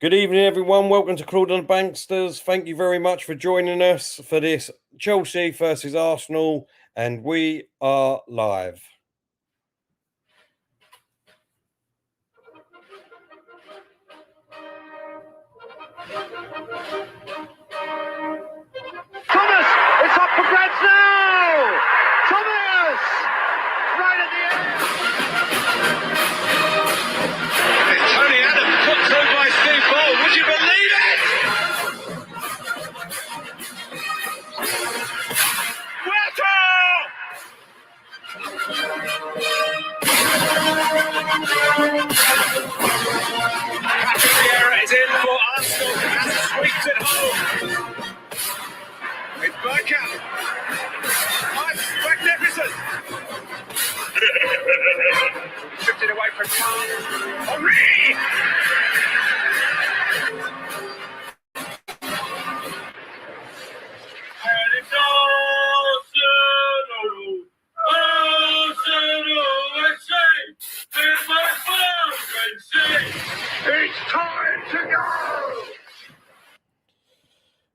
Good evening, everyone. Welcome to Claude and the Banksters. Thank you very much for joining us for this Chelsea versus Arsenal, and we are live. Thomas! It's up for grabs now! Thomas! Right at the end! It's Tony Adams put through by Steve Ball. Would you believe it? Patrick Vieira is in for Arsenal and sweeps it home. It's bergkamp. Magnificent. Drifted away from Claude. Henry! And it's Arsenal. Arsenal, let's see. Here's my phone, let's see. It's time to go.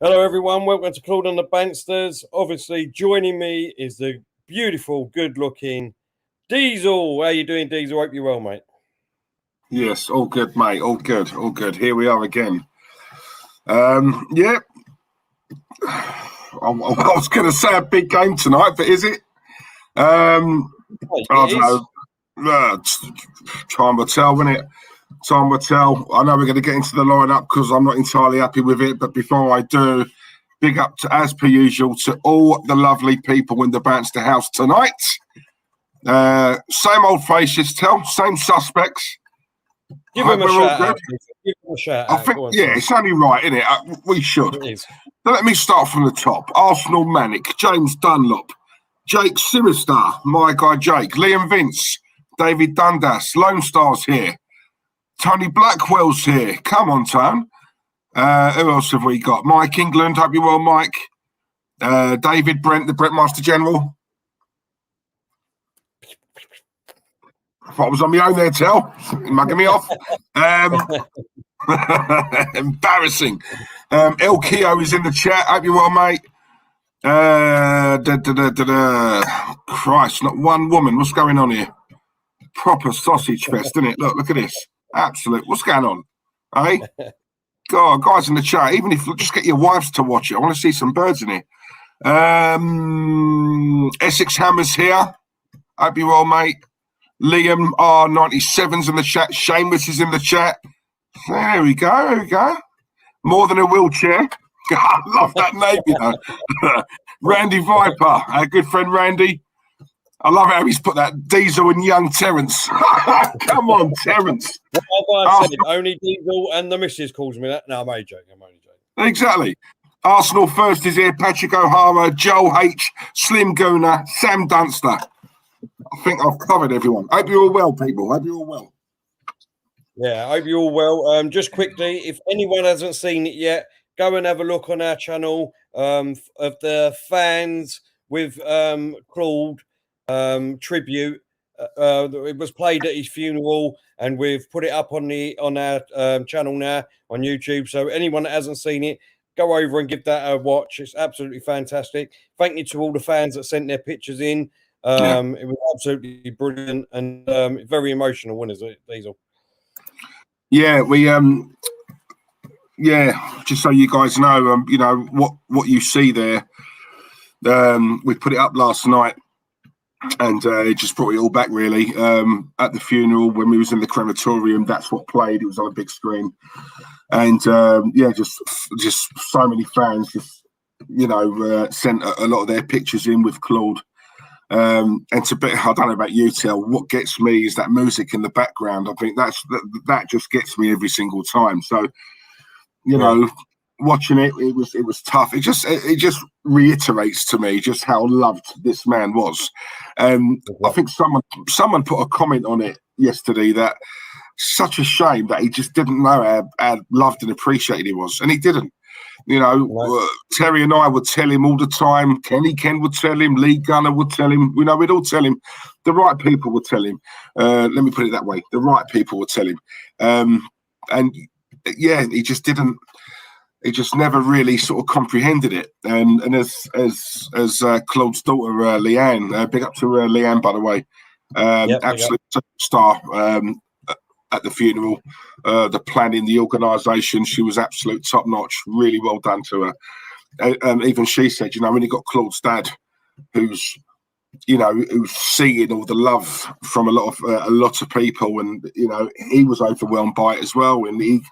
Hello, everyone. Welcome to Claude and the Banksters. Obviously, joining me is the beautiful, good-looking Diesel. How you doing, Diesel? Hope you're well, mate. Yes, all good, mate. All good, all good. Here we are again. Yeah. I was going to say a big game tonight, but is it? I don't know. Time will tell, won't it? Time will tell. I know we're going to get into the lineup because I'm not entirely happy with it. But before I do, big up to, as per usual, to all the lovely people in the Banster house tonight. Same old faces, same suspects. Give him a shout out. Give him a shout out. I think, it's only right, isn't it? We should. It is. So let me start from the top. Arsenal Manic, James Dunlop, Jake Siristar, my guy Jake, Liam Vince, David Dundas, Lone Star's here. Tony Blackwell's here. Come on, Tone. Who else have we got? Mike England. Hope you're well, Mike. David Brent, the Brent Master General. I thought I was on my own there, Tel. Mugging me off. Embarrassing. El Keo is in the chat. Hope you're well, mate. Christ, not one woman. What's going on here? Proper sausage fest, isn't it? Look at this. Absolute. What's going on? Hey? God, guys in the chat, even if just get your wives to watch it. I want to see some birds in here. Essex Hammer's here. Hope you're well, mate. Liam R97's in the chat. Seamus is in the chat. There we go. There we go. More than a wheelchair. I love that name, you know. Randy Viper, our good friend Randy. I love how he's put that Diesel and young Terence. Come on, Terence. I said only Diesel and the missus calls me that. No, I'm only joking. Exactly. Arsenal first is here. Patrick O'Hara, Joel H, Slim Gooner, Sam Dunster. I think I've covered everyone. Hope you're all well, people. Hope you're all well. Yeah, I hope you're all well. Just quickly, if anyone hasn't seen it yet, go and have a look on our channel of the fans with Claude tribute. It was played at his funeral, and we've put it up on our channel now on YouTube. So anyone that hasn't seen it, go over and give that a watch. It's absolutely fantastic. Thank you to all the fans that sent their pictures in. It was absolutely brilliant and very emotional, wasn't it, Diesel? Yeah, we just so you guys know, you know what you see there. We put it up last night, and it just brought it all back really. At the funeral, when we was in the crematorium, that's what played. It was on a big screen, and just so many fans just sent a lot of their pictures in with Claude. And I don't know about you, Tel, what gets me is that music in the background. I think that just gets me every single time. So, watching it was tough. It just reiterates to me just how loved this man was. I think someone put a comment on it yesterday that such a shame that he just didn't know how loved and appreciated he was, and he didn't. Terry and I would tell him all the time. Ken would tell him. Lee Gunner would tell him. We'd all tell him. The right people would tell him. Let me put it that way. The right people would tell him. And yeah, he just didn't. He just never really sort of comprehended it. And as Claude's daughter, Leanne, big up to Leanne, by the way, absolute star at the funeral, the planning, the organisation, she was absolute top notch. Really well done to her. Even she said, you know, when you got Claude's dad, who's seeing all the love from a lot of people, and you know, he was overwhelmed by it as well. And he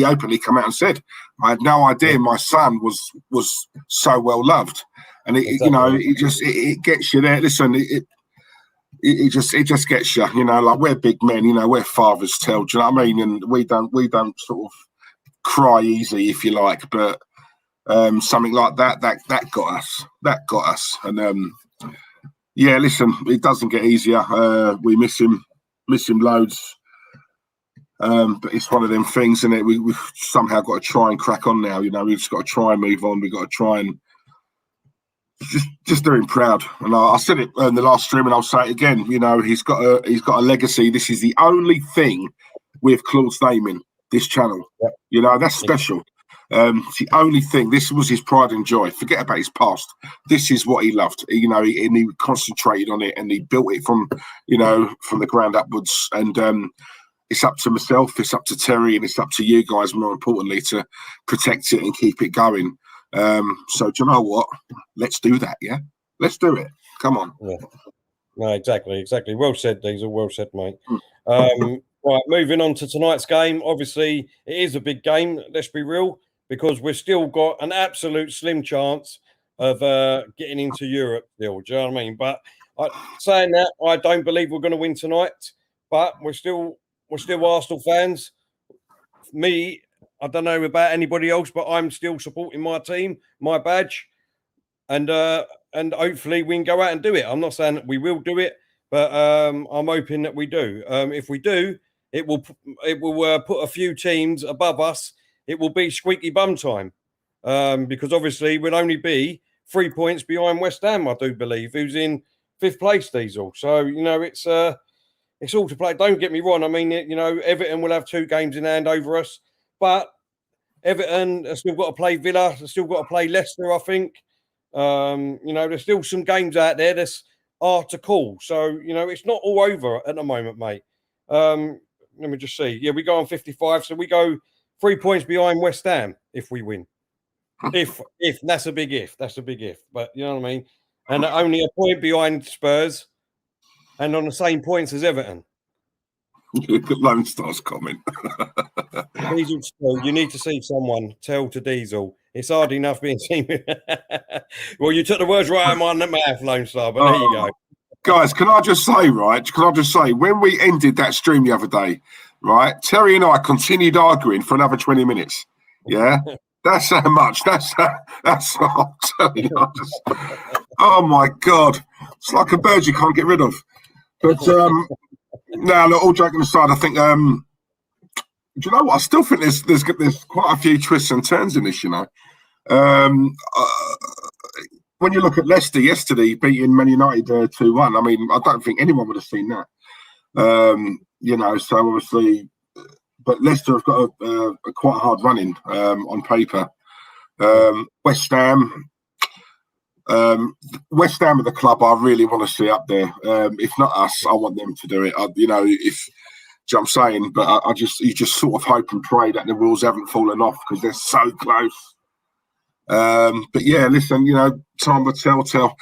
openly came out and said, "I had no idea my son was so well loved." And it, you know, it gets you there. Listen, it just gets you. You know, like we're big men. You know, we're fathers tell. Do you know what I mean? And we don't sort of cry easy, if you like, but something like that got us. That got us. And yeah, listen, it doesn't get easier. We miss him loads. But it's one of them things, isn't it? We've somehow got to try and crack on now. You know, we've just got to try and move on. We've got to try and just do him proud. And I said it in the last stream, and I'll say it again. You know, he's got a legacy. This is the only thing with Claude's name in this channel. Yep. You know, that's special. It's the only thing. This was his pride and joy. Forget about his past. This is what he loved. You know, and he concentrated on it, and he built it from the ground upwards. And it's up to myself, it's up to Terry, and it's up to you guys, more importantly, to protect it and keep it going. So do you know what? Let's do that. Yeah, let's do it. Come on. Yeah. No, exactly. Well said, Diesel. Well said, mate. Right, moving on to tonight's game. Obviously, it is a big game. Let's be real, because we've still got an absolute slim chance of getting into Europe still. Do you know what I mean? But saying that, I don't believe we're going to win tonight. But we're still Arsenal fans. Me, I don't know about anybody else, but I'm still supporting my team, my badge, and hopefully we can go out and do it. I'm not saying that we will do it, but I'm hoping that we do. If we do, it will put a few teams above us. It will be squeaky bum time, because obviously we'll only be 3 points behind West Ham, I do believe, who's in 5th place, Diesel. So, you know, it's all to play. Don't get me wrong. I mean, you know, Everton will have 2 games in hand over us, but Everton have still got to play Villa. They've still got to play Leicester, I think. You know, there's still some games out there that's hard to call. So, you know, it's not all over at the moment, mate. Let me just see. Yeah, we go on 55. So we go 3 points behind West Ham if we win. If that's a big if. That's a big if. But you know what I mean? And only a point behind Spurs and on the same points as Everton. Lone Star's comment. Diesel, you need to see someone tell to Diesel. It's hard enough being seen. Well, you took the words right out of my mouth, Lone Star, but there you go. Guys, can I just say, when we ended that stream the other day, right, Terry and I continued arguing for another 20 minutes. Yeah? That's how much. That's I'm telling you. Oh, my God. It's like a bird you can't get rid of. But, now, look, all joking aside, I think, do you know what? I still think there's quite a few twists and turns in this, you know. When you look at Leicester yesterday beating Man United 2-1, I mean, I don't think anyone would have seen that. You know, so obviously, but Leicester have got a quite hard running on paper. West Ham are the club I really want to see up there. If not us, I want them to do it. You know, if do you know what I'm saying? But you just sort of hope and pray that the wheels haven't fallen off because they're so close. But yeah, listen, you know, time will tell.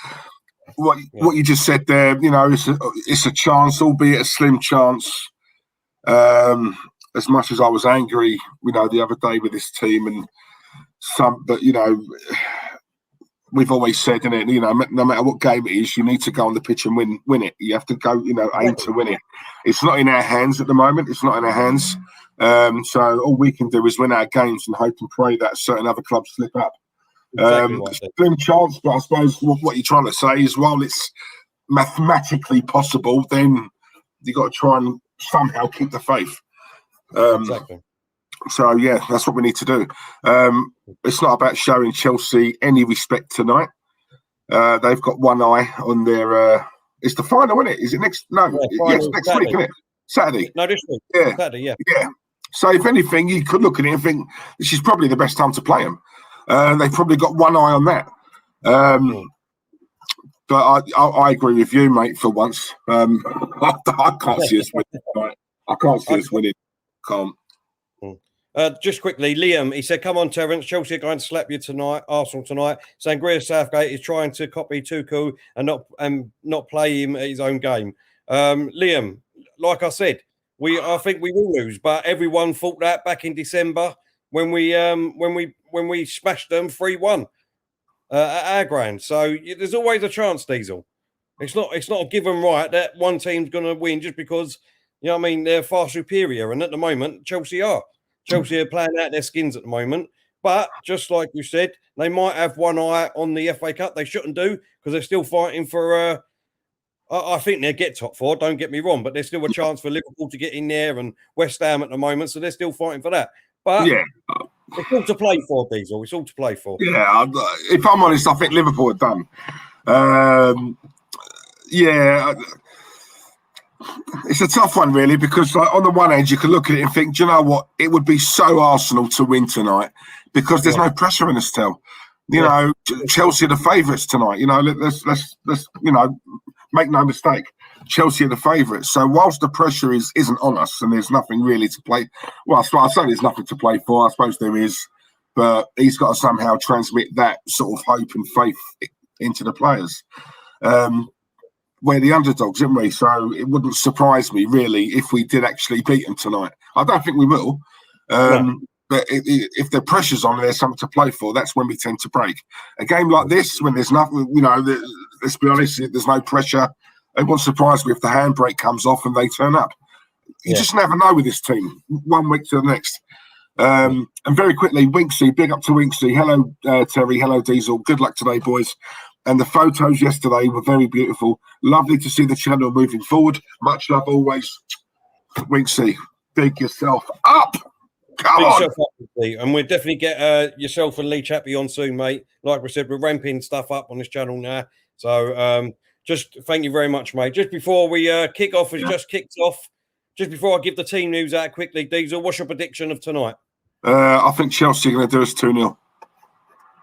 What you just said there, you know, it's a chance, albeit a slim chance. As much as I was angry, you know, the other day with this team but you know, we've always said, innit, you know, no matter what game it is, you need to go on the pitch and win it. You have to go, you know, aim to win it. It's not in our hands at the moment. It's not in our hands. So all we can do is win our games and hope and pray that certain other clubs slip up. Exactly slim chance, but I suppose what you're trying to say is, while it's mathematically possible, then you got to try and somehow keep the faith. Exactly. So yeah, that's what we need to do. It's not about showing Chelsea any respect tonight. They've got one eye on their. It's the final, isn't it? Is it next? No, yes, next week, isn't it? Saturday. No, this week. Yeah, Saturday. Yeah. Yeah. So if anything, you could look at it and think this is probably the best time to play them. They've probably got one eye on that. But I agree with you, mate, for once. I can't see us winning tonight. I can't see us winning. Can't. Just quickly, Liam, he said, come on, Terence, Chelsea are going to slap you tonight, Arsenal tonight. Sangria Southgate is trying to copy Tuchel and not play him at his own game. Liam, like I said, I think we will lose, but everyone thought that back in December when we smashed them 3-1 at our ground. So there's always a chance, Diesel. It's not a given right that one team's going to win just because, you know what I mean, they're far superior. And at the moment, Chelsea are. Chelsea are playing out their skins at the moment. But just like you said, they might have one eye on the FA Cup. They shouldn't do because they're still fighting for I think they'll get top four, don't get me wrong, but there's still a chance for Liverpool to get in there and West Ham at the moment, so they're still fighting for that. But yeah, it's all to play for, Diesel. It's all to play for. Yeah, if I'm honest, I think Liverpool are done. It's a tough one, really, because like, on the one hand, you can look at it and think, do you know what? It would be so Arsenal to win tonight because there's no pressure in us still. You know, Chelsea are the favourites tonight. You know, let's make no mistake. Chelsea are the favourites. So whilst the pressure isn't on us and there's nothing really to play, well, I say there's nothing to play for. I suppose there is, but he's got to somehow transmit that sort of hope and faith into the players. We're the underdogs, isn't we? So it wouldn't surprise me, really, if we did actually beat them tonight. I don't think we will. But if the pressure's on and there's something to play for, that's when we tend to break. A game like this, when there's nothing, you know, let's be honest, there's no pressure. It won't surprise me if the handbrake comes off and they turn up. You just never know with this team, 1 week to the next. And very quickly, Winksy, big up to Winksy. Hello, Terry. Hello, Diesel. Good luck today, boys. And the photos yesterday were very beautiful. Lovely to see the channel moving forward. Much love always. Winksy, big yourself up. Come on. Up, and we'll definitely get yourself and Lee Chappie on soon, mate. Like we said, we're ramping stuff up on this channel now. So just thank you very much, mate. Just before we kick off, it's just kicked off. Just before I give the team news out quickly, Diesel, what's your prediction of tonight? I think Chelsea are going to do us 2-0.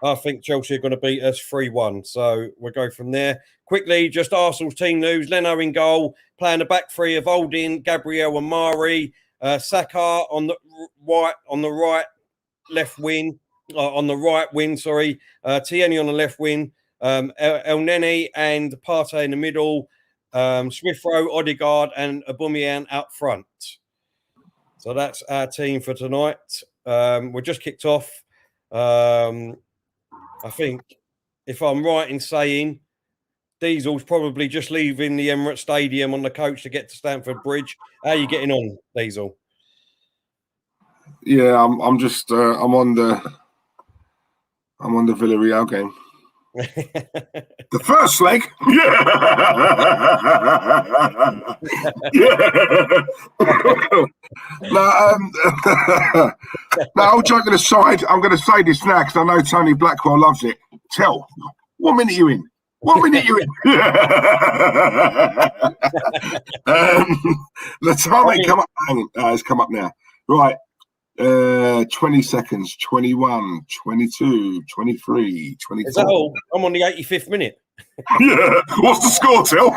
I think Chelsea are going to beat us 3-1. So we'll go from there. Quickly, just Arsenal's team news. Leno in goal, playing the back three of Holding, Gabriel and Mari. Saka on the right wing, sorry. Tierney on the left wing. El Neni and Partey in the middle. Smith Rowe, Odegaard and aubameyang out front. So that's our team for tonight. We're just kicked off. I think, if I'm right in saying, Diesel's probably just leaving the Emirates Stadium on the coach to get to Stamford Bridge. How are you getting on, Diesel? Yeah, I'm on the Villarreal game. The first leg, No, all joking aside, I'm going to say this now because I know Tony Blackwell loves it. Tell, what minute are you in? What minute you in? The time ain't come up. It's come up now. Right. 20 seconds. 21, 22, 23, 24. Is that all? I'm on the 85th minute. Yeah. What's the score, Till?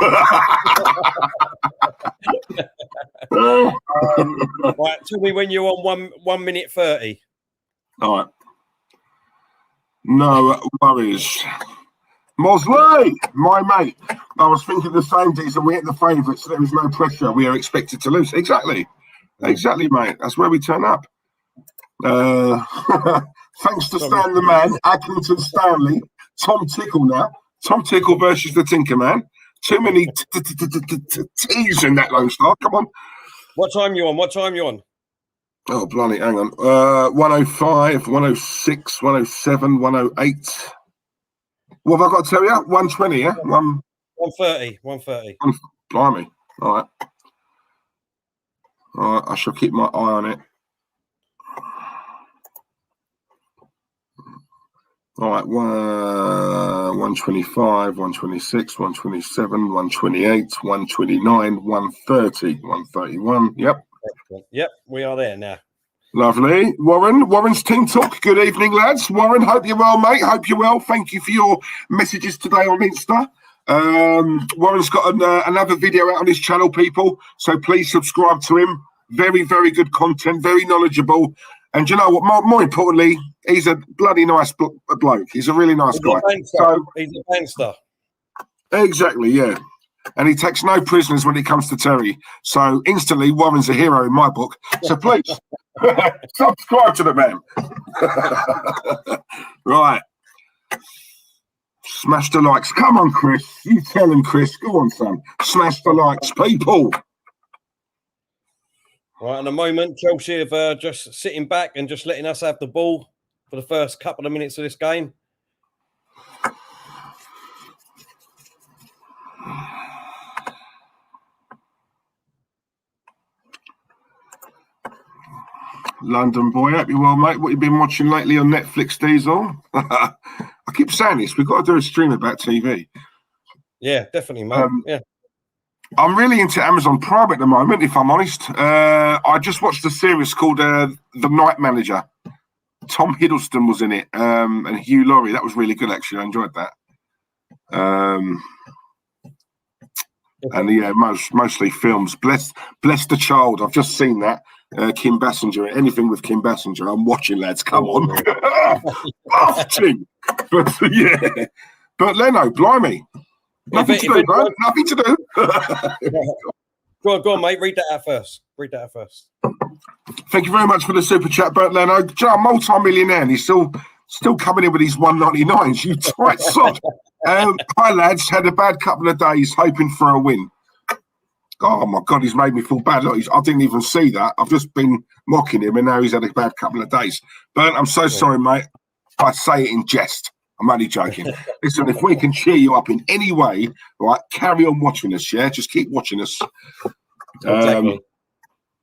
Right. Tell me when you're on 1 minute 30. All right. No worries. Mosley, my mate. I was thinking the same, Diesel. We hit the favourites, so there was no pressure. We are expected to lose. Exactly, mate. That's where we turn up. Thanks to Stan the Man, Accrington Stanley, Tom Tickle now. Tom Tickle versus the Tinker Man. Too many T's in that Lone Star. Come on. What time you on? Oh, blimey, hang on. 105, 106, 107, 108. What have I got to tell you? 120, yeah? 130. Blimey. All right. I shall keep my eye on it. All right. 125, 126, 127, 128, 129, 130, 131. Yep. Yep, we are there now. Lovely. Warren's Team Talk. Good evening, lads. Warren, hope you're well, mate. Hope you're well. Thank you for your messages today on Insta. Warren's got another video out on his channel, people. So please subscribe to him. Very, very good content. Very knowledgeable. And you know what? More importantly, he's a bloody nice bloke. He's a really nice guy. So he's a banster. Exactly, yeah. And he takes no prisoners when it comes to Terry. So instantly, Warren's a hero in my book. So please, subscribe to the man. Right. Smash the likes. Come on, Chris. You tell him, Chris. Go on, son. Smash the likes, people. Right, in a moment, Chelsea have just sitting back and just letting us have the ball for the first couple of minutes of this game. London boy, hope you're well, mate. What you been watching lately on Netflix, Diesel? I keep saying this. We've got to do a stream about TV. Yeah, definitely, mate. Yeah. I'm really into Amazon Prime at the moment, if I'm honest. I just watched a series called The Night Manager. Tom Hiddleston was in it, and Hugh Laurie. That was really good, actually. I enjoyed that. And yeah, mostly films. Bless the Child. I've just seen that. Kim Basinger. Anything with Kim Basinger, I'm watching, lads. Come on. But yeah. But Leno, blimey. Nothing to do, bro. Nothing to do. Go on, mate. Read that out first. Thank you very much for the super chat, Bert Leno. Multi-millionaire, and he's still coming in with his 199s. You tight sod. Hi, lads. Had a bad couple of days, hoping for a win. Oh my God, he's made me feel bad. Look, I didn't even see that. I've just been mocking him, and now he's had a bad couple of days. Bert, I'm so sorry, mate. I say it in jest. I'm only joking. Listen, if we can cheer you up in any way, right, carry on watching us, yeah? Just keep watching us. Exactly.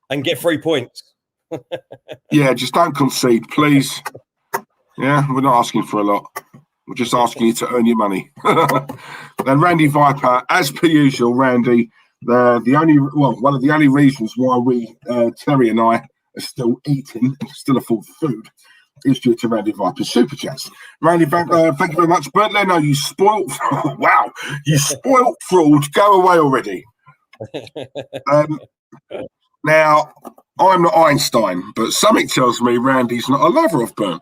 And get 3 points. Yeah, just don't concede, please. Yeah, we're not asking for a lot. We're just asking you to earn your money. And Randy Viper, as per usual, Randy, one of the only reasons why we, Terry and I, are still eating, still afford food, is due to Randy Viper's super chats. Randy, thank you very much. Bert Leno, you spoilt. Wow, you spoilt fraud. Go away already. Now, I'm not Einstein, but something tells me Randy's not a lover of Bert.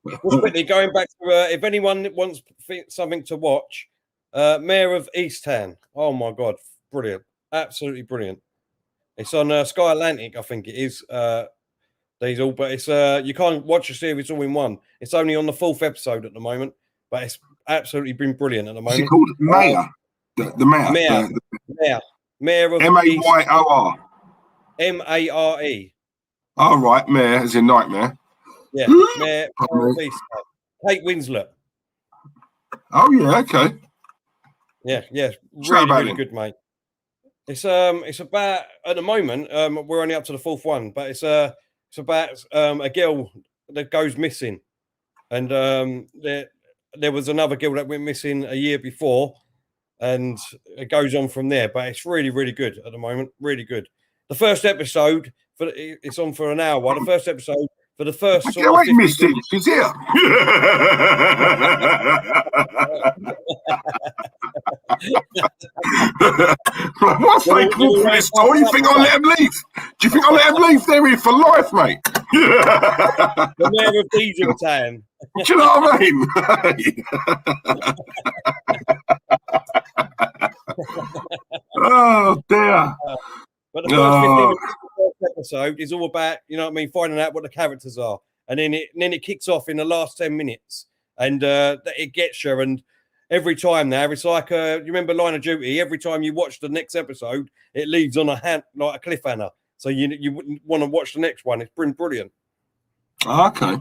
Just quickly going back to if anyone wants something to watch, Mayor of Easttown. Oh my God, brilliant! Absolutely brilliant. It's on Sky Atlantic, I think it is. Diesel, but it's you can't watch the series all in one. It's only on the 4th episode at the moment, but it's absolutely been brilliant at the moment. Is it called Mayor? The Mayor. Mayor of Mayor. Mare. Oh, right, Mayor, as in nightmare. Yeah, Mayor of Easttown. Kate Winslet. Oh yeah, okay. Yeah, really good, mate. It's about at the moment we're only up to the 4th one, but it's about a girl that goes missing, and there was another girl that went missing a year before, and it goes on from there. But it's really, really good at the moment. Really good. The first episode it's on for an hour. The first episode for the first. I missed it. She's here. What's they call for this tour? You think I'll let him leave? Do you think I'll let him leave? They're here for life, mate. The Mayor of Diesel Town. Do you know what I mean? Oh dear. But the first 15 minutes of the first episode is all about, you know what I mean, finding out what the characters are, and then it kicks off in the last 10 minutes, and it gets you. And every time now, it's like you remember Line of Duty. Every time you watch the next episode, it leaves on like a cliffhanger, so you wouldn't want to watch the next one. It's been brilliant. Okay,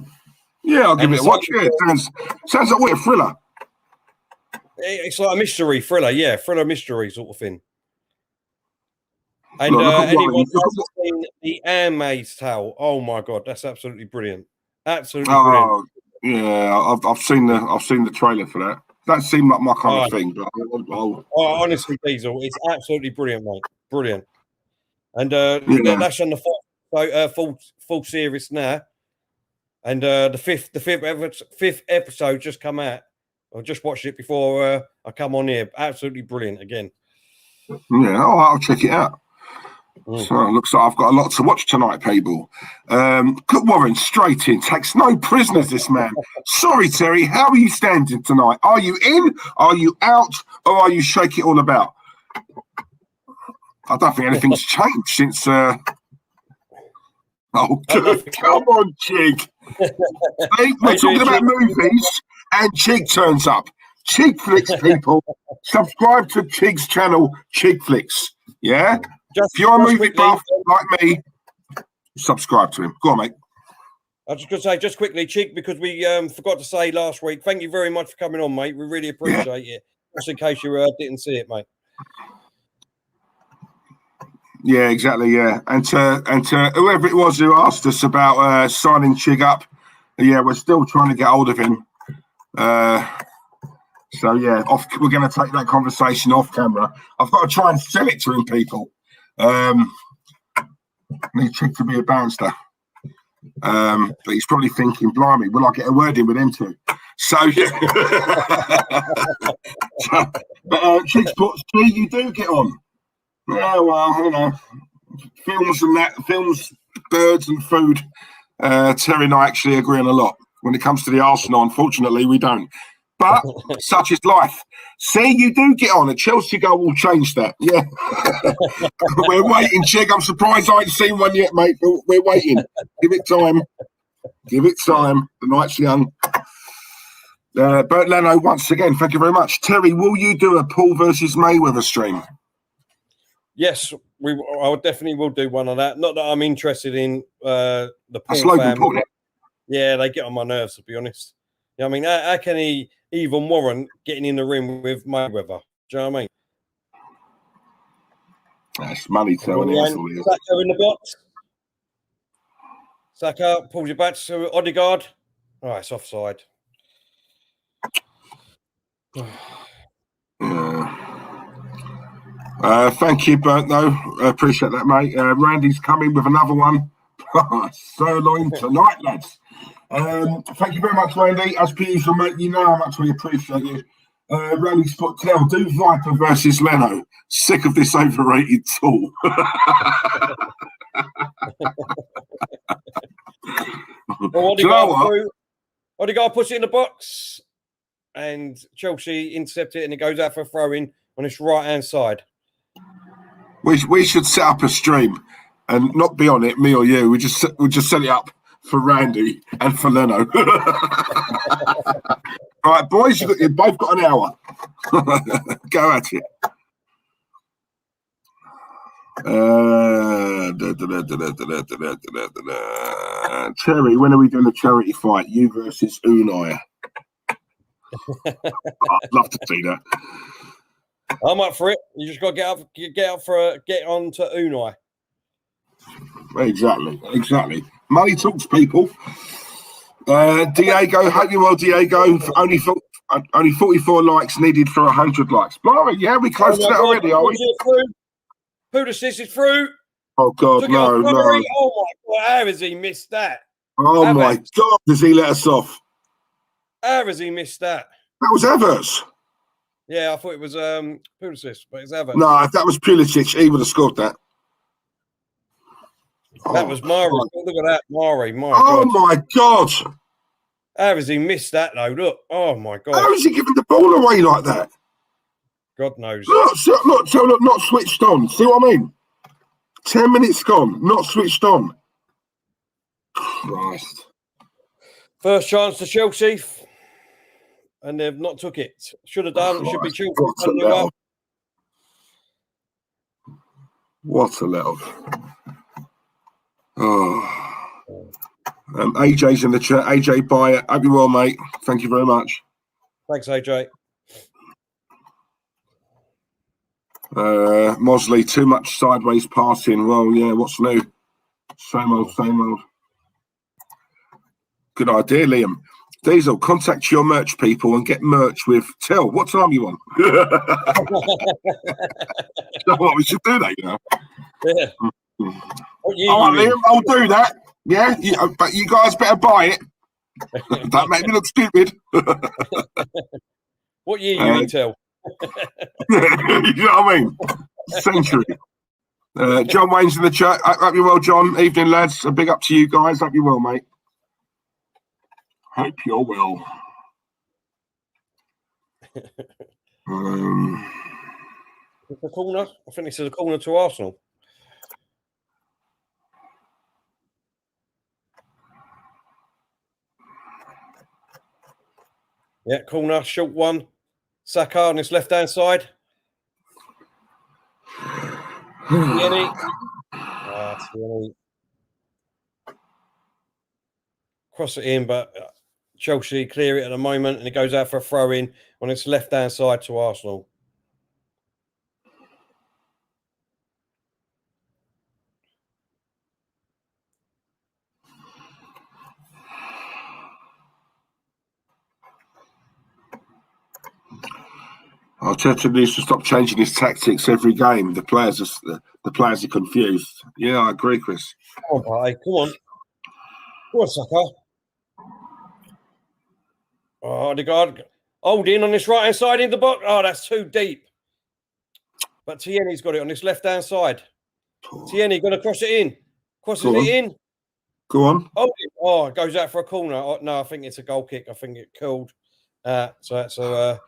yeah, I'll give it a watch. Yeah, sounds like a thriller. It's like a mystery thriller, yeah, thriller mystery sort of thing. And anyone who's seen the Handmaid's Tale, oh my God, that's absolutely brilliant. Absolutely brilliant. Yeah, I've seen the trailer for that. That seemed like my kind of thing. But honestly, Diesel, it's absolutely brilliant, mate. Brilliant. And that's on the full series now. And the fifth episode just come out. I just watched it before I come on here. Absolutely brilliant again. Yeah, I'll check it out. So it looks like I've got a lot to watch tonight, people. Cook Warren straight in, takes no prisoners, this man. Sorry, Terry, how are you standing tonight? Are you in, are you out, or are you shake it all about? I don't think anything's changed since... Oh, good. Come on, Chig. We're talking about movies, and Chig turns up. Chig Flicks, people. Subscribe to Chig's channel, Chig Flicks. Yeah? If you're a movie buff like me, subscribe to him. Go on, mate. I was just going to say, just quickly, Chig, because we forgot to say last week, thank you very much for coming on, mate. We really appreciate it. Just in case you didn't see it, mate. Yeah, exactly, yeah. And to whoever it was who asked us about signing Chig up, yeah, we're still trying to get hold of him. So, yeah, we're going to take that conversation off camera. I've got to try and sell it to him, people. Need Chig to be a bouncer. But he's probably thinking, blimey, will I get a word in with him too? So, yeah. But Chig's put, you do get on. Yeah, well, I don't know. Films, birds and food. Terry and I actually agree on a lot. When it comes to the Arsenal, unfortunately, we don't. But such is life. See, you do get on. A Chelsea goal will change that. Yeah. We're waiting, Chig. I'm surprised I ain't seen one yet, mate. But we're waiting. Give it time. Give it time. The night's young. Bert Leno, once again, thank you very much. Terry, will you do a Paul versus Mayweather stream? Yes, I definitely will do one of that. Not that I'm interested in the Paul family. Yeah, they get on my nerves, to be honest. You know what I mean? How can he even warrant getting in the ring with Mayweather? Do you know what I mean? That's money telling you. Saka in the box. Saka pulls it back to Odegaard. All right, it's offside. Thank you, Bert, though. Appreciate that, mate. Randy's coming with another one. Sirloin tonight, lads. Thank you very much, Randy. As per usual, mate, you know how much we appreciate you. Randy's put, do Viper versus Leno. Sick of this overrated tool. Odegaard puts it in the box, and Chelsea intercept it, and it goes out for a throw-in on its right-hand side. We should set up a stream and not be on it, me or you. We'll just set it up for Randy and for Leno. All right, boys, you've both got an hour. Go at it. Cherry, when are we doing a charity fight? You versus Unai. I'd love to see that. I'm up for it. You just got to get on to Unai. Exactly. Money talks, people. Diego, hope you're well, Diego. Only 44 likes needed for 100 likes. Blimey, yeah, we close to that already, are we? Pulisic is through. Oh, God, no. Oh, my God, how has he missed that? Oh, my God, does he let us off? How has he missed that? That was Evers. Yeah, I thought it was Pulisic, but it's Evers. No, if that was Pulisic, he would have scored that. That was Mari. Look at that, Mari. My God. How has he missed that, though? Look. Oh, my God. How is he giving the ball away like that? God knows. Look, not switched on. See what I mean? 10 minutes gone, not switched on. Christ. First chance to Chelsea, and they've not took it. Should have done. Should be Chelsea. What a little. Oh. AJ's in the chat. AJ Byatt. Hope you're well, mate. Thank you very much. Thanks, AJ. Mosley, too much sideways passing. Well, yeah, what's new? Same old. Good idea, Liam. Diesel, contact your merch people and get merch with Tell. What time you want? You know what, we should do that, you know. Yeah. What year All right, you in? Liam, I'll do that. Yeah, but you guys better buy it. Don't make me look stupid. What year you in, Tel? You know what I mean? Century. John Wayne's in the chat. Hope you're well, John. Evening, lads. A big up to you guys. Hope you're well, mate. Hope you're well. It's a corner. I think this is a corner to Arsenal. Yeah, corner, short one. Saka on his left-hand side. Tierney. Tierney. Cross it in, but Chelsea clear it at the moment, and it goes out for a throw-in on its left-hand side to Arsenal. Arteta needs to stop changing his tactics every game. The players are confused. Yeah, I agree, Chris. Come on, buddy. Come on. Come on, Saka. Oh, the guard holding on this right-hand side in the box. Oh, that's too deep. But Tierney's got it on this left-hand side. Tierney going to cross it in. Crosses it in. Go on. Oh, it goes out for a corner. Oh, no, I think it's a goal kick. I think it curled. So that's a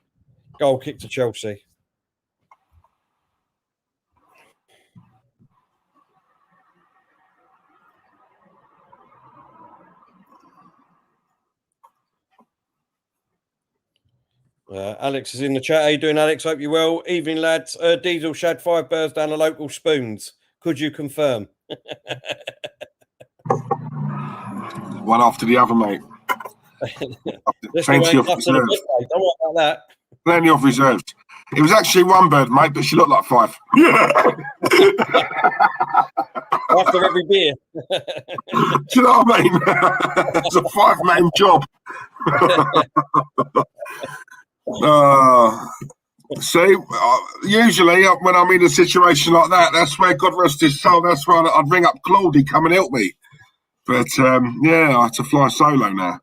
goal kick to Chelsea. Alex is in the chat. How you doing, Alex? Hope you're well. Evening, lads. Diesel shad 5 birds down the local spoons. Could you confirm? One after the other, mate. Plenty of reserves. Don't worry about that. Plenty of reserves. It was actually 1 bird, mate, but she looked like 5. After every beer. Do you know what I mean? It's a 5-man job. Usually when I'm in a situation like that, that's where God rest his soul. That's why I'd ring up Claude, he'd come and help me. But I had to fly solo now.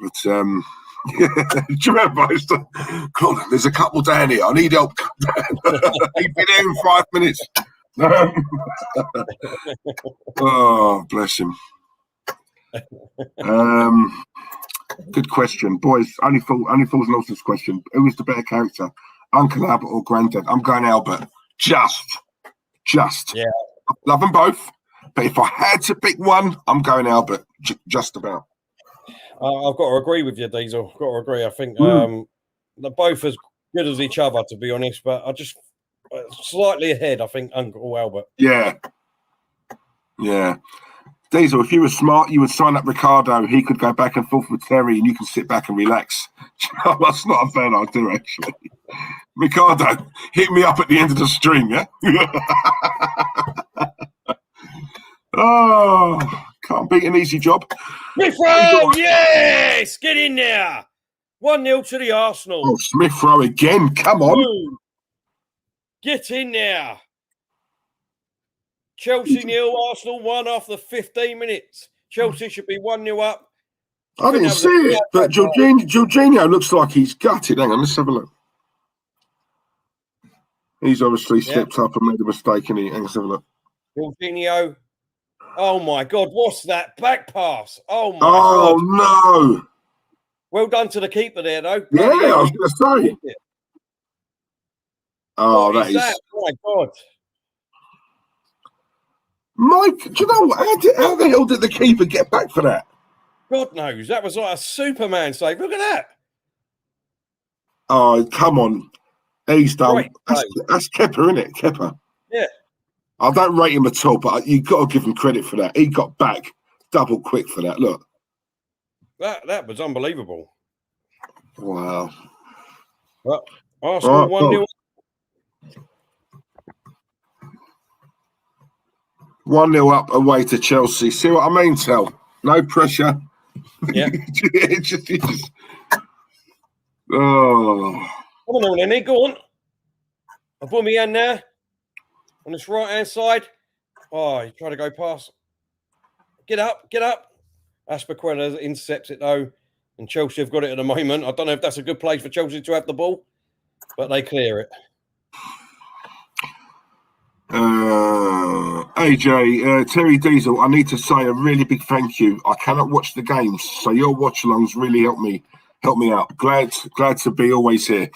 But do you remember? Claude, there's a couple down here. I need help. He'd be there in 5 minutes. Oh, bless him. Good question, boys. Only Fools Nelson's question. Who is the better character, Uncle Albert or Granddad? I'm going Albert. Just. Yeah. I love them both, but if I had to pick one, I'm going Albert. Just about. I've got to agree with you, Diesel. I've got to agree. I think they're both as good as each other, to be honest. But I just slightly ahead. I think Uncle Albert. Yeah. Diesel, if you were smart, you would sign up Ricardo. He could go back and forth with Terry, and you can sit back and relax. That's not a bad idea, actually. Ricardo, hit me up at the end of the stream, yeah? Oh, can't beat an easy job. Smith Rowe, yes! Get in there. 1-0 to the Arsenal. Oh, Smith Rowe again. Come on. Ooh. Get in there. Chelsea 0, Arsenal 1 after 15 minutes. Chelsea should be 1-0 up. I didn't see it, but Jorginho looks like he's gutted. Hang on, let's have a look. He's obviously slipped up and made a mistake, and let's have a look. Jorginho. Oh, my God. What's that back pass? Oh, my God. Oh, no. Well done to the keeper there, though. Yeah, I was going to say. Oh, that is... Oh, my God. Mike, do you know what? How the hell did the keeper get back for that? God knows. That was like a Superman save. Look at that. Oh, come on. He's done. That's Kepa, isn't it? Kepa. Yeah. I don't rate him at all, but you've got to give him credit for that. He got back double quick for that. Look. That was unbelievable. Wow. Well, Arsenal 1-0. 1-0 up away to Chelsea. See what I mean, Tel? No pressure. Yeah. Oh. Come on, Lenny. Go on. Aubameyang there. On this right-hand side. Oh, he tried to go past. Get up. Aspaquella intercepts it though, and Chelsea have got it at the moment. I don't know if that's a good place for Chelsea to have the ball, but they clear it. AJ, Terry Diesel, I need to say a really big thank you. I cannot watch the games, so your watch-alongs really help me out. Glad to be always here.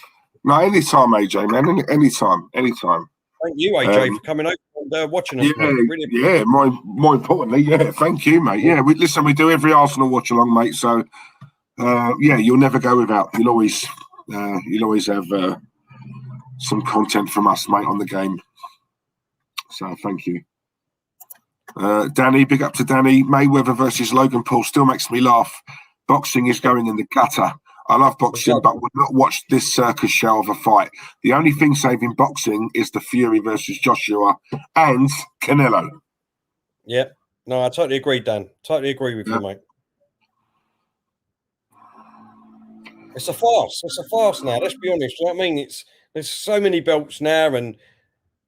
No, anytime, AJ, man, anytime. Thank you, AJ, for coming over and watching us. Yeah, really yeah. More importantly, yeah. Thank you, mate. Yeah, we do every Arsenal watch-along, mate. So, yeah, you'll never go without. You'll always have some content from us, mate, on the game. So thank you. Danny, big up to Danny. Mayweather versus Logan Paul still makes me laugh. Boxing is going in the gutter. I love boxing, but would not watch this circus show of a fight. The only thing saving boxing is the Fury versus Joshua and Canelo. Yeah. No, I totally agree, Dan. Totally agree with you, mate. It's a farce. It's a farce now. Let's be honest. You know what I mean? There's so many belts now, and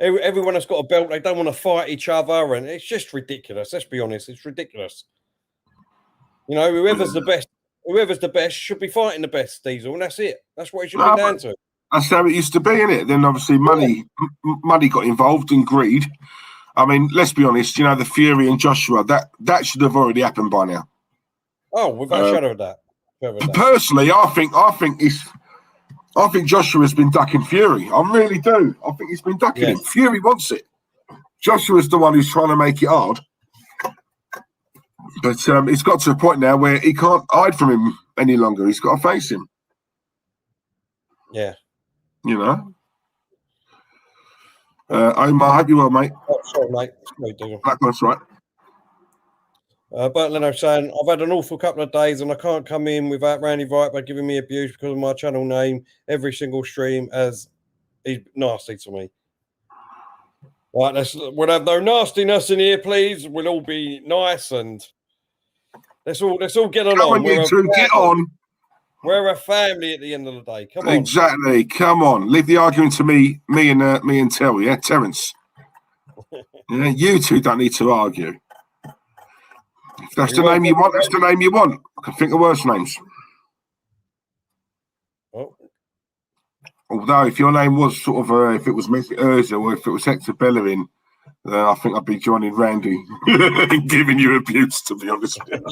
everyone has got a belt. They don't want to fight each other, and it's just ridiculous. Let's be honest. It's ridiculous. You know, whoever's the best should be fighting the best, Diesel, and that's it. That's what it should be down to. That's how it used to be, innit? Then obviously money got involved in greed. I mean, let's be honest. You know, the Fury and Joshua, that should have already happened by now. Oh, without a shadow of that. Personally, I think Joshua's been ducking Fury. I really do. I think he's been ducking him. Fury wants it. Joshua's the one who's trying to make it hard. But it's got to a point now where he can't hide from him any longer. He's got to face him. Yeah. You know? Omar, I hope you're well, mate. Oh, sorry, mate. That's right. Bert Leno saying, I've had an awful couple of days and I can't come in without Randy Wright by giving me abuse because of my channel name every single stream, as he's nasty to me. Right, we'll have no nastiness in here, please. We'll all be nice and let's all get along. Come on, you two, get on. We're a family at the end of the day. Come on. Exactly. Come on. Leave the arguing to me and Tel, yeah? Terence. Yeah, you two don't need to argue. If that's the name you want, that's the name you want. I can think of worse names. Oh. Although, if your name was sort of, if it was Mesut Ozil or if it was Hector Bellerin, then I think I'd be joining Randy and giving you abuse, to be honest with you.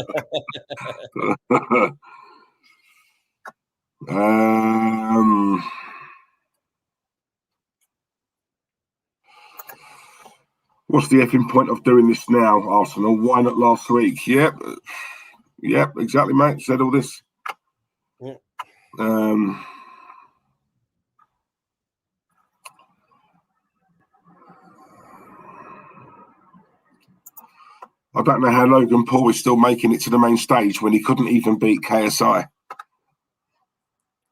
What's the effing point of doing this now, Arsenal? Why not last week? Yep, exactly, mate. Said all this. Yeah. I don't know how Logan Paul is still making it to the main stage when he couldn't even beat KSI.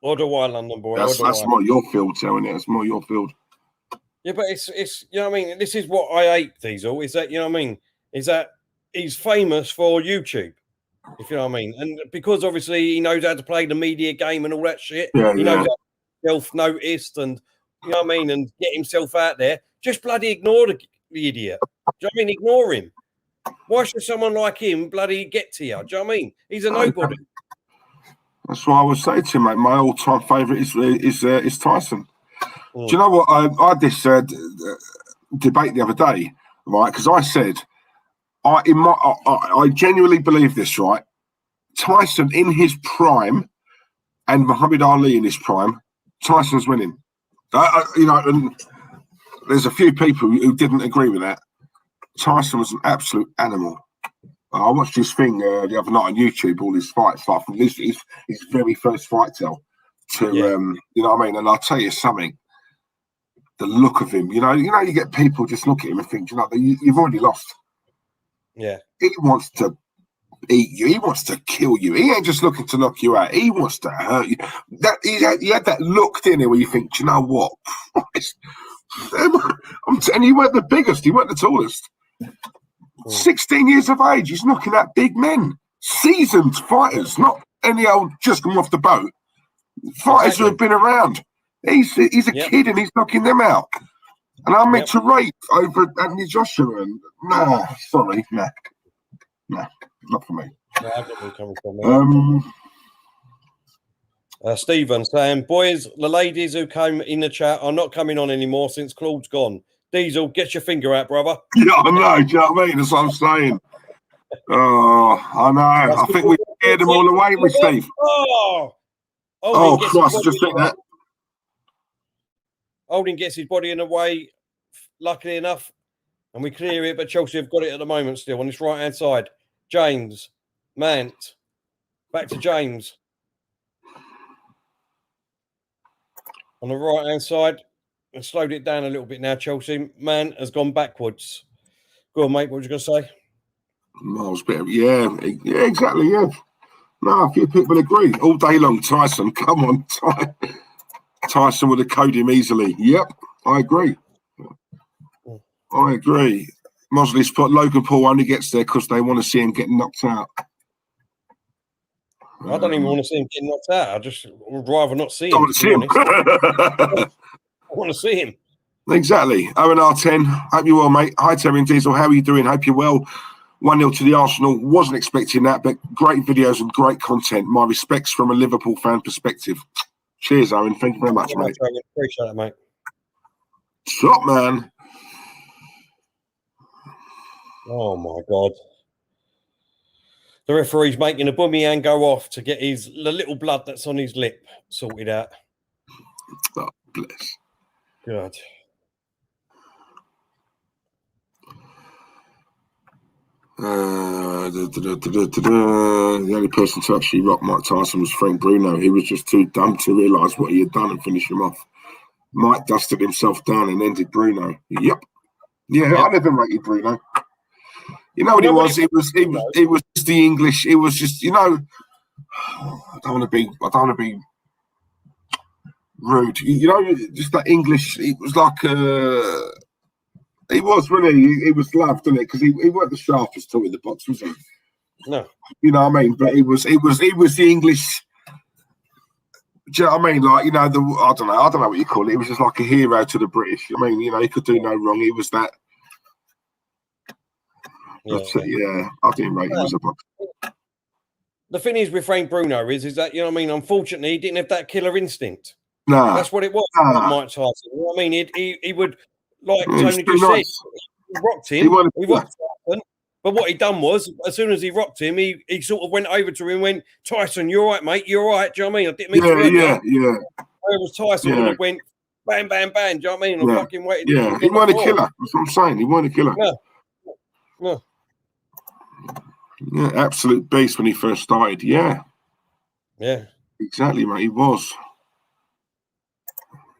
Order why, London boy. That's more your field, telling it. It's more your field. Yeah, but it's you know what I mean? This is what I hate, Diesel, is that, you know what I mean? Is that he's famous for YouTube, if you know what I mean? And because obviously he knows how to play the media game and all that shit, he knows how to be self-noticed and, you know what I mean, and get himself out there, just bloody ignore the idiot. Do you know what I mean? Ignore him. Why should someone like him bloody get to you? Do you know what I mean? He's a nobody. That's what I would say to him, mate. My all-time favourite is Tyson. Do you know what? I had this debate the other day, right? Because I said, I genuinely believe this, right? Tyson in his prime and Muhammad Ali in his prime, Tyson's winning. You know, and there's a few people who didn't agree with that. Tyson was an absolute animal. I watched his thing the other night on YouTube, all his fights, like from his very first fight to you know what I mean? And I'll tell you something. The look of him, you know, you get people just look at him and think, you know, you've already lost. Yeah. He wants to eat you. He wants to kill you. He ain't just looking to knock you out. He wants to hurt you. He had that look, didn't he, where you think, you know what? I'm telling you, he weren't the biggest. He weren't the tallest. 16 years of age. He's knocking out big men. Seasoned fighters, not any old just come off the boat. Fighters who have been around. He's a kid and he's knocking them out. And I'm meant to rate over Anthony Joshua. And nah, sorry, nah, not for me. No, I get where you're coming from. Stephen saying, boys, the ladies who came in the chat are not coming on anymore since Claude's gone. Diesel, get your finger out, brother. Yeah, I know. Do you know what I mean? That's what I'm saying. Oh, I know. I think we scared them all away with Steve. Oh, Christ, I just think that. Holding gets his body in the way, luckily enough, and we clear it, but Chelsea have got it at the moment still on this right-hand side. James, Mant, back to James. On the right-hand side, and slowed it down a little bit now, Chelsea. Man has gone backwards. Go on, mate, what were you going to say? Miles better. Yeah, exactly, yeah. No, a few people agree. All day long, Tyson. Come on, Tyson would have coded him easily. Yep, I agree. Mosley's put Logan Paul only gets there because they want to see him get knocked out. I don't even want to see him getting knocked out. I just would rather not see him. I want to see him. I want to see him. Exactly. Owen R10, hope you're well, mate. Hi, Terry and Diesel. How are you doing? Hope you're well. 1-0 to the Arsenal. Wasn't expecting that, but great videos and great content. My respects from a Liverpool fan perspective. Cheers, Owen. Thank you very much, mate. Appreciate it, mate. Top man. Oh, my God. The referee's making aubameyang go off to get the little blood that's on his lip sorted out. Oh, bless. God. The only person to actually rock Mike Tyson was Frank Bruno. He was just too dumb to realise what he had done and finish him off. Mike dusted himself down and ended Bruno. Yep. Yeah, I never rated Bruno. You know what it was? It was just the English. It was just, I don't want to be rude. Just that English. It was like he was, wasn't he? He was loved, wasn't it? Because he weren't the sharpest tool in the box, was he? No. You know what I mean? But it was the English. Do you know what I mean? Like, I don't know what you call it. It was just like a hero to the British. I mean, he could do no wrong. He was that. I didn't rate him as a box. The thing is with Frank Bruno is that, unfortunately, he didn't have that killer instinct. No. That's what it was. Mike Tyson. You know what I mean? He would, like Tony just said, he rocked him. He rocked Tyson. But what he done was, as soon as he rocked him, he sort of went over to him and went, Tyson, you're all right, mate. You're all right. Do you know what I mean? I didn't mean to hurt you. Whereas Tyson would have went, bang, bang, bang. Do you know what I mean? And fucking waited. Yeah, he wasn't a killer. That's what I'm saying. He wasn't a killer. No. Yeah, absolute beast when he first started. Yeah. Exactly, mate. He was.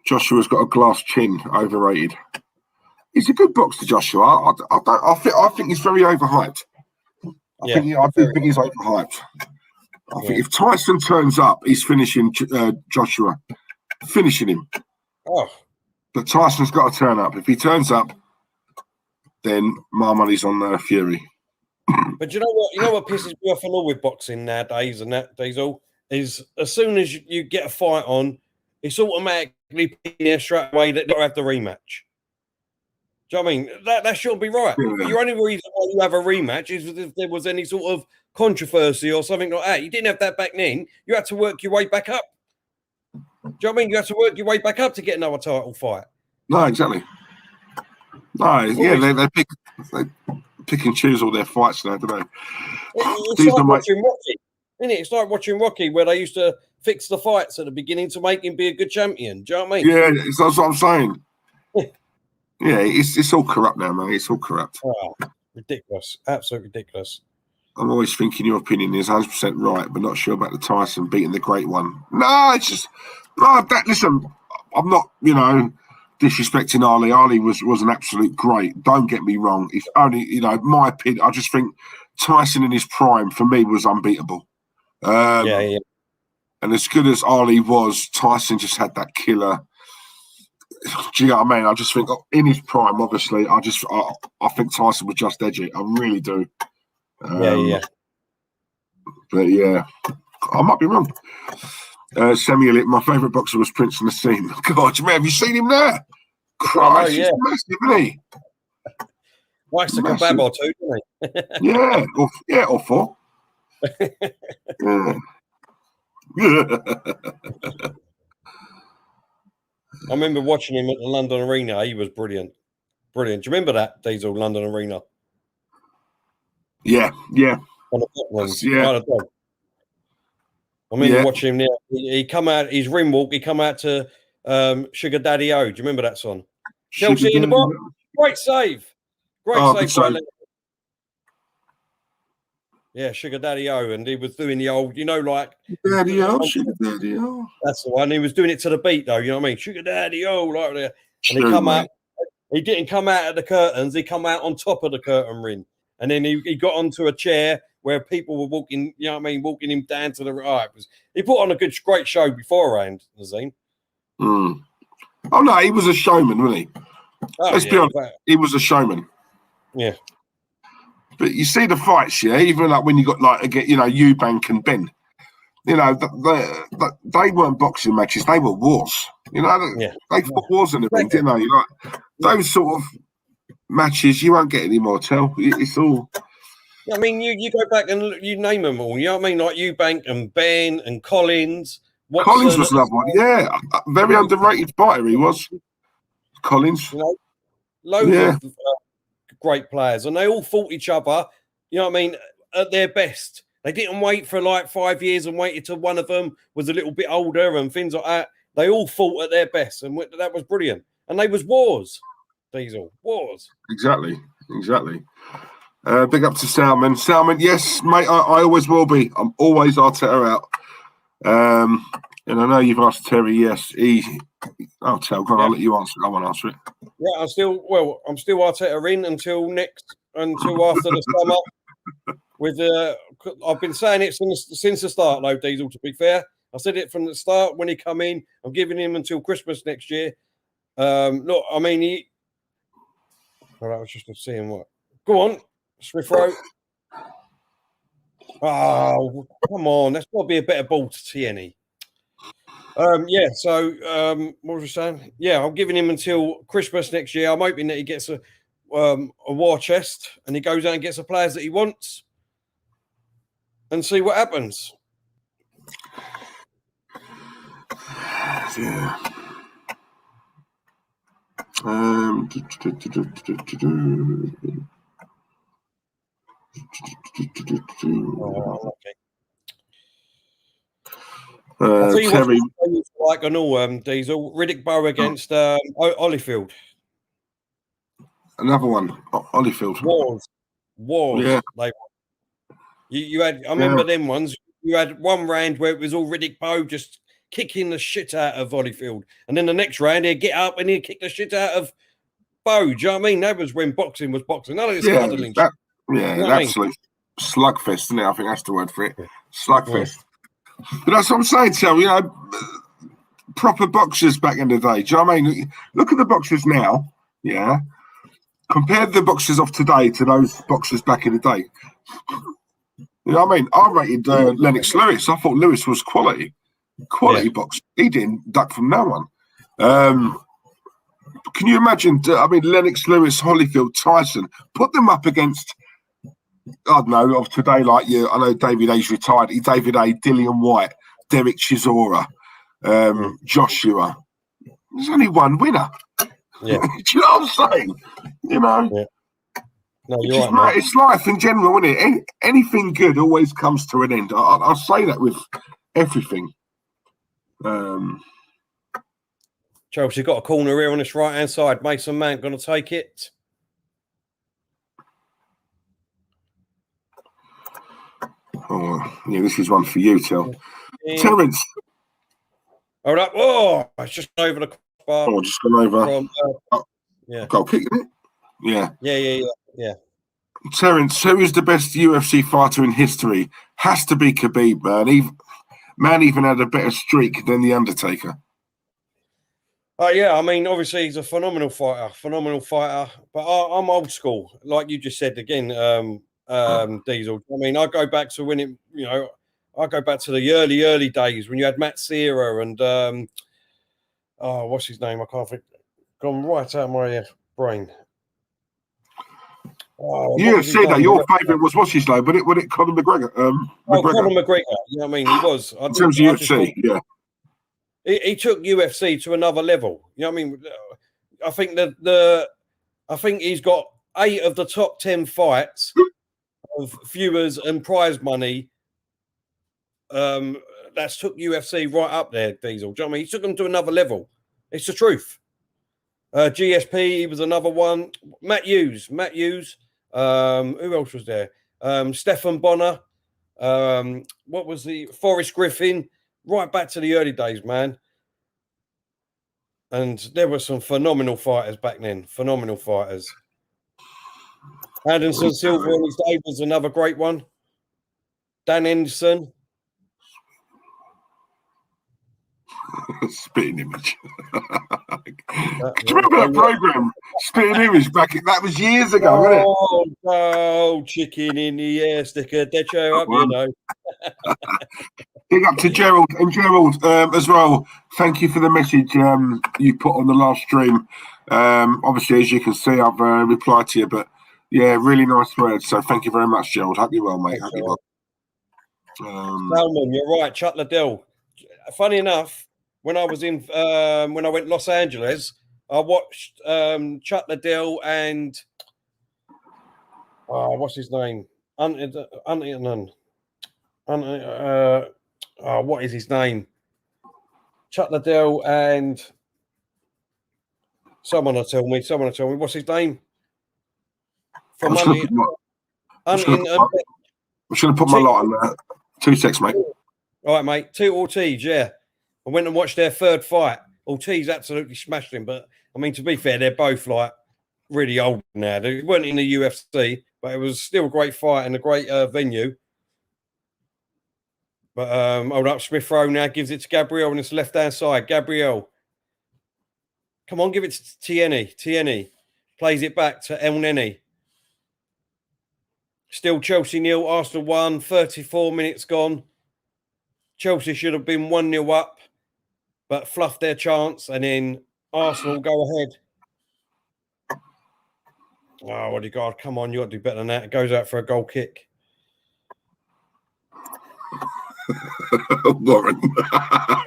Joshua's got a glass chin. Overrated. He's a good boxer, Joshua. I think he's very overhyped. I do think he's overhyped. I think if Tyson turns up, he's finishing Joshua. Finishing him. Oh. But Tyson's got to turn up. If he turns up, then my money's on Fury. But you know what? You know what pisses me off and all with boxing nowadays and that Diesel is as soon as you get a fight on, it's automatically there straight away that they'll have the rematch. Do you know what I mean? That shouldn't be right. Yeah. The only reason why you have a rematch is if there was any sort of controversy or something like that. You didn't have that back then. You had to work your way back up. Do you know what I mean? You had to work your way back up to get another title fight. No, exactly. No, they pick and choose all their fights now, don't they? It's like watching Rocky, isn't it? It's like watching Rocky where they used to fix the fights at the beginning to make him be a good champion. Do you know what I mean? Yeah, that's what I'm saying. Yeah, it's all corrupt now, man. It's all corrupt. Oh, ridiculous. Absolutely ridiculous. I'm always thinking your opinion is 100% right, but not sure about the Tyson beating the great one. No, it's just... listen, I'm not, disrespecting Ali. Ali was an absolute great. Don't get me wrong. It's only, my opinion. I just think Tyson in his prime, for me, was unbeatable. And as good as Ali was, Tyson just had that killer... Do you know what I mean? I just think in his prime, obviously, I think Tyson was just edgy. I really do. But yeah, I might be wrong. Samuel, my favourite boxer was Prince Nassim. God, man, have you seen him there? Christ, yeah. he's massive, isn't he? Likes a kebab or two, doesn't he? Or 4. Yeah. I remember watching him at the London Arena. He was brilliant. Brilliant. Do you remember that, Diesel, London Arena? Yeah. On the Docklands. Yeah. Right, I remember watching him there. He come out, his rim walk, he come out to Sugar Daddy O. Do you remember that song? Chelsea in the box. Great save. Great save. Yeah, Sugar Daddy O. And he was doing the old, like... Daddy O, Sugar Daddy O. That's the one. He was doing it to the beat, though. You know what I mean? Sugar Daddy O, like that. And he come out. He didn't come out of the curtains. He come out on top of the curtain ring. And then he got onto a chair where people were walking, you know what I mean, walking him down to the right. He put on a great show beforehand, Nazim. Oh, no, he was a showman, wasn't he? Let's be honest, he was a showman. Yeah. But you see the fights, even like when you got Eubank and Ben, they weren't boxing matches, they were wars. They fought wars in the ring, didn't they? Like those sort of matches, you won't get any more. It's all. I mean, you go back and you name them all. You know what I mean? Like Eubank and Ben and Collins. Watson. Collins was another one. Yeah, very underrated fighter he was. Collins. Loads of great players, and they all fought each other. You know what I mean? At their best. They didn't wait for like 5 years and waited till one of them was a little bit older and things like that. They all fought at their best, and that was brilliant. And they was wars. Diesel wars. Exactly. Big up to Salmon. Salmon, yes, mate. I always will be. I'm always Arteta out. And I know you've asked Terry. Yes, I'll let you answer it. I won't answer it. Yeah, I'm still Arteta in until after the summer. With I've been saying it since the start, though, Diesel. To be fair, I said it from the start when he come in. I'm giving him until Christmas next year. Look, I mean, I was just seeing what. Go on, Smith Rowe. Oh, come on! That's got to be a better ball to Tierney. So what was I saying? Yeah, I'm giving him until Christmas next year. I'm hoping that he gets a war chest and he goes out and gets the players that he wants and see what happens. Yeah. Terry, like an all Diesel Riddick Bow against Holyfield. Another one, Holyfield. Wars. Yeah. You had. I remember them ones. You had one round where it was all Riddick Bow just kicking the shit out of Holyfield, and then the next round he'd get up and he'd kick the shit out of Bow. Do you know what I mean? That was when boxing was boxing. None of this cuddling. Absolute slugfest, isn't it? I think that's the word for it. Slugfest. But that's what I'm saying, Tel. Proper boxers back in the day. Do you know what I mean? Look at the boxers now. Yeah. Compare the boxers of today to those boxers back in the day. You know what I mean? I rated Lennox Lewis. I thought Lewis was quality boxer. He didn't duck from no one. Can you imagine? Lennox Lewis, Holyfield, Tyson. Put them up against. I don't know, of today, like I know David A's retired. David A, Dillian White, Derek Chisora, Joshua. There's only one winner. Yeah. Do you know what I'm saying? Yeah. No, you're right. It's life in general, isn't it? Anything good always comes to an end. I'll say that with everything. Chelsea got a corner here on this right-hand side. Mason Mount going to take it. Oh, yeah, this is one for you, Terence. Hold up. Oh, it's just over the crossbar. Oh, just gone over. Goal kick, isn't it? Yeah. Terence, who is the best UFC fighter in history? Has to be Khabib, man. Man even had a better streak than The Undertaker. Obviously he's a phenomenal fighter. But I'm old school, like you just said again. Diesel. I go back to when I go back to the early days when you had Matt Serra and what's his name? I can't think. gone right out of my brain. Oh, UFC, though, your favourite was what's his name? Would it Conor McGregor? Conor McGregor. You know what I mean? He was. In terms of UFC, yeah. He took UFC to another level. You know what I mean? I think that I think he's got 8 of the top 10 fights of viewers and prize money. That's took UFC right up there, Diesel. Do you know what I mean? He took them to another level. It's the truth. GSP, he was another one. Matt Hughes. Who else was there? Stephan Bonner. What was the Forrest Griffin? Right back to the early days, man. And there were some phenomenal fighters back then. Phenomenal fighters. Anderson Silva on his day was another great one. Dan Henderson. Spitting Image. Do you remember that program? Spitting Image that was years ago, wasn't it? Oh, chicken in the air, stick a dead chair up, you know. Big up to Gerald and Gerald as well. Thank you for the message you put on the last stream. Obviously, as you can see, I've replied to you, but yeah, really nice words. So thank you very much, Gerald. Hope you're well, mate. Hope you're well. Salmon, you're right. Chuck Liddell. Funny enough, when I was when I went Los Angeles, I watched Chuck Liddell and what's his name? What is his name? Chuck Liddell and someone will tell me. What's his name? From I'm just going to put my light on that. 2 seconds, mate. All right, mate. 2 Ortiz, yeah. I went and watched their third fight. Ortiz absolutely smashed him, but I mean, to be fair, they're both like really old now. They weren't in the UFC, but it was still a great fight and a great venue. But hold up, Smith Rowe now gives it to Gabriel on his left-hand side. Gabriel. Come on, give it to Tierney. Tierney plays it back to El Neni. Still Chelsea 0, Arsenal 1, 34 minutes gone. Chelsea should have been 1-0 up, but fluffed their chance, and then Arsenal go ahead. Oh, what do you got? Come on, you got to do better than that. It goes out for a goal kick. Warren.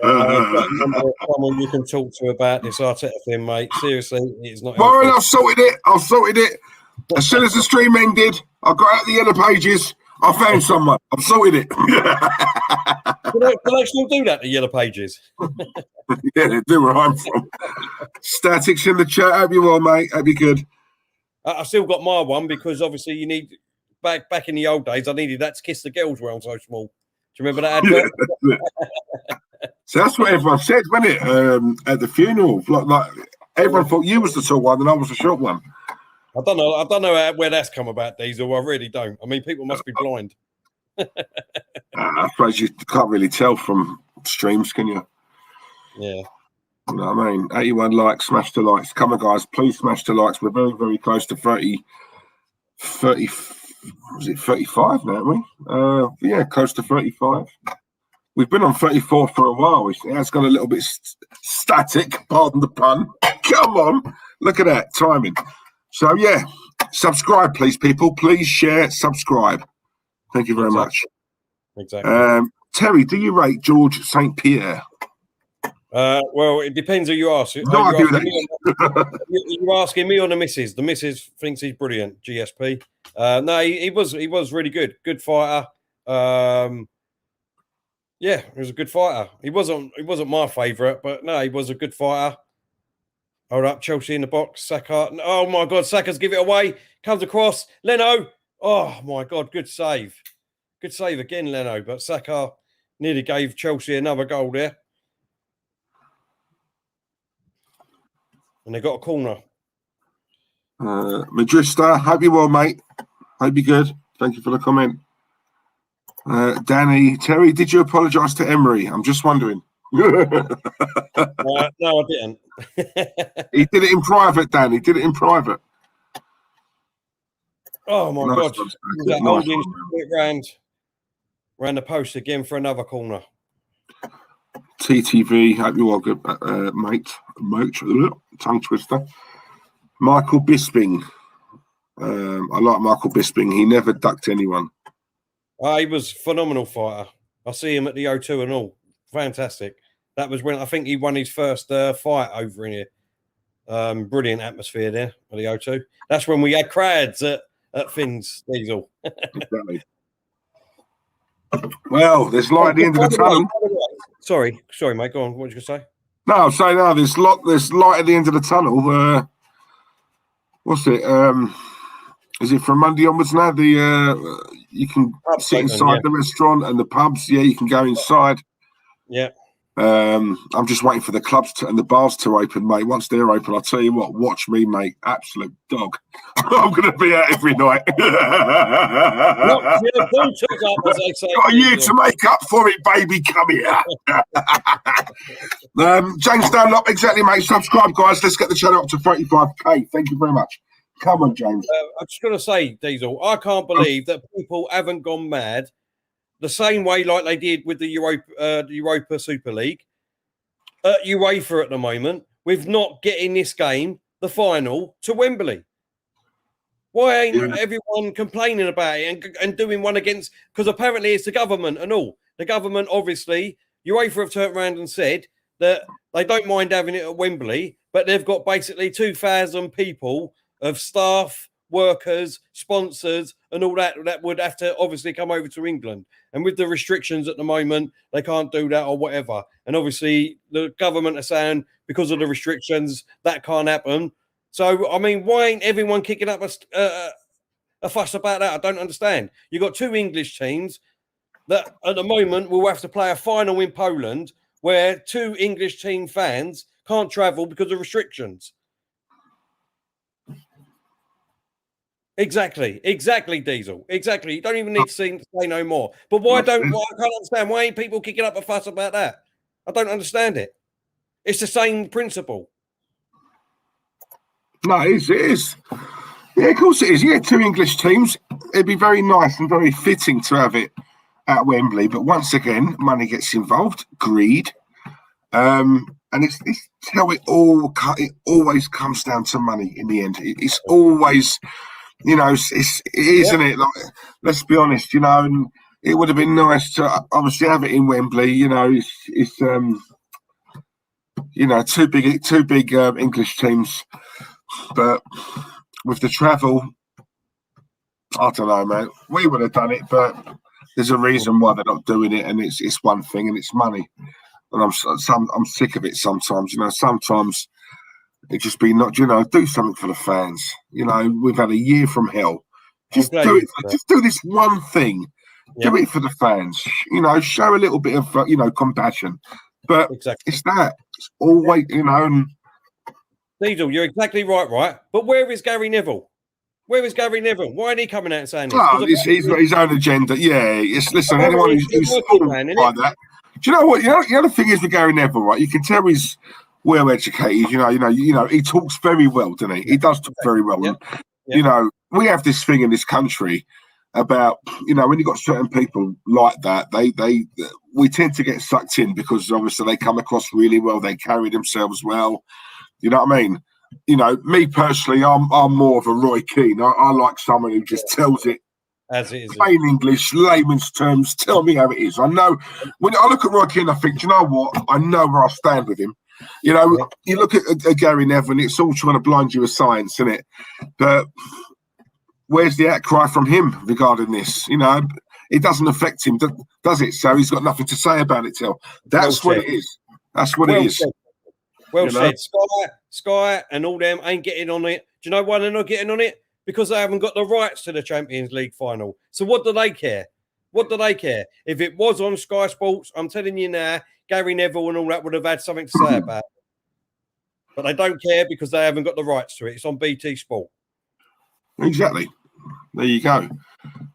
Someone you can talk to about this Arteta thing, mate. Seriously, it's not. Warren, I've sorted it. As soon as the stream ended, I got out the yellow pages. I found someone. I've sorted it. Can I still do that, the yellow pages? Yeah, they do where I'm from. Statics in the chat. Hope you well, mate. Hope you good. I still got my one because obviously you need back in the old days. I needed that to kiss the girls where I'm so small. Do you remember that advert? Yeah. So that's what everyone said, wasn't it? At the funeral, like everyone thought you was the tall one and I was the short one. I don't know where that's come about, Diesel. I really don't. I mean, people must be blind. I suppose you can't really tell from streams, can you? Yeah. You know what I mean? 81 likes, smash the likes. Come on, guys, please smash the likes. We're very, very close to 30, was it 35 now, aren't we? Yeah, close to 35. We've been on 34 for a while. It has got a little bit static, pardon the pun. Come on, look at that timing. So, yeah, subscribe, please, people. Please share, subscribe. Thank you very much. Exactly. Terry, do you rate George St. Pierre? Well, it depends who you ask. No, You're asking me or the missus? The missus thinks he's brilliant, GSP. No, he was really good. Good fighter. Yeah, he was a good fighter. He wasn't my favourite, but no, he was a good fighter. Hold up, Chelsea in the box. Saka. Oh my God, Saka's give it away. Comes across. Leno. Oh my God, good save. Good save again, Leno. But Saka nearly gave Chelsea another goal there. And they got a corner. Madrista, hope you're well, mate. Hope you're good. Thank you for the comment. Danny, Terry, did you apologise to Emery? I'm just wondering. No, I didn't. He did it in private, Dan. He did it in private. Oh, my Nice God. one, That nice holding one, round the post again for another corner. TTV, hope you are good, mate. Tongue twister. Michael Bisping. I like Michael Bisping. He never ducked anyone. He was a phenomenal fighter. I see him at the O2 and all. Fantastic. That was when I think he won his first fight over in here. Brilliant atmosphere there at the O2. That's when we had crowds at Finn's Diesel. Exactly. Well, there's light at the end of the tunnel. Sorry, mate. Go on. What were you going to say? No, I'm saying no. There's light at the end of the tunnel. What's it? Is it from Monday onwards now? You can sit inside the restaurant and the pubs. Yeah, you can go inside. Yeah. I'm just waiting for the clubs and the bars to open, mate. Once they're open, I'll tell you what, watch me, mate. Absolute dog. I'm going to be out every night. Got a year to make up for it, baby. Come here. James Dunlop, exactly, mate. Subscribe, guys. Let's get the channel up to 35k. Thank you very much. Come on, James. I'm just going to say, Diesel, I can't believe that people haven't gone mad the same way like they did with the Europa Super League at UEFA at the moment, with not getting this game, the final, to Wembley. Why ain't everyone complaining about it and doing one against... Because apparently it's the government and all. The government, obviously, UEFA have turned around and said that they don't mind having it at Wembley, but they've got basically 2,000 people of staff, workers, sponsors, and all that would have to obviously come over to England. And with the restrictions at the moment, they can't do that or whatever. And obviously, the government are saying because of the restrictions, that can't happen. So, I mean, why ain't everyone kicking up a fuss about that? I don't understand. You've got two English teams that at the moment will have to play a final in Poland where two English team fans can't travel because of restrictions. Exactly, Diesel. Exactly. You don't even need to say no more. But I can't understand. Why ain't people kicking up a fuss about that? I don't understand it. It's the same principle. No, it is. Yeah, of course it is. Yeah, two English teams. It'd be very nice and very fitting to have it at Wembley. But once again, money gets involved, greed. And it's how it always comes down to money in the end. It's always... You know, isn't it? Like, let's be honest. You know, and it would have been nice to obviously have it in Wembley. You know, it's you know, two big English teams, but with the travel, I don't know, man. We would have done it, but there's a reason why they're not doing it, and it's one thing, and it's money. And I'm sick of it sometimes. You know, sometimes. It just be not, you know, do something for the fans. You know, we've had a year from hell. Just do it. Just do this one thing. Yeah. Do it for the fans. You know, show a little bit of, you know, compassion. But it's that. It's always, you know. And... Diesel, you're exactly right. But where is Gary Neville? Where is Gary Neville? Why ain't he coming out and saying this? Oh, he's got his own agenda. Yeah. Listen, anyone who's fooled by that. Do you know what? The other thing is with Gary Neville, right? You can tell he's well educated, you know, he talks very well, doesn't he? He does talk very well. Yeah. And, you know, we have this thing in this country about, you know, when you've got certain people like that, we tend to get sucked in because obviously they come across really well, they carry themselves well. You know what I mean? You know, me personally, I'm more of a Roy Keane. I like someone who just tells it as it is, plain English, layman's terms. Tell me how it is. I know when I look at Roy Keane, I think, do you know what? I know where I stand with him. You know, you look at Gary Neville, and it's all trying to blind you with science, isn't it? But where's the outcry from him regarding this? You know, it doesn't affect him, does it? So he's got nothing to say about it, Till. That's what it is. That's what it is. Well said. Sky and all them ain't getting on it. Do you know why they're not getting on it? Because they haven't got the rights to the Champions League final. So what do they care? What do they care? If it was on Sky Sports, I'm telling you now, Gary Neville and all that would have had something to say about it. But they don't care because they haven't got the rights to it. It's on BT Sport. Exactly. There you go.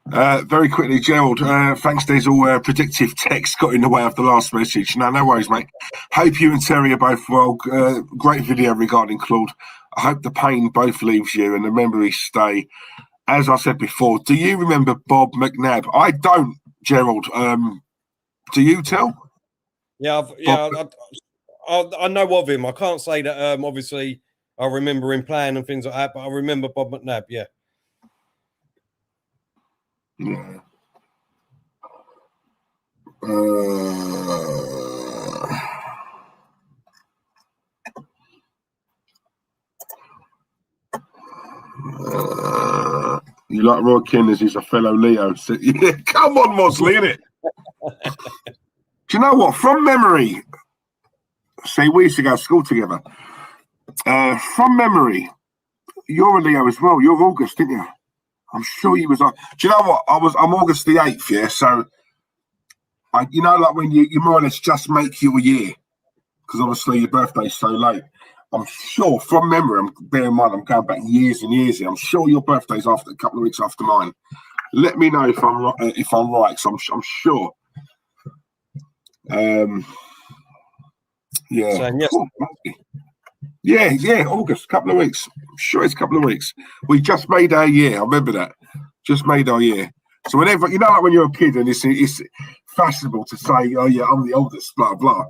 Very quickly, Gerald, thanks, Diesel. Predictive text got in the way of the last message. No worries, mate. Hope you and Terry are both well. Great video regarding Claude. I hope the pain both leaves you and the memories stay. As I said before, do you remember Bob McNabb? I don't, Gerald. Do you, Tell? Yeah, I know of him. I can't say that. Obviously, I remember him playing and things like that, but I remember Bob McNabb. Yeah. Yeah. You like Roy Keane as he's a fellow Leo. So, yeah, come on, Mosley, innit? Do you know what? From memory, see, we used to go to school together. From memory, you're a Leo as well. You're August, didn't you? I'm sure you was. Do you know what? I'm August the 8th, yeah. So, you know, like when you more or less just make your year, because obviously your birthday's so late. I'm sure, from memory, bear in mind, I'm going back years and years here. I'm sure your birthday's after a couple of weeks after mine. Let me know if I'm right, because I'm sure. Yeah. So, yes. Cool. Yeah, August, couple of weeks. I'm sure it's a couple of weeks. We just made our year. I remember that. Just made our year. So whenever, you know, like when you're a kid and it's fashionable to say, oh yeah, I'm the oldest, blah, blah.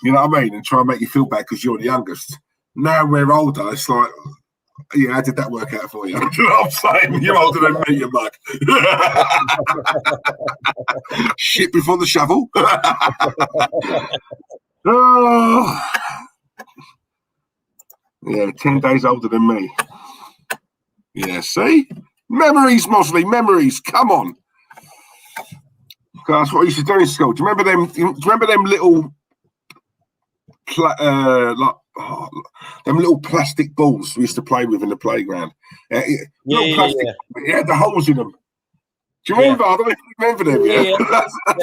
You know what I mean? And try and make you feel bad because you're the youngest. Now we're older, it's like, yeah, how did that work out for you? You know what I'm saying? You're older than me, you mug. Shit before the shovel. Oh. Yeah, 10 days older than me. Yeah, see? Memories, Mosley, memories. Come on. That's what I used to do in school. Do you remember them little them little plastic balls we used to play with in the playground? Little plastic. It had the holes in them. Do you remember? I don't know if you remember them. Yeah.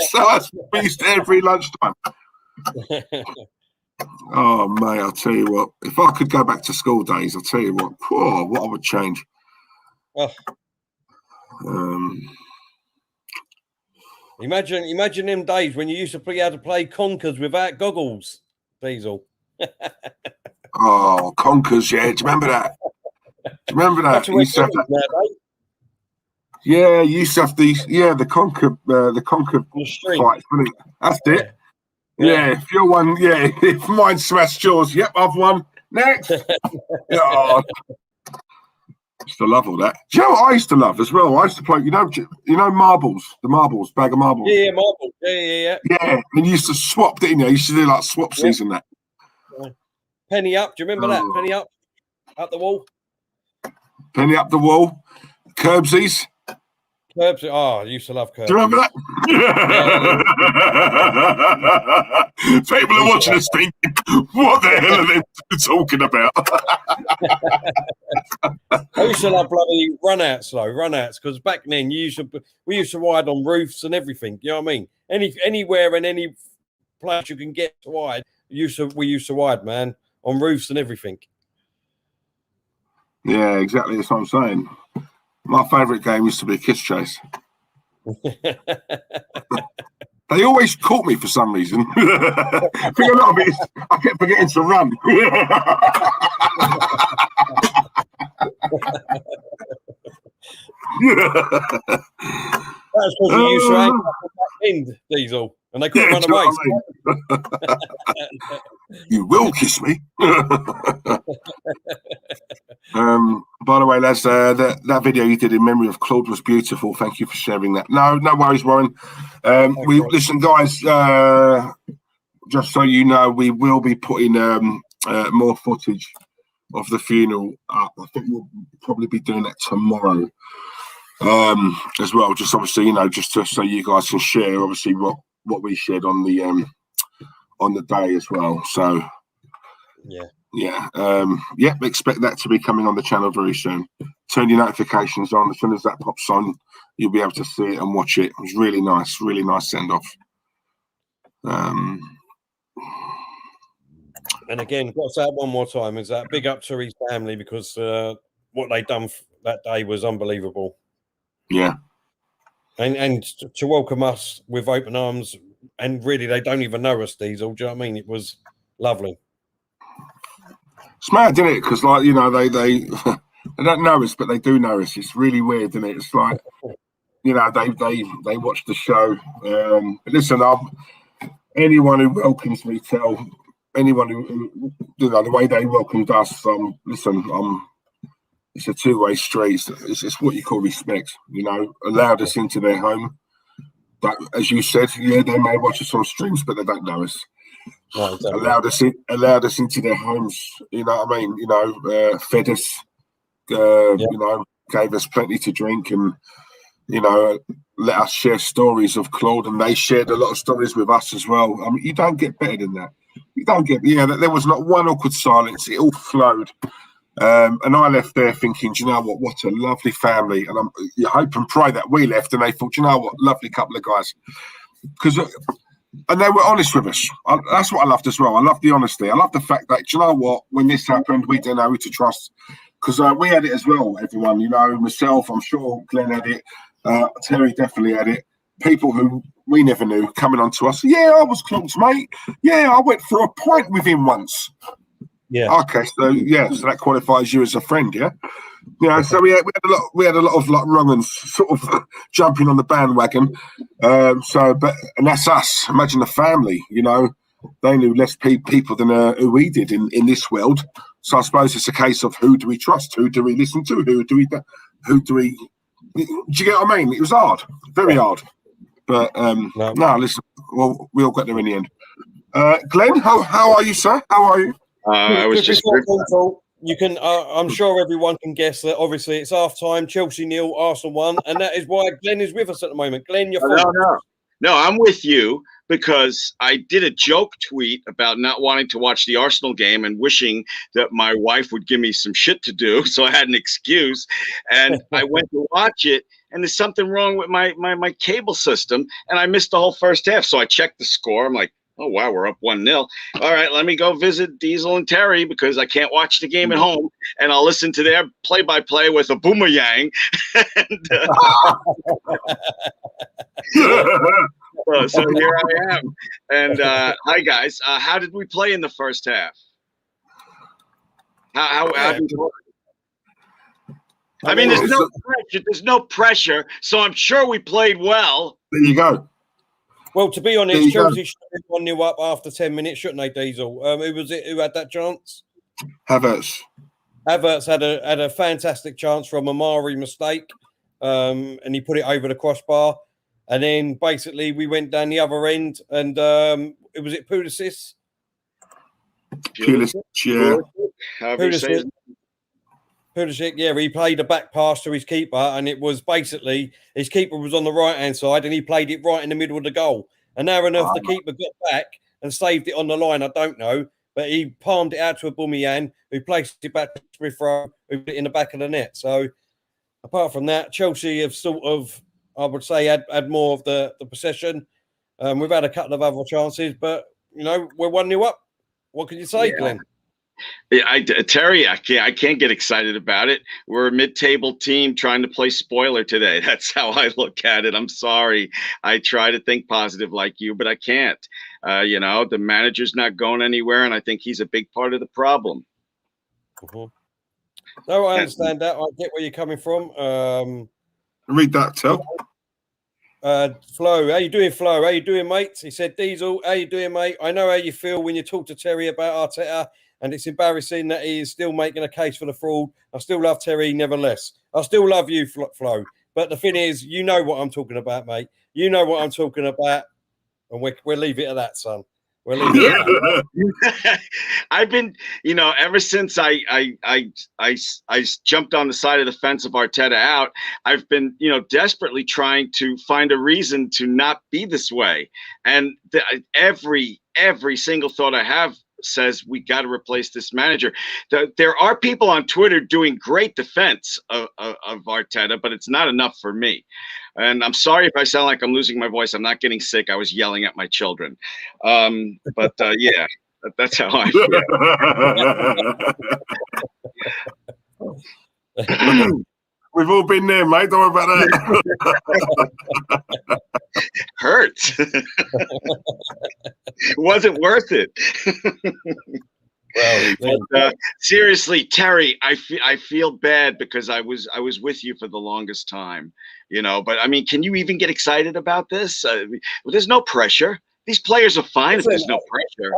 So that's what we used to every lunchtime. Oh, mate, I'll tell you what. If I could go back to school days, I'll tell you what. Oh, what I would change. Oh. Imagine them days when you used to be able to play conkers without goggles, Diesel. Oh, conkers, yeah. Do you remember that? Do you remember that? You used to have that. Yeah, you used to have these. Yeah, the conker fights. That's it. Yeah, if you're one, yeah. If mine smashed yours, yep, I've won. Next. Oh, I used to love all that. Do you know what I used to love as well? I used to play, you know, marbles, bag of marbles. Yeah, marbles. Yeah. Yeah, and you used to swap, didn't you? You used to do like swapsies and that. Penny up. Do you remember that? Penny up the wall. Penny up the wall. Curbsies. Curbs. Oh, I used to love curbs. Do you remember that? People are watching this thinking, what the hell are they talking about? I used to love bloody runouts, because back then we used to ride on roofs and everything. You know what I mean? Anywhere and any place you can get to ride, we used to ride, man, on roofs and everything. Yeah, exactly. That's what I'm saying. My favourite game used to be Kiss Chase. They always caught me for some reason. I think a lot of it is I kept forgetting to run. That's because you used to hang up the back end, Diesel, and they couldn't run away. You will kiss me. By the way, lads, that video you did in memory of Claude was beautiful. Thank you for sharing that. No worries, Warren. Listen, guys. Just so you know, we will be putting more footage of the funeral up. I think we'll probably be doing that tomorrow as well. Just obviously, just so you guys can share, obviously, what we shared on the day as well. So expect that to be coming on the channel very soon. Turn your notifications on. As soon as that pops on, you'll be able to see it and watch it. It was really nice send off. And again, got to say it one more time, is that big up to his family, because what they done that day was unbelievable. Yeah. And to welcome us with open arms, and really they don't even know us, Diesel. Do you know what I mean? It was lovely. It's mad, isn't it? Because they they don't know us, but they do know us. It's really weird, isn't it? It's like they watch the show. But listen, anyone who welcomes me, tell anyone who the way they welcomed us. Listen, it's a two-way street. It's what you call respect. Allowed us into their home. That, as you said, they may watch us on streams, but they don't know us. No, exactly. allowed us into their homes. You know what I mean? Fed us. Gave us plenty to drink, and let us share stories of Claude, and they shared a lot of stories with us as well. I mean, you don't get better than that. You don't get, there was not one awkward silence. It all flowed. And I left there thinking, do you know what a lovely family. And you hope and pray that we left and they thought, do you know what, lovely couple of guys. And they were honest with us. That's what I loved as well. I love the honesty. I love the fact that, do you know what, when this happened, we didn't know who to trust. Because we had it as well, everyone. Myself, I'm sure Glenn had it. Terry definitely had it. People who we never knew coming on to us. Yeah, I was Claude's mate. Yeah, I went for a pint with him once. Yeah. Okay, so that qualifies you as a friend, yeah. So we had a lot of like wrong and sort of jumping on the bandwagon. And that's us. Imagine the family. They knew less people than who we did in this world. So I suppose it's a case of who do we trust, who do we listen to, who do we? Do you get what I mean? It was hard, very hard. But no, listen. Well, we all got there in the end. Glenn, how are you, sir? How are you? I was just. You can. I'm sure everyone can guess that. Obviously, it's half time. Chelsea 0, Arsenal 1, and that is why Glenn is with us at the moment. Glenn, you're No, I'm with you because I did a joke tweet about not wanting to watch the Arsenal game and wishing that my wife would give me some shit to do, so I had an excuse, and I went to watch it. And there's something wrong with my cable system, and I missed the whole first half. So I checked the score. I'm like, oh, wow, we're up 1-0. All right, let me go visit Diesel and Terry because I can't watch the game at home, and I'll listen to their play-by-play with aubameyang. So here I am. And hi, guys. How did we play in the first half? How did we play? I mean, there's no pressure. There's no pressure, so I'm sure we played well. There you go. Well, to be honest, Chelsea should have 1-0 up after 10 minutes, shouldn't they, Diesel? Who was it who had that chance? Havertz had a fantastic chance from a Mari mistake, and he put it over the crossbar. And then basically we went down the other end, and it was Pulisic. Pulisic, yeah, he played a back pass to his keeper, and it was basically his keeper was on the right-hand side, and he played it right in the middle of the goal. And how on earth the keeper got back and saved it on the line, I don't know. But he palmed it out to aubameyang, who placed it back to Smith Rowe, who put it in the back of the net. So apart from that, Chelsea have sort of, I would say, had more of the possession. We've had a couple of other chances, but, we're 1-0 up. What can you say, Glenn? Yeah, Terry, I can't get excited about it. We're a mid-table team trying to play spoiler today. That's how I look at it. I'm sorry. I try to think positive like you, but I can't. The manager's not going anywhere, and I think he's a big part of the problem. No, I understand that. I get where you're coming from. Read that, Tel. Flo, how you doing, Flo? How you doing, mate? He said, Diesel, how you doing, mate? I know how you feel when you talk to Terry about Arteta, and it's embarrassing that he is still making a case for the fraud. I still love Terry, nevertheless. I still love you, Flo. But the thing is, you know what I'm talking about, mate. You know what I'm talking about, and we'll leave it at that, son. We'll leave it at that. I've been, ever since I jumped on the side of the fence of Arteta out, I've been, desperately trying to find a reason to not be this way. And every single thought I have says we got to replace this manager. There are people on Twitter doing great defense of Arteta, but it's not enough for me. And I'm sorry if I sound like I'm losing my voice. I'm not getting sick. I was yelling at my children. Yeah, that's how I feel. We've all been there, mate. Don't worry about that. Hurts. Wasn't worth it. But, seriously, Terry, I feel bad because I was with you for the longest time, But I mean, can you even get excited about this? There's no pressure. These players are fine if there's no pressure.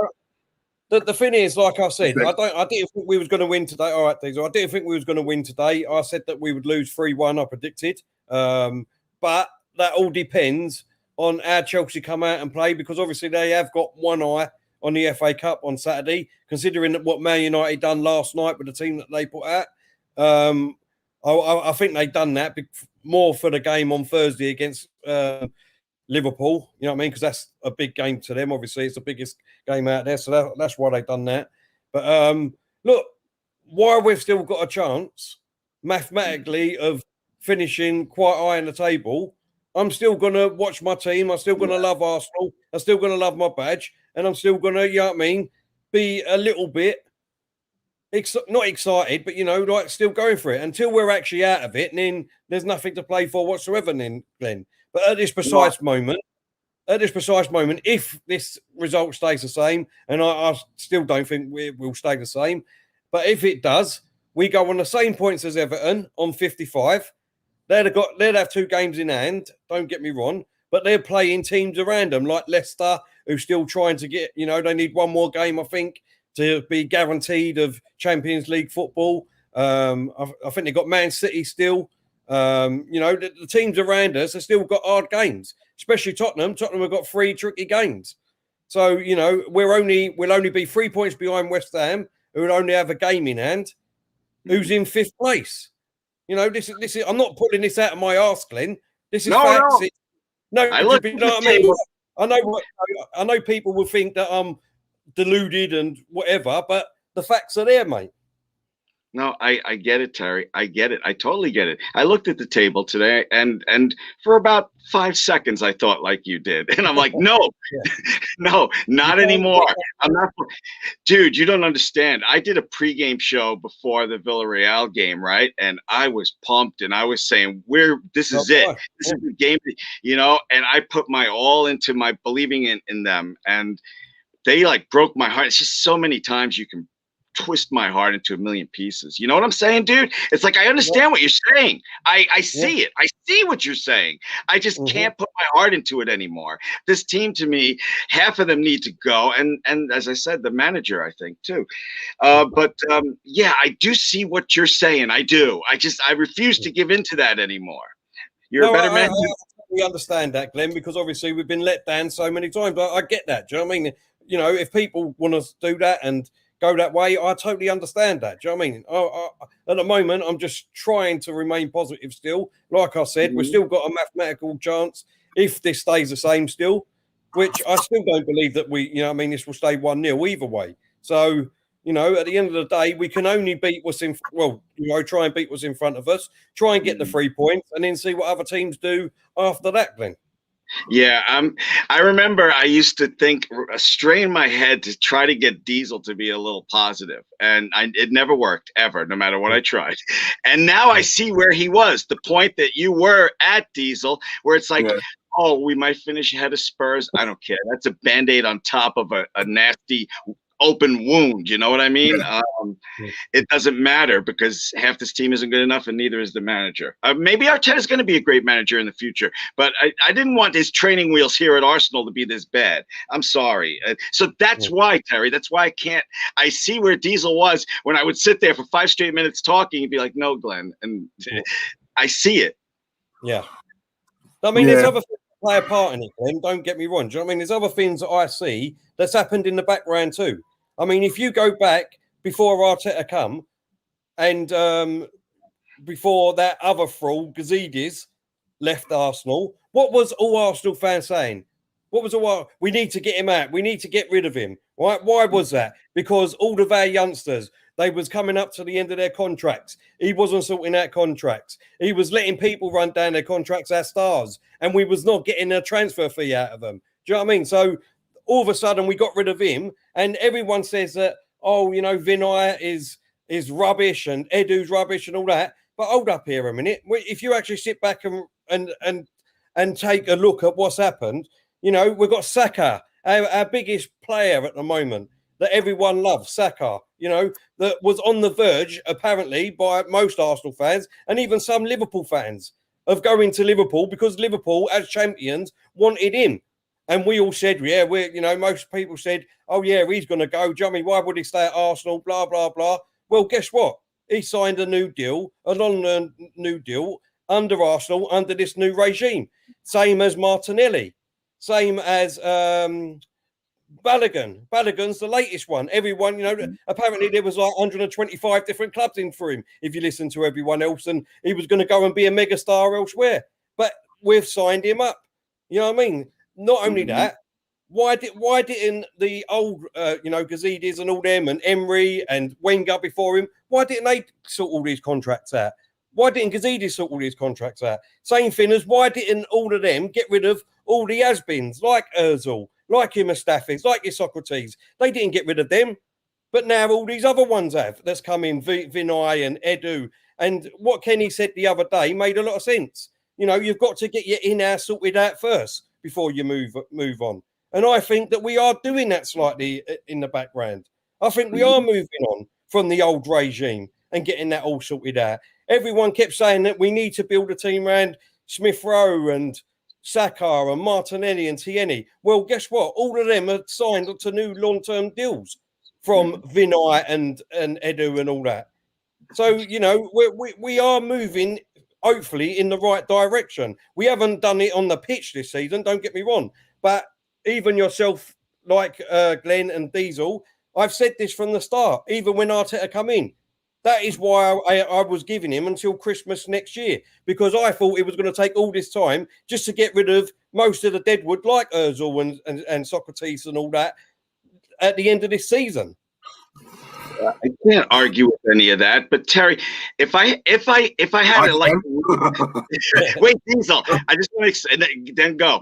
The thing is, like I said, I didn't think we was going to win today. All right, Diesel, I didn't think we was going to win today. I said that we would lose 3-1. I predicted, but that all depends on how Chelsea come out and play, because obviously they have got one eye on the FA Cup on Saturday, considering what Man United done last night with the team that they put out. I think they done that more for the game on Thursday against Liverpool, you know what I mean? Because that's a big game to them. Obviously, it's the biggest game out there, so that's why they've done that. But look, while we've still got a chance mathematically of finishing quite high in the table, I'm still going to watch my team. I'm still going to love Arsenal. I'm still going to love my badge. And I'm still going to, you know what I mean, be a little bit, not excited, but, you know, like still going for it until we're actually out of it. And then there's nothing to play for whatsoever then, Glenn. But at this precise moment, if this result stays the same, and I still don't think it will stay the same, but if it does, we go on the same points as Everton on 55. They'd have 2 games in hand, don't get me wrong, but they're playing teams around them like Leicester, who's still trying to get, you know, they need one more game, I think, to be guaranteed of Champions League football. I think they've got Man City still. You know, the teams around us have still got hard games, especially Tottenham. Tottenham have got 3 tricky games. So, you know, we'll only be 3 points behind West Ham, who will only have a game in hand, who's in 5th place. You know, this is I'm not pulling this out of my arse, Glenn. This is facts. No, I look, you know what I mean? I know people will think that I'm deluded and whatever, but the facts are there, mate. No, I get it, Terry. I get it. I totally get it. I looked at the table today, and for about 5 seconds, I thought like you did. And I'm like, no, no, not anymore. I'm not. Dude, you don't understand. I did a pregame show before the Villarreal game, right? And I was pumped, and I was saying, this is it. This is the game, you know, and I put my all into my believing in them. And they like broke my heart. It's just so many times you can twist my heart into a million pieces. You know what I'm saying, dude? It's like, I understand what you're saying. I see it. I see what you're saying. I just can't put my heart into it anymore. This team, to me, half of them need to go. And as I said, the manager, I think, too. Yeah, I do see what you're saying. I do. I refuse to give into that anymore. You're a better man. We understand that, Glenn, because obviously we've been let down so many times. I get that. Do you know what I mean? You know, if people want to do that and go that way, I totally understand that. Do you know what I mean? At the moment, I'm just trying to remain positive still. Like I said, we've still got a mathematical chance if this stays the same still, which I still don't believe that this will stay 1-0 either way. So, you know, at the end of the day, we can only beat try and beat what's in front of us, try and get the 3 points, and then see what other teams do after that, Glenn. Yeah, I remember I used to strain my head to try to get Diesel to be a little positive, and it never worked ever, no matter what I tried. And now I see where he was, the point that you were at, Diesel, where it's like, oh, we might finish ahead of Spurs. I don't care. That's a Band-Aid on top of a nasty open wound. You know what I mean? It doesn't matter because half this team isn't good enough, and neither is the manager. Maybe Arteta is going to be a great manager in the future, but I didn't want his training wheels here at Arsenal to be this bad. I'm sorry. So that's why, Terry, that's why I see where Diesel was when I would sit there for 5 straight minutes talking and be like, no, Glenn. And I see it. Yeah. I mean, there's other things that play a part in it, Glenn. Don't get me wrong. Do you know what I mean? There's other things that I see that's happened in the background too. I mean, if you go back before Arteta come and before that other fraud, Gazidis, left Arsenal, what was all Arsenal fans saying? We need to get him out. We need to get rid of him. Right? Why was that? Because all of our youngsters, they was coming up to the end of their contracts. He wasn't sorting out contracts. He was letting people run down their contracts as stars, and we was not getting a transfer fee out of them. Do you know what I mean? So all of a sudden we got rid of him, and everyone says that, oh, you know, Vinay is rubbish and Edu's rubbish and all that. But hold up here a minute. If you actually sit back and take a look at what's happened, you know, we've got Saka, our biggest player at the moment that everyone loves, Saka, you know, that was on the verge, apparently, by most Arsenal fans and even some Liverpool fans of going to Liverpool because Liverpool, as champions, wanted him. And we all said, yeah, most people said, oh, yeah, he's going to go. Do you know what I mean? Why would he stay at Arsenal? Blah, blah, blah. Well, guess what? He signed a new deal, new deal under Arsenal, under this new regime. Same as Martinelli. Same as Bellerin. Bellerin's the latest one. Everyone, apparently there was like 125 different clubs in for him, if you listen to everyone else, and he was going to go and be a megastar elsewhere. But we've signed him up. You know what I mean? Not only that, why didn't the old, Gazidis and all them and Emery and Wenger before him, why didn't they sort all these contracts out? Why didn't Gazidis sort all these contracts out? Same thing as why didn't all of them get rid of all the has-beens like Ozil, like your Mustafis, like your Socrates? They didn't get rid of them. But now all these other ones have that's come in, Vinay and Edu. And what Kenny said the other day made a lot of sense. You've got to get your in-house sorted out first before you move on. And I think that we are doing that slightly in the background. I think we are moving on from the old regime and getting that all sorted out. Everyone kept saying that we need to build a team around Smith Rowe and Saka and Martinelli and Tierney. Well, guess what? All of them are signed to new long-term deals from Vinay and Edu and all that. So, we are moving, hopefully, in the right direction. We haven't done it on the pitch this season, don't get me wrong. But even yourself, like Glenn and Diesel, I've said this from the start, even when Arteta come in. That is why I was giving him until Christmas next year, because I thought it was going to take all this time just to get rid of most of the deadwood, like Ozil and Socrates and all that, at the end of this season. I can't argue with any of that. But Terry, if I had it like wait, Diesel, I just want to then go.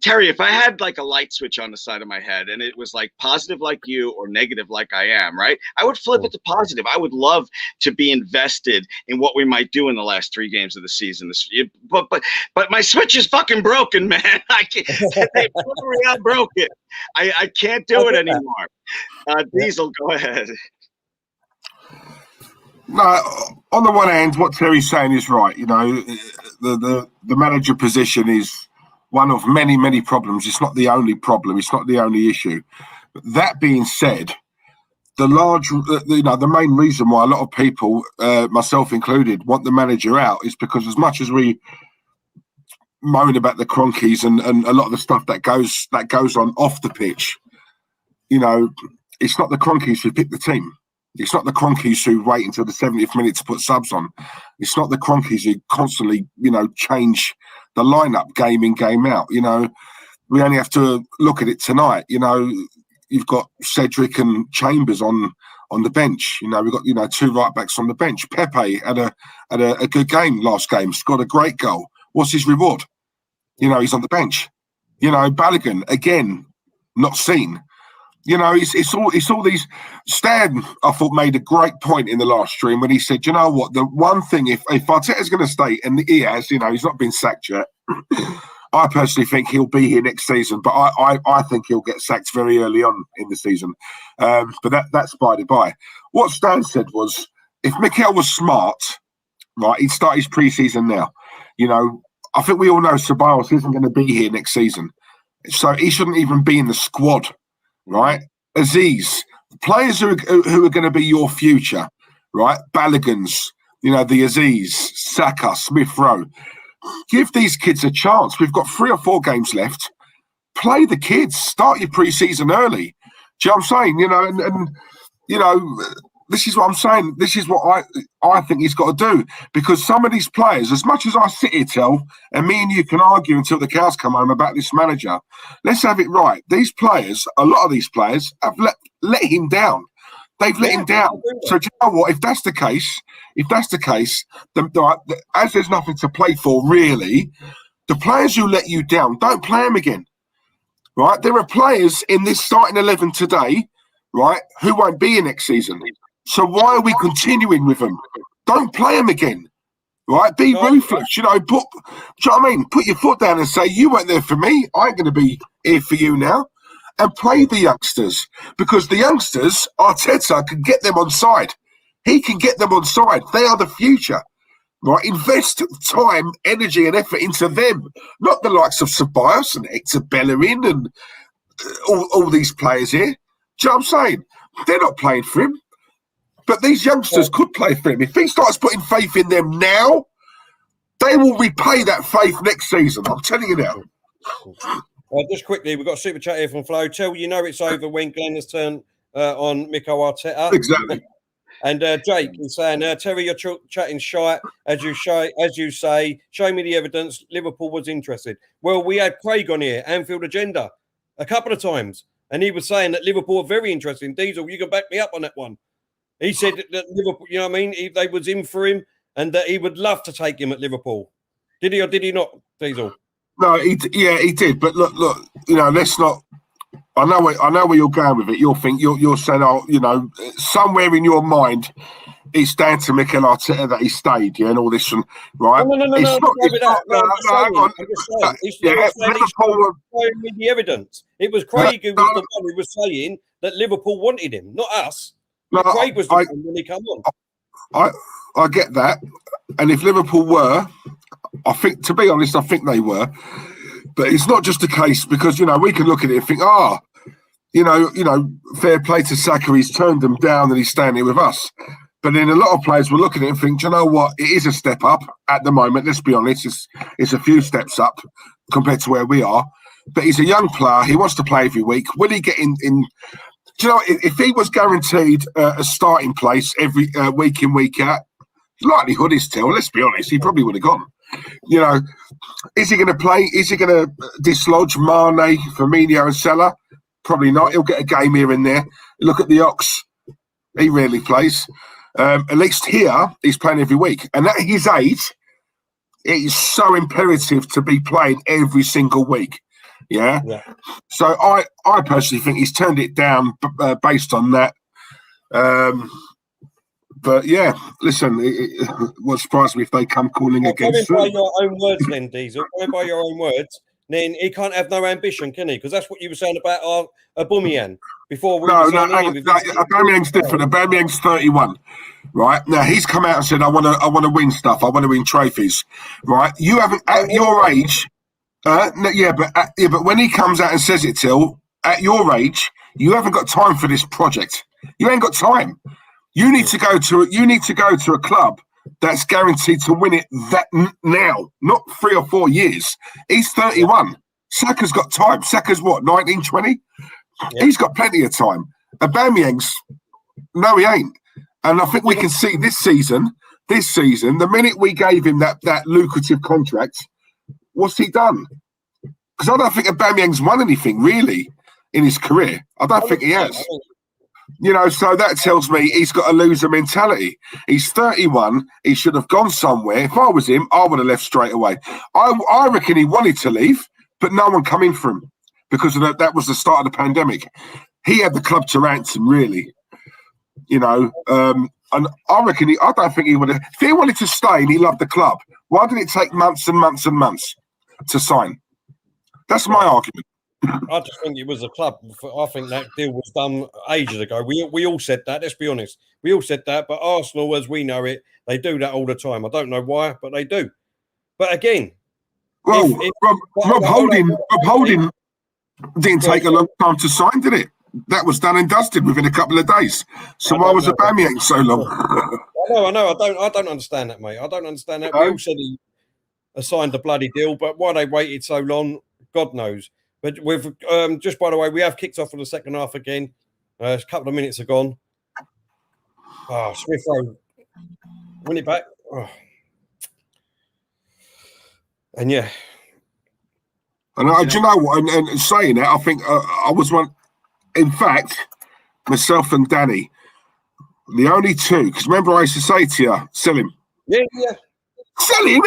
Terry, if I had like a light switch on the side of my head and it was like positive like you or negative like I am, right? I would flip it to positive. I would love to be invested in what we might do in the last 3 games of the season. But my switch is fucking broken, man. I can't. They broke it. I can't do it anymore. Diesel, go ahead. No, on the one hand, what Terry's saying is right. The manager position is one of many, many problems. It's not the only problem. It's not the only issue. That being said, the main reason why a lot of people, myself included, want the manager out is because as much as we moan about the Cronkies and a lot of the stuff that goes on off the pitch, it's not the Cronkies who pick the team. It's not the Cronkies who wait until the 70th minute to put subs on. It's not the Cronkies who constantly, change the lineup game in, game out. We only have to look at it tonight. You've got Cedric and Chambers on the bench. We've got 2 right backs on the bench. Pepe had a good game last game. Scored a great goal. What's his reward? He's on the bench. Balogun again, not seen. It's all these. Stan, I thought, made a great point in the last stream when he said, you know what, the one thing, if Arteta's going to stay, and he has, he's not been sacked yet, I personally think he'll be here next season, but I think he'll get sacked very early on in the season. But that's by the by. What Stan said was, if Mikel was smart, right, he'd start his pre-season now. I think we all know Ceballos isn't going to be here next season, so he shouldn't even be in the squad. Right, Aziz, players who are going to be your future, right? Balogun's, the Aziz, Saka, Smith Rowe. Give these kids a chance. We've got 3 or 4 games left. Play the kids. Start your pre-season early. Do you know what I'm saying? This is what I'm saying. This is what I think he's got to do, because some of these players, as much as I sit here, and me and you can argue until the cows come home about this manager, let's have it right. These players, a lot of these players, have let him down. They've let him down. So do you know what? If that's the case, as there's nothing to play for, really, the players who let you down, don't play them again. Right? There are players in this starting 11 today, right, who won't be here next season. So why are we continuing with them? Don't play them again, right? Be ruthless, do you know what I mean? Put your foot down and say, you weren't there for me. I ain't going to be here for you now. And play the youngsters, because the youngsters, Arteta can get them on side. He can get them on side. They are the future. right? Invest time, energy, and effort into them, not the likes of Ceballos and Hector Bellerin and all these players here. Do you know what I'm saying? They're not playing for him, but these youngsters could play for him. If he starts putting faith in them now, they will repay that faith next season. I'm telling you now. Just quickly, we've got a super chat here from Flo. Tell you know it's over when Glenn has turned on Mikel Arteta. Exactly. And Jake is saying, Terry, you're chatting shite, as you say. Show me the evidence. Liverpool was interested. Well, we had Craig on here, Anfield Agenda, a couple of times, and he was saying that Liverpool are very interested in Diesel. You can back me up on that one. He said that Liverpool, you know what I mean? They was in for him, and that he would love to take him at Liverpool. Did he or did he not, Diesel? No, he did. But look, you know, let's not. I know where you're going with it. You're saying, oh, you know, somewhere in your mind, it's down to Mikel Arteta that he stayed, yeah, and all this, and right? No. Hang on. He's showing me the evidence. It was Craig who was the one who was saying that Liverpool wanted him, not us. No, Craig was the one when he came on. I get that, and if Liverpool were, I think, to be honest, I think they were. But it's not just a case because, you know, we can look at it and think, you know, fair play to Saka, he's turned them down and he's standing with us. But then a lot of players will look at it and think, do you know what? It is a step up at the moment. Let's be honest, it's a few steps up compared to where we are. But he's a young player. He wants to play every week. Will he get in? Do you know, if he was guaranteed a starting place every week in, week out, likelihood is still, let's be honest, he probably would have gone. You know, is he going to play? Is he going to dislodge Mane, Firmino and Salah? Probably not. He'll get a game here and there. Look at the Ox. He rarely plays. At least here, he's playing every week. And at his age, it is so imperative to be playing every single week. Yeah? So I personally think he's turned it down based on that. But yeah, listen, it won't surprise me if they come calling against him. By your own words, then, Diesel. Going by your own words, then he can't have no ambition, can he? Because that's what you were saying about our aubameyang before. Aubameyang's different. Aubameyang's 31, right? Now he's come out and said, "I want to win stuff. I want to win trophies." Right? You haven't at your age. But when he comes out and says it, at your age, you haven't got time for this project. You ain't got time. You need to go to a club that's guaranteed to win it that now, not 3 or 4 years. He's 31. Saka's got time. Saka's what, 19, 20? Yeah. He's got plenty of time. Aubameyang's, no, he ain't. And I think we can see this season, the minute we gave him that lucrative contract, what's he done? Because I don't think Aubameyang's won anything really in his career. I don't think he has. You know, so that tells me he's got a loser mentality. He's 31. He should have gone somewhere. If I was him, I would have left straight away. I reckon he wanted to leave, but no one come in for him because of that was the start of the pandemic. He had the club to ransom, really. You know, and I reckon I don't think he would have. If he wanted to stay and he loved the club, why did it take months and months and months to sign? That's my argument. I just think it was a club. I think that deal was done ages ago. We all said that. Let's be honest. We all said that. But Arsenal, as we know it, they do that all the time. I don't know why, but they do. But again, well, Rob Holding didn't take a long time to sign, did it? That was done and dusted within a couple of days. So why was Aubameyang so long? I know. I don't understand that, mate. I don't understand that. We all said he signed the bloody deal, but why they waited so long, God knows. But we've just, by the way, we have kicked off for the second half again. A couple of minutes are gone. Smith Rowe, win it back. And yeah. And do you know what? And saying that, I think I was one. In fact, myself and Danny, the only two. Because remember, I used to say to you, sell him. Yeah. Sell him.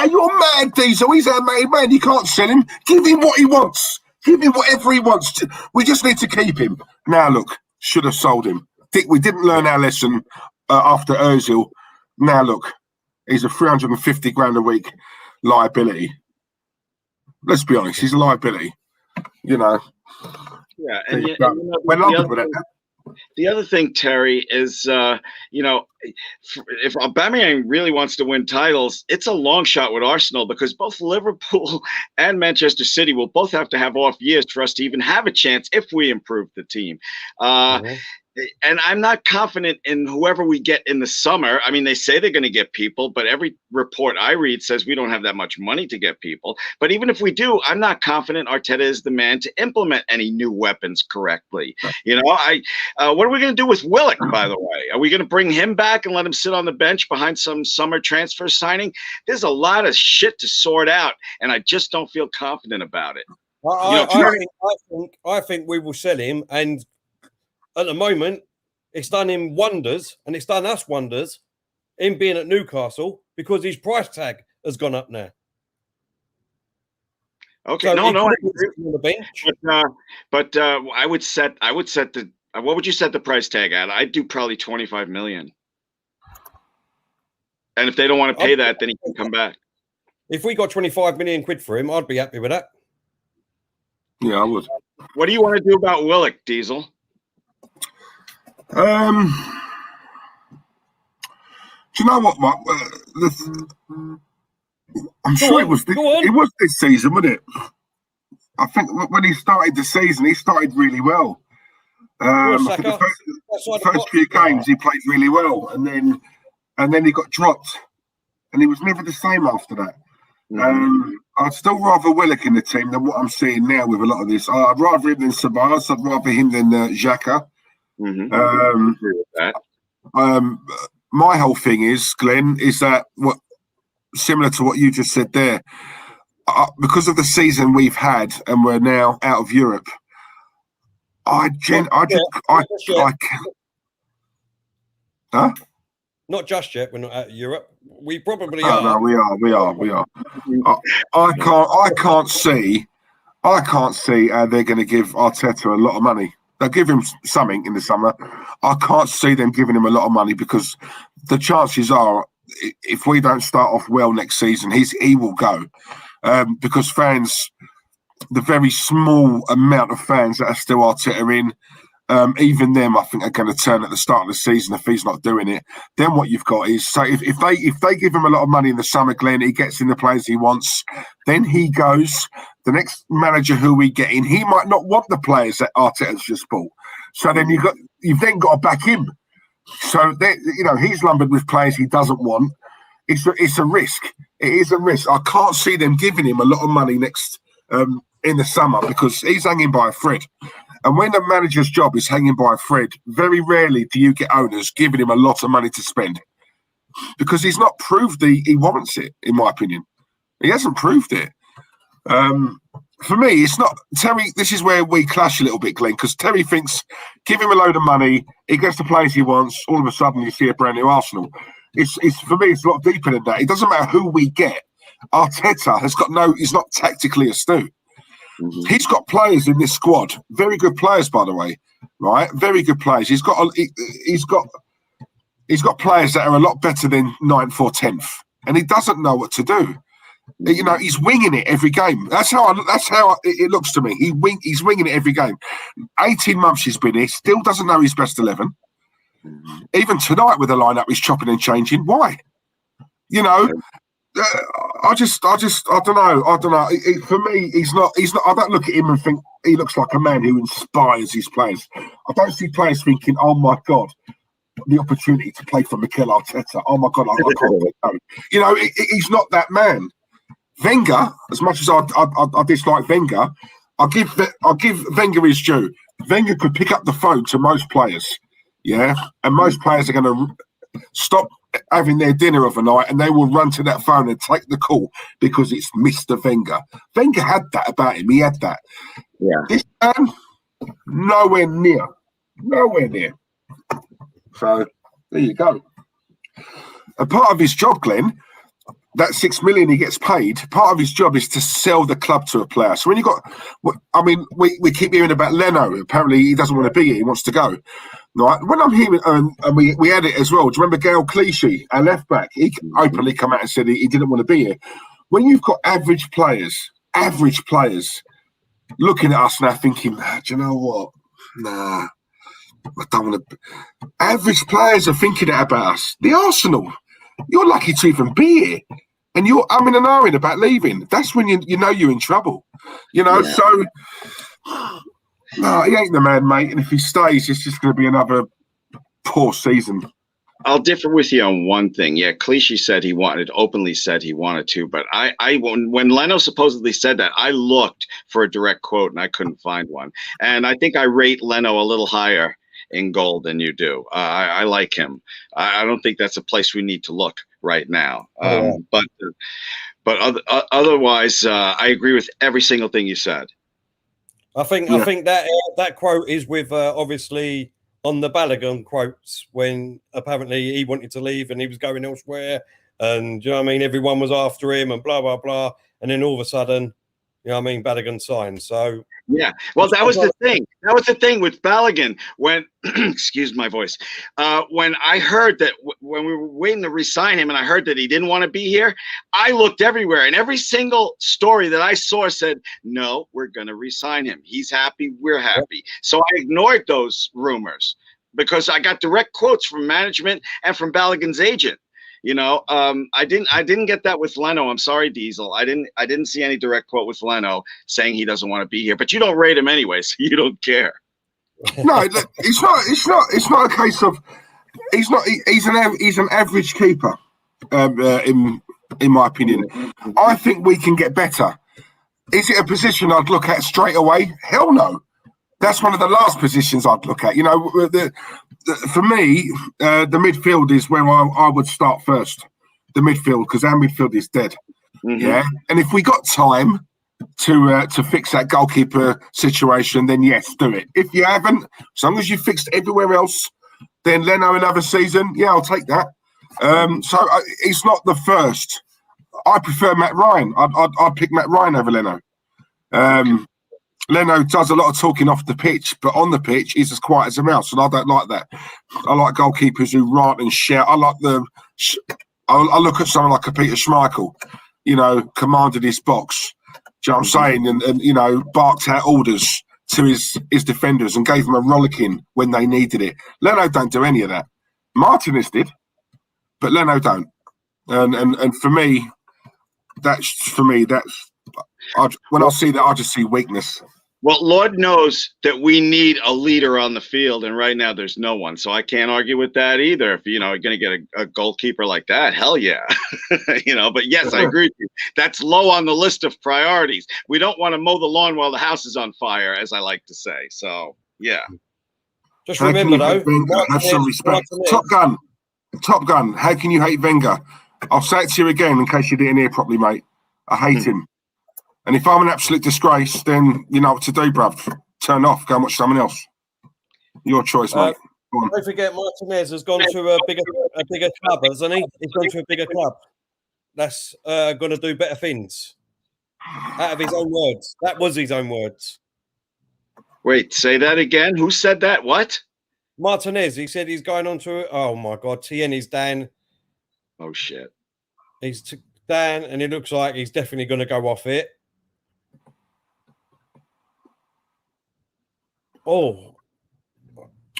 You're mad, Diesel. He's our made man. You can't sell him. Give him what he wants. Give him whatever he wants. We just need to keep him. Now, look, should have sold him. We didn't learn our lesson after Ozil. Now, look, he's a 350 grand a week liability. Let's be honest, he's a liability. You know. Yeah, we're lucky with that. The other thing, Terry, is if Aubameyang really wants to win titles, it's a long shot with Arsenal because both Liverpool and Manchester City will both have to have off years for us to even have a chance if we improve the team. And I'm not confident in whoever we get in the summer. I mean, they say they're going to get people, but every report I read says we don't have that much money to get people. But even if we do, I'm not confident Arteta is the man to implement any new weapons correctly. What are we going to do with Willock, by the way? Are we going to bring him back and let him sit on the bench behind some summer transfer signing? There's a lot of shit to sort out, and I just don't feel confident about it. I think we will sell him, and at the moment, it's done him wonders, and it's done us wonders, him being at Newcastle, because his price tag has gone up now. Okay, so no, I agree. On the bench. But I would set the. What would you set the price tag at? I'd do probably 25 million. And if they don't want to pay that, then he can come back. If we got 25 million quid for him, I'd be happy with that. Yeah, I would. What do you want to do about Willock, Diesel? Do you know what, Mark? I'm sure it was this season, wasn't it? I think when he started the season, he started really well. I think the first few games he played really well, and then he got dropped, and he was never the same after that. I'd still rather Willock in the team than what I'm seeing now with a lot of this. I'd rather him than ceballos. I'd rather him than Xhaka. My whole thing is, Glenn, is that similar to what you just said there, because of the season we've had and we're now out of Europe. Huh? Not just yet. We're not out of Europe. We probably are. No, we are. I can't see how they're going to give Arteta a lot of money. They'll give him something in the summer. I can't see them giving him a lot of money because the chances are, if we don't start off well next season, he will go. Because fans, the very small amount of fans that are still Arteta in, even them, I think, are going to turn at the start of the season if he's not doing it. Then what you've got is, so if they give him a lot of money in the summer, Glenn, he gets in the players he wants, then he goes. The next manager who we get in, he might not want the players that Arteta's just bought. So then you've then got to back him. So he's lumbered with players he doesn't want. It's a risk. It is a risk. I can't see them giving him a lot of money next in the summer because he's hanging by a thread. And when the manager's job is hanging by a thread, very rarely do you get owners giving him a lot of money to spend because he's not proved he warrants it, in my opinion. He hasn't proved it. For me, it's not Terry. This is where we clash a little bit, Glenn, because Terry thinks give him a load of money, he gets the players he wants. All of a sudden, you see a brand new Arsenal. It's for me, it's a lot deeper than that. It doesn't matter who we get. Arteta he's not tactically astute. He's got players in this squad, very good players, by the way, right? Very good players. He's got players that are a lot better than 9th or 10th, and he doesn't know what to do. He's winging it every game. That's how it looks to me. He's winging it every game. 18 months he's been here, still doesn't know his best 11. Even tonight with the lineup, he's chopping and changing. Why? I don't know. For me, he's not. I don't look at him and think he looks like a man who inspires his players. I don't see players thinking, "Oh my God, the opportunity to play for Mikel Arteta. Oh my God, I can't." He's not that man. Wenger, as much as I dislike Wenger, I'll give Wenger his due. Wenger could pick up the phone to most players, yeah, and most players are going to stop having their dinner of a night and they will run to that phone and take the call because it's Mr. Wenger. Wenger had that about him. He had that. Yeah. This man, nowhere near. So there you go. A part of his job, Glenn, that 6 million he gets paid, part of his job is to sell the club to a player. So when we keep hearing about Leno. Apparently he doesn't want to be here. He wants to go. Right. When I'm hearing, and we had it as well. Do you remember Gail Clichy, our left back? He openly come out and said he didn't want to be here. When you've got average players looking at us now thinking, do you know what? Nah. I don't want to. Average players are thinking that about us. The Arsenal, you're lucky to even be here, and you're umming and ahhing about leaving. That's when you know you're in trouble. You know, so no, he ain't the man, mate. And if he stays, it's just going to be another poor season. I'll differ with you on one thing. Yeah, Clichy openly said he wanted to, but when Leno supposedly said that, I looked for a direct quote and I couldn't find one. And I think I rate Leno a little higher in goal than you do. I like him. I don't think that's a place we need to look right now. But otherwise, I agree with every single thing you said. I think that quote is with obviously on the Bellerin quotes when apparently he wanted to leave and he was going elsewhere, and you know what I mean, everyone was after him and blah blah blah, and then all of a sudden, you know what I mean, Bellerin signed. So yeah, well, that was the thing. That was the thing with Bellerin when, excuse my voice, when I heard that when we were waiting to re-sign him, and I heard that he didn't want to be here, I looked everywhere, and every single story that I saw said, "No, we're going to re-sign him. He's happy. We're happy." So I ignored those rumors because I got direct quotes from management and from Bellerin's agent. You know, I didn't get that with Leno. I'm sorry, Diesel. I didn't see any direct quote with Leno saying he doesn't want to be here. But you don't rate him anyway, so you don't care. No, it's not a case of he's an average keeper. In my opinion, I think we can get better. Is it a position I'd look at straight away? Hell no. That's one of the last positions I'd look at. You know, for me, the midfield is where I would start first. The midfield, because our midfield is dead. Mm-hmm. Yeah, and if we got time to fix that goalkeeper situation, then yes, do it. If you haven't, as long as you fixed everywhere else, then Leno another season. Yeah, I'll take that. So it's not the first. I prefer Matt Ryan. I'd pick Matt Ryan over Leno. Leno does a lot of talking off the pitch, but on the pitch, he's as quiet as a mouse, and I don't like that. I like goalkeepers who rant and shout. I I look at someone like a Peter Schmeichel, you know, commanded his box. Do you know what I'm saying? And you know, barked out orders to his defenders and gave them a rollicking when they needed it. Leno don't do any of that. Martinez did, but Leno don't. And for me, when I see that, I just see weakness. Well, Lord knows that we need a leader on the field, and right now there's no one. So I can't argue with that either. If you're going to get a goalkeeper like that, hell yeah, But yes, I agree with you. That's low on the list of priorities. We don't want to mow the lawn while the house is on fire, as I like to say. So yeah. Just remember though, have some respect. Top Gun. How can you hate Wenger? I'll say it to you again in case you didn't hear properly, mate. I hate him. And if I'm an absolute disgrace, then you know what to do, bruv. Turn off, go and watch someone else. Your choice, mate. Don't forget, Martinez has gone to a bigger club, hasn't he? He's gone to a bigger club. That's going to do better things. Out of his own words. That was his own words. Wait, say that again? Who said that? What? Martinez. He said he's going on to, oh my God, TN is Dan. Oh, shit. He's Dan, and it looks like he's definitely going to go off it. Oh.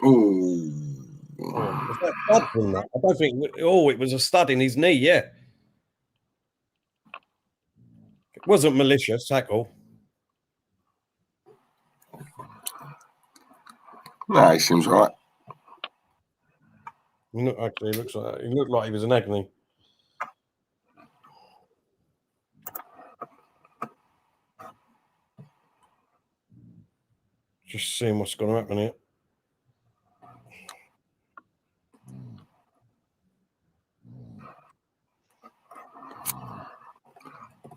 Was that stud from that? I don't think. Oh, it was a stud in his knee. Yeah, it wasn't malicious tackle. No, he seems right. He looked like he was in agony. Just seeing what's going to happen here.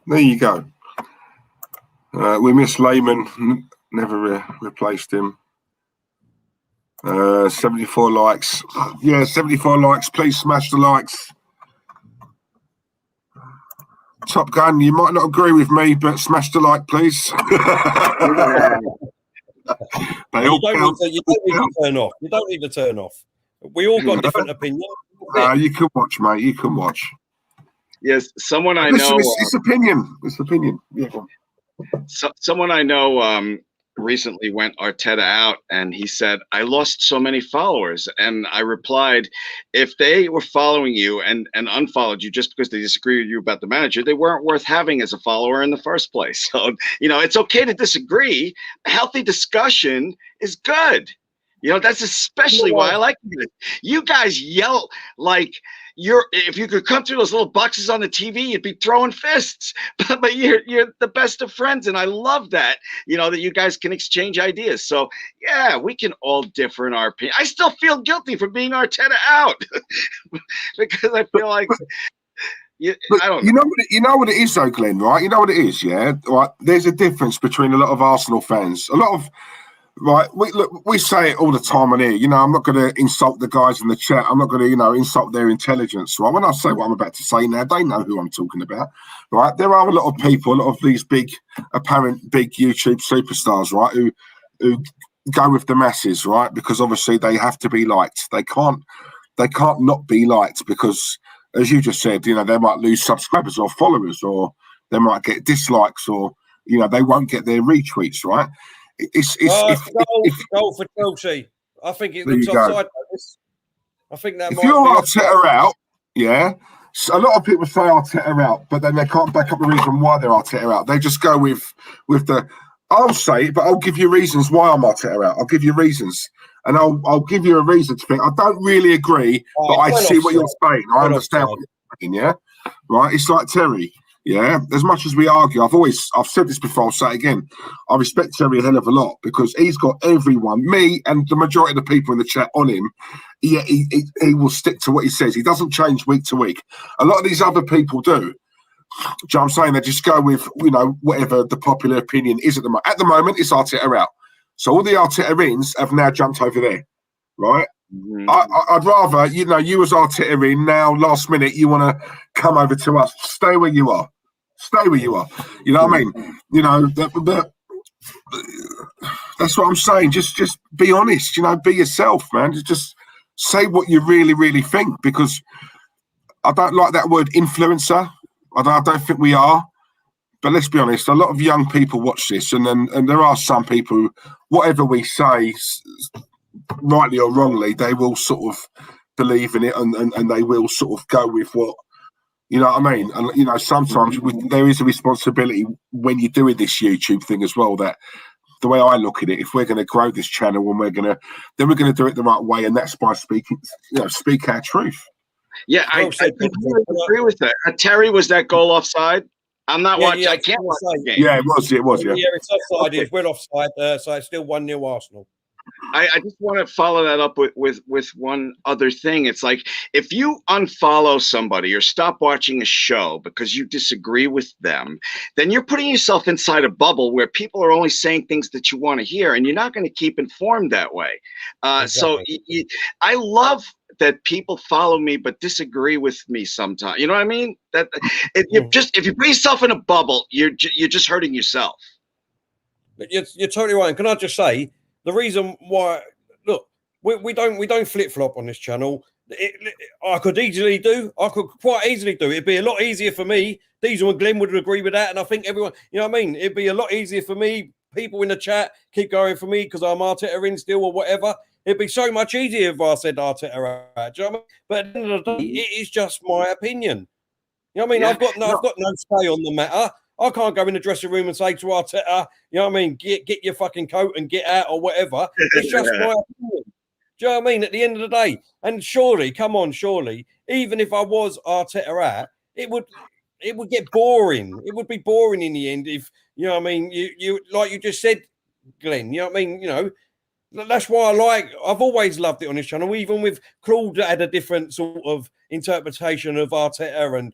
There you go. We missed Lehman. Never replaced him. 74 likes. Yeah, 74 likes. Please smash the likes. Top Gun, you might not agree with me, but smash the like, please. You don't need to turn off. You don't need to turn off. We all got different opinions. You can watch, mate. You can watch. Yes, someone I know. It's opinion. It's opinion. Yeah. Someone I know recently went Arteta out, and he said, I lost so many followers. And I replied, if they were following you and unfollowed you just because they disagree with you about the manager, they weren't worth having as a follower in the first place. So, it's okay to disagree. A healthy discussion is good. That's especially why I like it. You guys yell like if you could come through those little boxes on the TV, you'd be throwing fists. But you're the best of friends, and I love that. That you guys can exchange ideas. So yeah, we can all differ in our opinion. I still feel guilty for being Arteta out because I feel like. I don't know. You know what it is though, Glenn, right? You know what it is, yeah? Right. There's a difference between a lot of Arsenal fans. Right, we say it all the time on here. I'm not going to insult the guys in the chat. I'm not going to, insult their intelligence. Right, when I say what I'm about to say now, they know who I'm talking about. Right, there are a lot of people, a lot of these apparent big YouTube superstars, right, who go with the masses, right, because obviously they have to be liked. They can't not be liked because, as you just said, they might lose subscribers or followers, or they might get dislikes, or they won't get their retweets, right. Goal for Chelsea. I think it looks offside. I think that if you're Arteta out, yeah. So a lot of people say Arteta out, but then they can't back up the reason why they're Arteta out. They just go with the. I'll say it, but I'll give you reasons why I'm Arteta out. I'll give you reasons, and I'll give you a reason to think I don't really agree, but I see what you're saying. I understand what you're saying. Yeah, right. It's like Terry. Yeah, as much as we argue, I've said this before, I'll say it again. I respect Terry a hell of a lot because he's got everyone, me and the majority of the people in the chat on him. Yeah, he will stick to what he says. He doesn't change week to week. A lot of these other people do. Do you know what I'm saying? They just go with, whatever the popular opinion is at the moment. At the moment, it's Arteta out. So all the Arteta ins have now jumped over there, right? Mm-hmm. I'd rather, you as Arteta in now, last minute, you want to come over to us. Stay where you are. Stay where you are. You know what I mean? That's what I'm saying. Just be honest. Be yourself, man. Just say what you really, really think. Because I don't like that word influencer. I don't think we are. But let's be honest. A lot of young people watch this, and there are some people who, whatever we say, rightly or wrongly, they will sort of believe in it, and they will sort of go with what. You know what I mean? And, sometimes there is a responsibility when you're doing this YouTube thing as well, that the way I look at it, if we're going to grow this channel and we're going to do it the right way. And that's by speak our truth. Yeah, I completely agree with that. Terry, was that goal offside? I'm not watching. I can't watch the game. Yeah, it was. Yeah, it's offside. It's well offside. So it's still 1-0 Arsenal. I just want to follow that up with one other thing. It's like if you unfollow somebody or stop watching a show because you disagree with them, then you're putting yourself inside a bubble where people are only saying things that you want to hear, and you're not going to keep informed that way. Exactly. So I love that people follow me but disagree with me sometimes. You know what I mean? That if you put yourself in a bubble, you're just hurting yourself. But you're totally right. And can I just say, the reason why, look, we don't flip flop on this channel. I could quite easily do. It'd be a lot easier for me. Diesel and Glenn would agree with that, and I think everyone, you know what I mean. It'd be a lot easier for me. People in the chat keep going for me because I'm Arteta in still or whatever. It'd be so much easier if I said Arteta out. Do you know what I mean? But at the end of the day, it is just my opinion. You know what I mean? Yeah. I've got no say on the matter. I can't go in the dressing room and say to Arteta, you know what I mean, get your fucking coat and get out or whatever. It's just my opinion. Do you know what I mean? At the end of the day, and surely, even if I was Arteta out, it would get boring. It would be boring in the end if, you know what I mean, you like you just said, Glenn, you know what I mean? That's why I've always loved it on this channel, even with Claude that had a different sort of interpretation of Arteta, and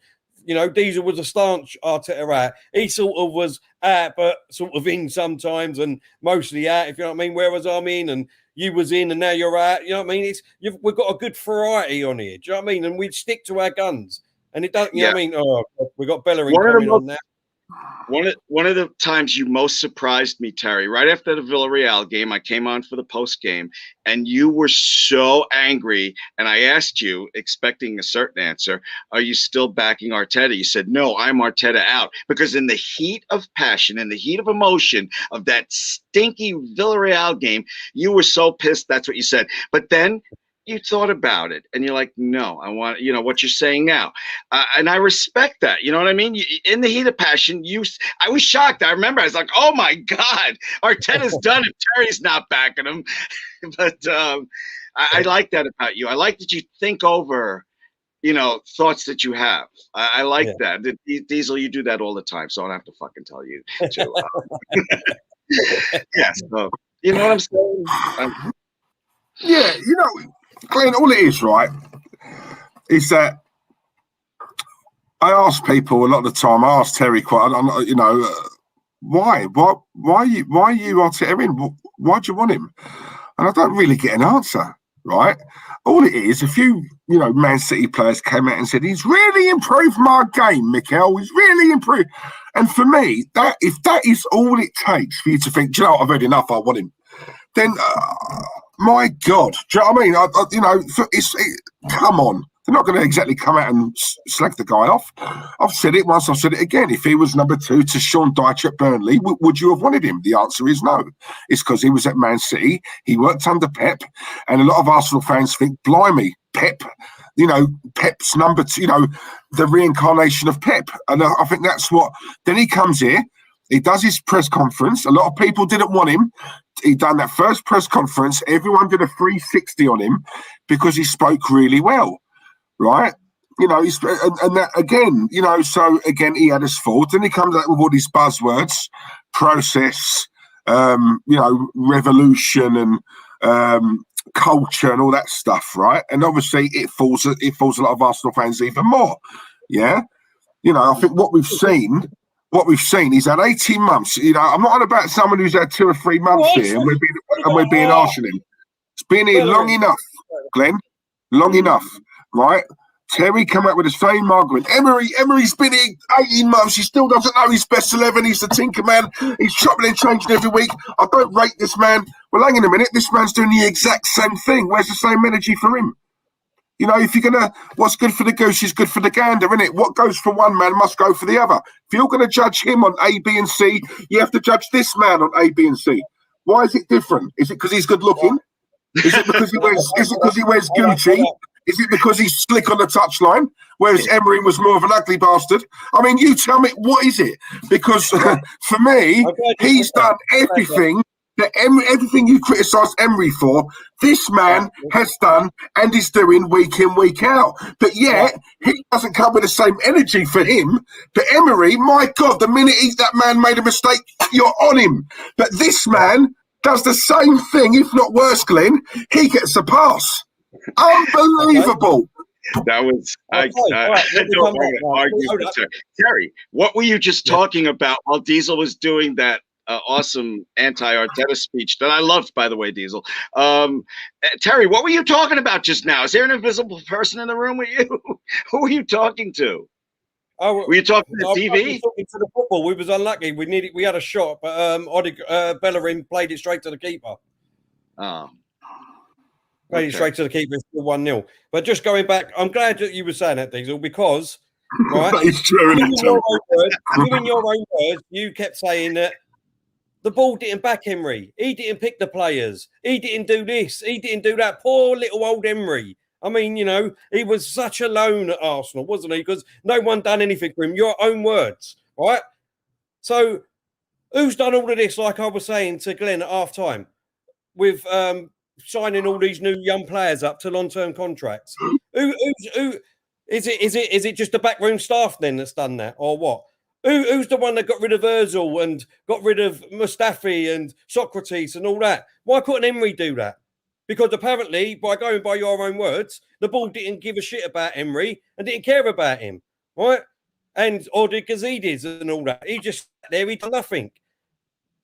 Diesel was a staunch Arteta out. He sort of was out, but sort of in sometimes, and mostly out, if you know what I mean. Whereas I'm in, and you was in, and now you're out. You know what I mean? We've got a good variety on here. Do you know what I mean? And we stick to our guns. And it don't, you know what I mean? Oh, we got Bellerin coming on now. One of the times you most surprised me, Terry, right after the Villarreal game, I came on for the post game, and you were so angry. And I asked you, expecting a certain answer, "Are you still backing Arteta?" You said, "No, I'm Arteta out." Because in the heat of passion, in the heat of emotion of that stinky Villarreal game, you were so pissed. That's what you said. But then you thought about it and you're like, no, I want, what you're saying now. And I respect that. You know what I mean? In the heat of passion, I was shocked. I remember I was like, oh my God, Arteta's done it. Terry's not backing him. But I like that about you. I like that you think over, thoughts that you have. I like that. Diesel, you do that all the time. So I don't have to fucking tell you to. Yeah. So, you know what I'm saying? Yeah, Glenn, all it is, right, is that I ask people a lot of the time. I ask Terry quite, why are you Arteta in? Why do you want him? And I don't really get an answer, right? All it is, a few, Man City players came out and said, he's really improved my game, Mikel. He's really improved. And for me, if that is all it takes for you to think, do you know what, I've heard enough, I want him, then my God, do you know what I mean? Come on. They're not going to exactly come out and slag the guy off. I've said it once, I've said it again. If he was number 2 to Sean Dyche at Burnley, would you have wanted him? The answer is no. It's because he was at Man City. He worked under Pep. And a lot of Arsenal fans think, blimey, Pep, Pep's number 2, the reincarnation of Pep. And I think that's what. Then he comes here. He does his press conference. A lot of people didn't want him. He done that first press conference. Everyone did a 360 on him because he spoke really well, right? And that again, so again, he had his fault. Then he comes out with all these buzzwords, process, revolution and culture and all that stuff, right? And obviously it falls a lot of Arsenal fans even more. Yeah. I think what we've seen, he's had 18 months. I'm not on about someone who's had 2 or 3 months here and we're being harsh on him. It's been here long enough, Glenn. Long enough, right? Terry come out with the same argument. Emery's been here 18 months. He still doesn't know his best 11. He's the tinker man. He's chopping and changing every week. I don't rate this man. Well, hang on a minute. This man's doing the exact same thing. Where's the same energy for him? If you're going to, what's good for the goose is good for the gander, isn't it? What goes for one man must go for the other. If you're going to judge him on A, B, and C, you have to judge this man on A, B, and C. Why is it different? Is it because he's good looking? Is it because he wears Gucci? Is it because he's slick on the touchline? Whereas Emery was more of an ugly bastard? I mean, you tell me, what is it? Because for me, he's done everything. Everything you criticise Emery for, this man has done and is doing week in, week out. But yet, he doesn't come with the same energy for him. But Emery, my God, the minute that man made a mistake, you're on him. But this man does the same thing, if not worse, Glenn. He gets a pass. Unbelievable. That was I don't want to argue with Terry. What were you just talking about while Diesel was doing that awesome anti-Arteta speech that I loved, by the way, Diesel? Terry, what were you talking about just now? Is there an invisible person in the room with you? Who were you talking to? Were you talking to the TV? Talking to the football. We was unlucky. We had a shot, but bellerin played it straight to the keeper. Oh. Played it straight to the keeper. It's still 1-0. But just going back, I'm glad that you were saying that, Diesel, because right, it's true. In your own words, you kept saying that the ball didn't back Emery. He didn't pick the players. He didn't do this. He didn't do that. Poor little old Emery. I mean, he was such a loan at Arsenal, wasn't he? Because no one done anything for him. Your own words, right? So who's done all of this, like I was saying to Glenn at half-time, with signing all these new young players up to long-term contracts? Who is it just the backroom staff then that's done that, or what? Who's the one that got rid of Ozil and got rid of Mustafi and Socrates and all that? Why couldn't Emery do that? Because apparently, by going by your own words, the ball didn't give a shit about Emery and didn't care about him, right? Or did Gazidis and all that. He just sat there, he did nothing.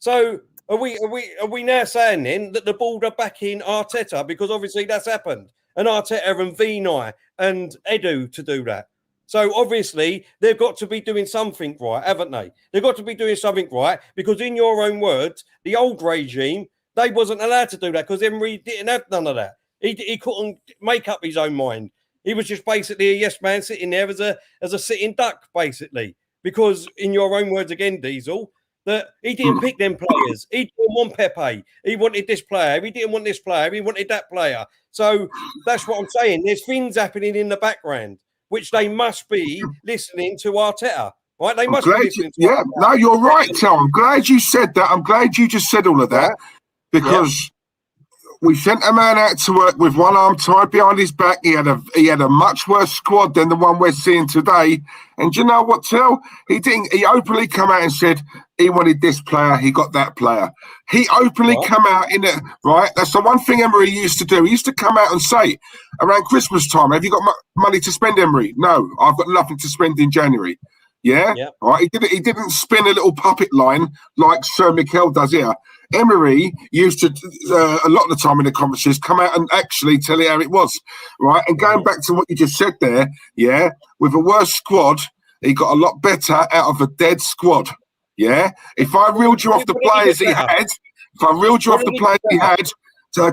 So are we now saying then that the board are backing Arteta, because obviously that's happened, and Arteta and Vinay and Edu to do that? So obviously they've got to be doing something right, haven't they? They've got to be doing something right because, in your own words, the old regime, they wasn't allowed to do that because Emery didn't have none of that. He couldn't make up his own mind. He was just basically a yes man sitting there as a sitting duck, basically. Because, in your own words again, Diesel, that he didn't pick them players. He didn't want Pepe. He wanted this player. He didn't want this player. He wanted that player. So that's what I'm saying. There's things happening in the background, which they must be listening to Arteta. Right? They must be listening to Arteta. No, you're right, Tom. I'm glad you said that. I'm glad you just said all of that because we sent a man out to work with one arm tied behind his back. He had a much worse squad than the one we're seeing today. And you know what, Tel? He didn't. He openly come out and said he wanted this player. He got that player. He openly come out in it. Right. That's the one thing Emery used to do. He used to come out and say around Christmas time, "Have you got money to spend, Emery?" "No, I've got nothing to spend in January." Yeah. Right. He didn't spin a little puppet line like Sir Mikel does here. Emery used to, a lot of the time in the conferences, come out and actually tell you how it was, right? And going back to what you just said there, with a worse squad, he got a lot better out of a dead squad, If I reeled you off the players he had,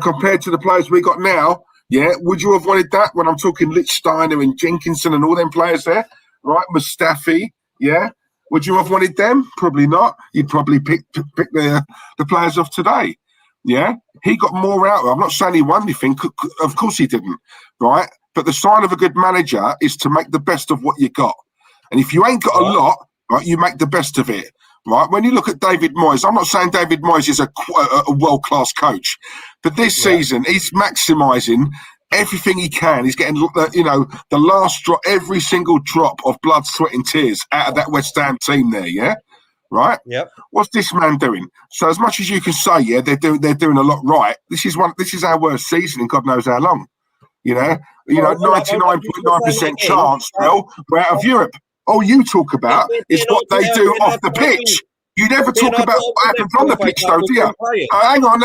compared to the players we got now, would you have wanted that when I'm talking Lichtsteiner and Jenkinson and all them players there, right? Mustafi, Would you have wanted them? Probably not. You'd probably pick the players of today. Yeah, he got more out of it. I'm not saying he won anything. Of course he didn't, right? But the sign of a good manager is to make the best of what you got. And if you ain't got a lot, right, you make the best of it, right? When you look at David Moyes, I'm not saying David Moyes is a world-class coach, but this season he's maximising everything he can. He's getting, the last drop, every single drop of blood, sweat and tears out of that West Ham team there, right? Yep. What's this man doing? So as much as you can say, they're doing a lot right. This is our worst season in God knows how long. 99.9% chance, we're out of Europe. All you talk about is what they do off the pitch. You never talk about what happens on the pitch, though, do you? Hang on,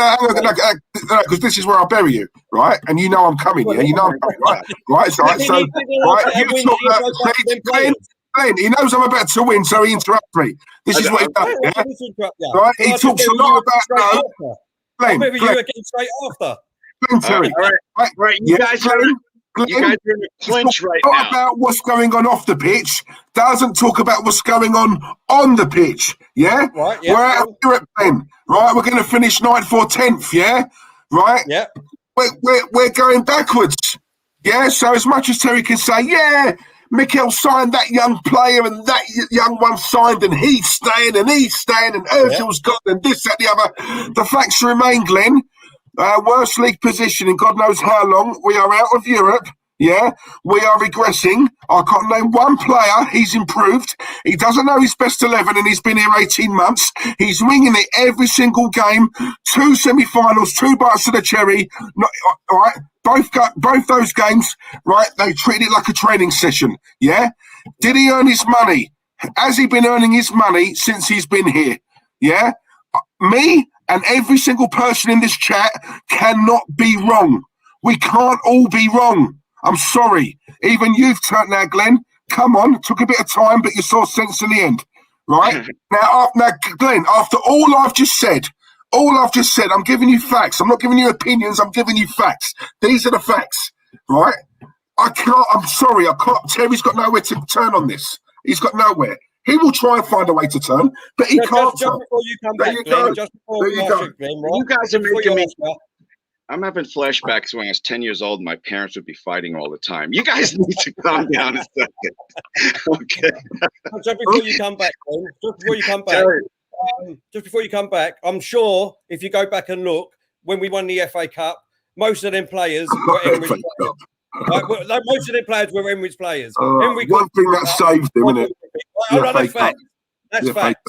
because this is where I'll bury you, right? And you know I'm coming, You know I'm coming, right? Right, so, you talk about Glenn, he knows I'm about to win, so he interrupts me. This is what he does, Right? He talks a lot about... Glenn, you again straight after. Glenn, Terry. Right. You guys are in a clinch right now. Talk about what's going on off the pitch. Doesn't talk about what's going on the pitch. Yeah? Right, We're out of Europe then. Right? We're going to finish 9th or 10th, Right? Yeah. We're going backwards. Yeah? So as much as Terry can say, Mikel signed that young player and that young one signed and he's staying and Ozil's got and this, that, the other. The facts remain, Glenn. Worst league position in God knows how long. We are out of Europe. Yeah, we are regressing. I can't name one player. He's improved. He doesn't know his best 11 and he's been here 18 months. He's winging it every single game. 2 semi-finals, 2 bites of the cherry. All right, both those games, right, they treated it like a training session. Yeah? Did he earn his money? Has he been earning his money since he's been here? Yeah? Me and every single person in this chat cannot be wrong. We can't all be wrong. I'm sorry. Even you've turned now, Glenn. Come on. It took a bit of time, but you saw sense in the end. Right? Now, Glenn, after all I've just said, I'm giving you facts. I'm not giving you opinions. I'm giving you facts. These are the facts. Right? I'm sorry. Terry's got nowhere to turn on this. He's got nowhere. He will try and find a way to turn, but he can't. Just before you come back, Glenn, you guys are making me... I'm having flashbacks when I was 10 years old and my parents would be fighting all the time. You guys need to calm down a second. Okay. Just before you come back, Glenn, just before you come back, I'm sure if you go back and look, when we won the FA Cup, most of them players were Emery's players. Most of them players were Emery's players. One thing that saved them, isn't it? That's facts. That's facts.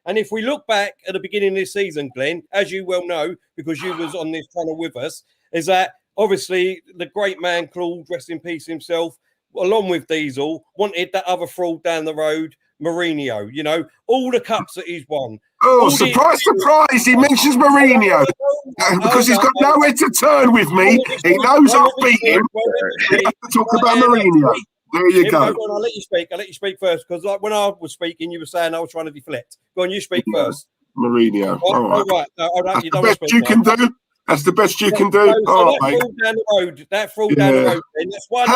And if we look back at the beginning of this season, Glenn, as you well know, because you was on this channel with us, is that obviously the great man Claude, rest in peace himself, along with Diesel, wanted that other fraud down the road, Mourinho. All the cups that he's won. Oh, surprise! He mentions Mourinho because he's got nowhere to turn with me. He knows I've beat him. He has to talk about Mourinho. There you go. Go on, I'll let you speak. I'll let you speak first because, like, when I was speaking, you were saying I was trying to deflect. Go on, you speak first. Mourinho. All right. Right. No, that's the best you can do. That's the best you can do. So that fall down the road. That fall down the road. Then that's one.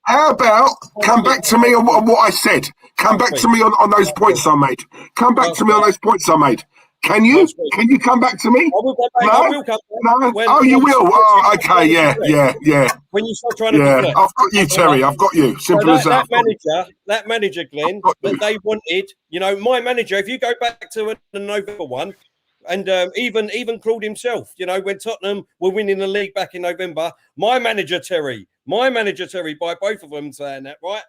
How about come back to me on what I said? Come back to me on those points I made. Come back to me on those points I made. Can you? Can you come back to me? I will come back. I will come back. No? Oh, you will? Oh, okay. Yeah. When you start trying to deflect. I've got you, Terry. I've got you. Simple as that. That manager, Glenn, that they wanted, you know, my manager, if you go back to the November one, and even Claude himself, you know, when Tottenham were winning the league back in November, my manager Terry, by both of them saying that, right?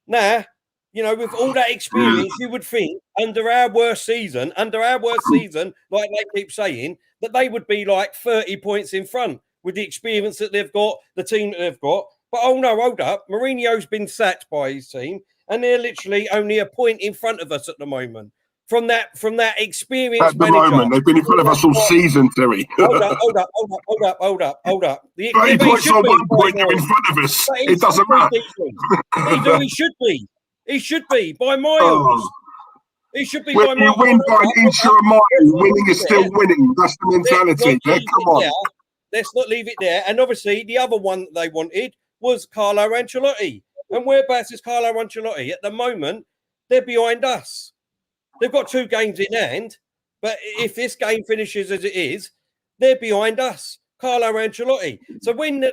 Now, you know, with all that experience, you would think under our worst season, like they keep saying, that they would be like 30 points in front with the experience that they've got, the team that they've got. But oh no, hold up. Mourinho's been sacked by his team, and they're literally only a point in front of us at the moment. From that experience. At the moment, they've been in front of us all season, Terry. Hold up. The 30 points on 1 point, they're in front of us. It doesn't matter. He should be by miles. He should be by miles. You win by an inch or a mile. Winning is still winning. That's the mentality. Come on. Let's not leave it there. And obviously, the other one they wanted was Carlo Ancelotti. And whereabouts is Carlo Ancelotti? At the moment, they're behind us. They've got 2 games in hand, but if this game finishes as it is, they're behind us. Carlo Ancelotti. So when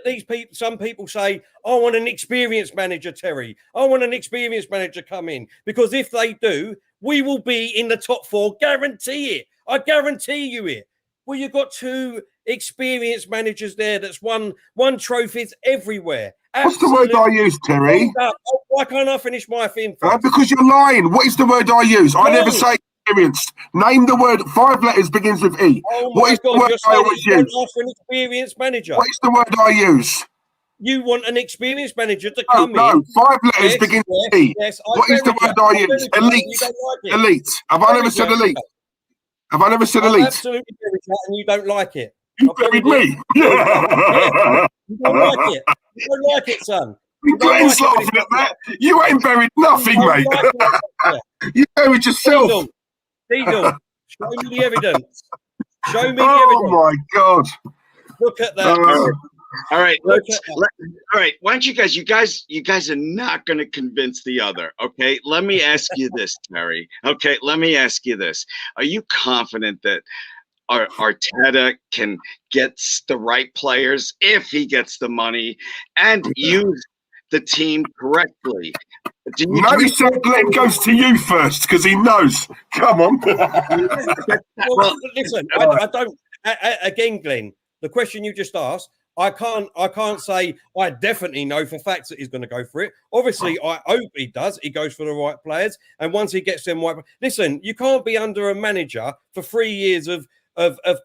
some people say, I want an experienced manager, Terry, I want an experienced manager come in, because if they do, we will be in the top 4. Guarantee it. I guarantee you it. Well, you've got 2 experienced managers there that's won trophies everywhere. What's the word I use, Terry? Why can't I finish my thing? Because you're lying. What is the word I use? I never say experienced. Name the word. 5 letters begins with E. What is the word I always use? Ask for an experienced manager. What is the word I use? You want an experienced manager to come in. No, 5 letters begins with E. What is the word I use? Elite. Elite. Have I never said elite? Have I never said elite? Absolutely, and you don't like it. You buried me. Yeah. You don't like it. You don't like it, son. Glenn's laughing at that. You ain't buried nothing, mate. You buried yourself. Diesel, show me the evidence. Show me the evidence. Oh my God! Look at that. All right, all right. Why don't you guys are not going to convince the other. Okay, let me ask you this, Terry. Okay, let me ask you this. Are you confident that Arteta can get the right players if he gets the money and use the team correctly? Notice that Glenn goes to you first because he knows. Come on. Well, listen, I don't. Again, Glenn, the question you just asked, I can't say I definitely know for facts that he's going to go for it. Obviously, I hope he does. He goes for the right players, and once he gets them right, listen, you can't be under a manager for 3 years of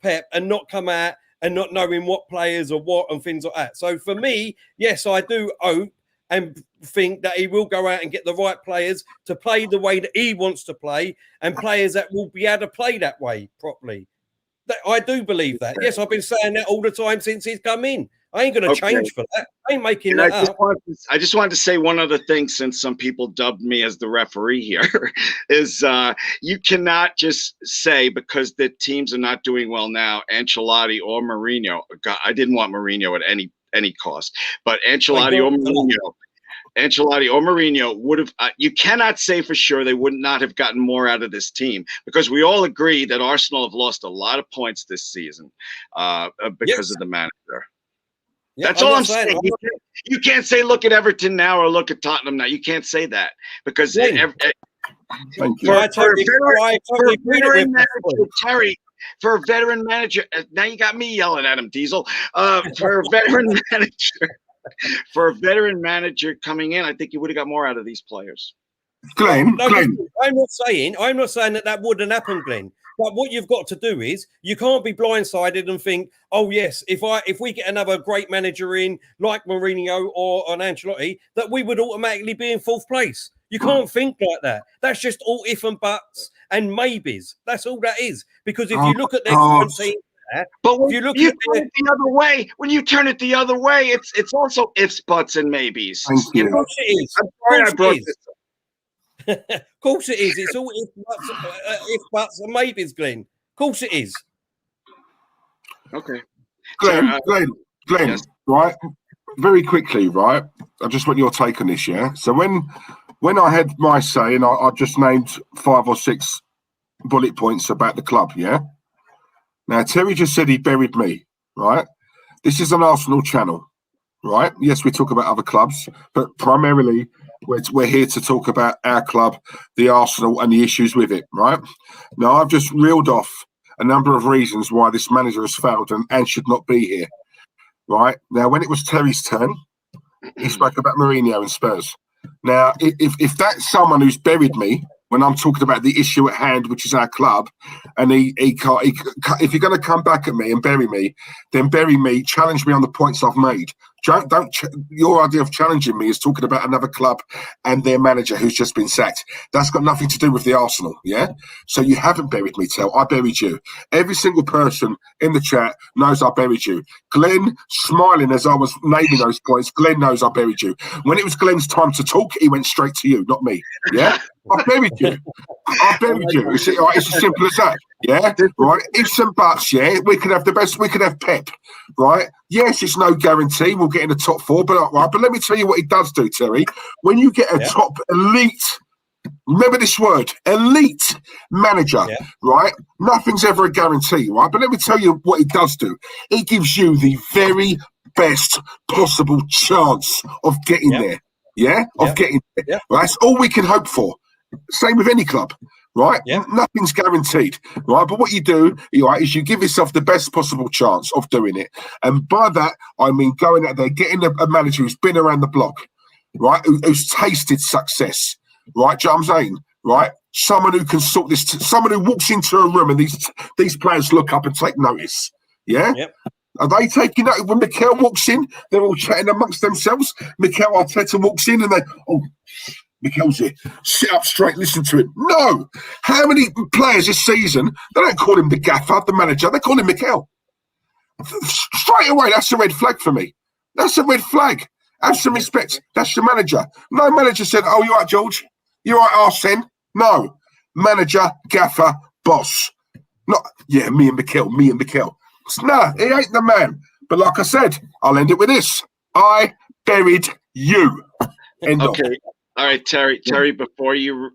Pep and not come out and not knowing what players or what and things like that. So for me, yes, I do hope and think that he will go out and get the right players to play the way that he wants to play, and players that will be able to play that way properly. I do believe that. Yes, I've been saying that all the time since he's come in. I ain't going to change for that. I ain't making that up. I just wanted to say one other thing, since some people dubbed me as the referee here, is you cannot just say because the teams are not doing well now, Ancelotti or Mourinho. God, I didn't want Mourinho at any cost, but Ancelotti or Mourinho would have. You cannot say for sure they would not have gotten more out of this team, because we all agree that Arsenal have lost a lot of points this season because of the manager. Yeah, that's all I'm saying. You can't say look at Everton now or look at Tottenham now. You can't say that because for a veteran manager, now you got me yelling at him, Diesel. For a veteran manager coming in, I think you would have got more out of these players. Glenn, I'm not saying that wouldn't happen, Glenn. But what you've got to do is you can't be blindsided and think, oh yes, if we get another great manager in like Mourinho or an Ancelotti, that we would automatically be in 4th place. You can't think like that. That's just all if and buts and maybes. That's all that is. Because if you look at their current team that. But when If you look you at turn it the other way, it's also ifs, buts, and maybes. Thank you. of course it is. I'm sorry I Of course brought it this is. Of course it is. It's all if buts and maybes, Glenn. Of course it is. Okay. Glenn, yes. right? Very quickly, right? I just want your take on this, yeah? So when I had my say, and I just named 5 or 6 bullet points about the club, yeah? Now, Terry just said he buried me, right? This is an Arsenal channel, right? Yes, we talk about other clubs, but primarily we're here to talk about our club, the Arsenal, and the issues with it, right? Now, I've just reeled off a number of reasons why this manager has failed and should not be here, right? Now, when it was Terry's turn, he spoke about Mourinho and Spurs. Now, if that's someone who's buried me when I'm talking about the issue at hand, which is our club, and he can't, if you're going to come back at me and bury me, then bury me, challenge me on the points I've made. Your idea of challenging me is talking about another club and their manager who's just been sacked. That's got nothing to do with the Arsenal, yeah? So you haven't buried me, Tel. I buried you. Every single person in the chat knows I buried you. Glenn, smiling as I was naming those points, Glenn knows I buried you. When it was Glenn's time to talk, he went straight to you, not me, yeah? I buried you. I buried you. It's as simple as that, yeah? Right? Ifs and buts, yeah? We could have the best, we could have Pep, right? Yes, it's no guarantee we'll get in the top 4, but let me tell you what it does do, Terry. When you get a top elite, remember this word, elite manager, right? Nothing's ever a guarantee, right? But let me tell you what it does do. It gives you the very best possible chance of getting there, of getting there. Yeah. Right? That's all we can hope for. Same with any club, right? Yeah. Nothing's guaranteed, right? But what you do, right, is you give yourself the best possible chance of doing it. And by that, I mean going out there, getting a manager who's been around the block, right? Who's tasted success, right? Do you know what I'm saying? Right? Someone who can sort this, someone who walks into a room and these players look up and take notice, yeah? Yep. Are they taking notice? When Mikel walks in, they're all chatting amongst themselves. Mikel Arteta walks in and they, Mikel's here. Sit up straight, listen to him. No. How many players this season, they don't call him the gaffer, the manager, they call him Mikel. Straight away, that's a red flag for me. That's a red flag. Have some respect. That's your manager. No manager said, oh, you all right, George? You all right, Arsene? No. Manager, gaffer, boss. Not, yeah, me and Mikel. No, he ain't the man. But like I said, I'll end it with this. I buried you. Okay. All right, Terry, before you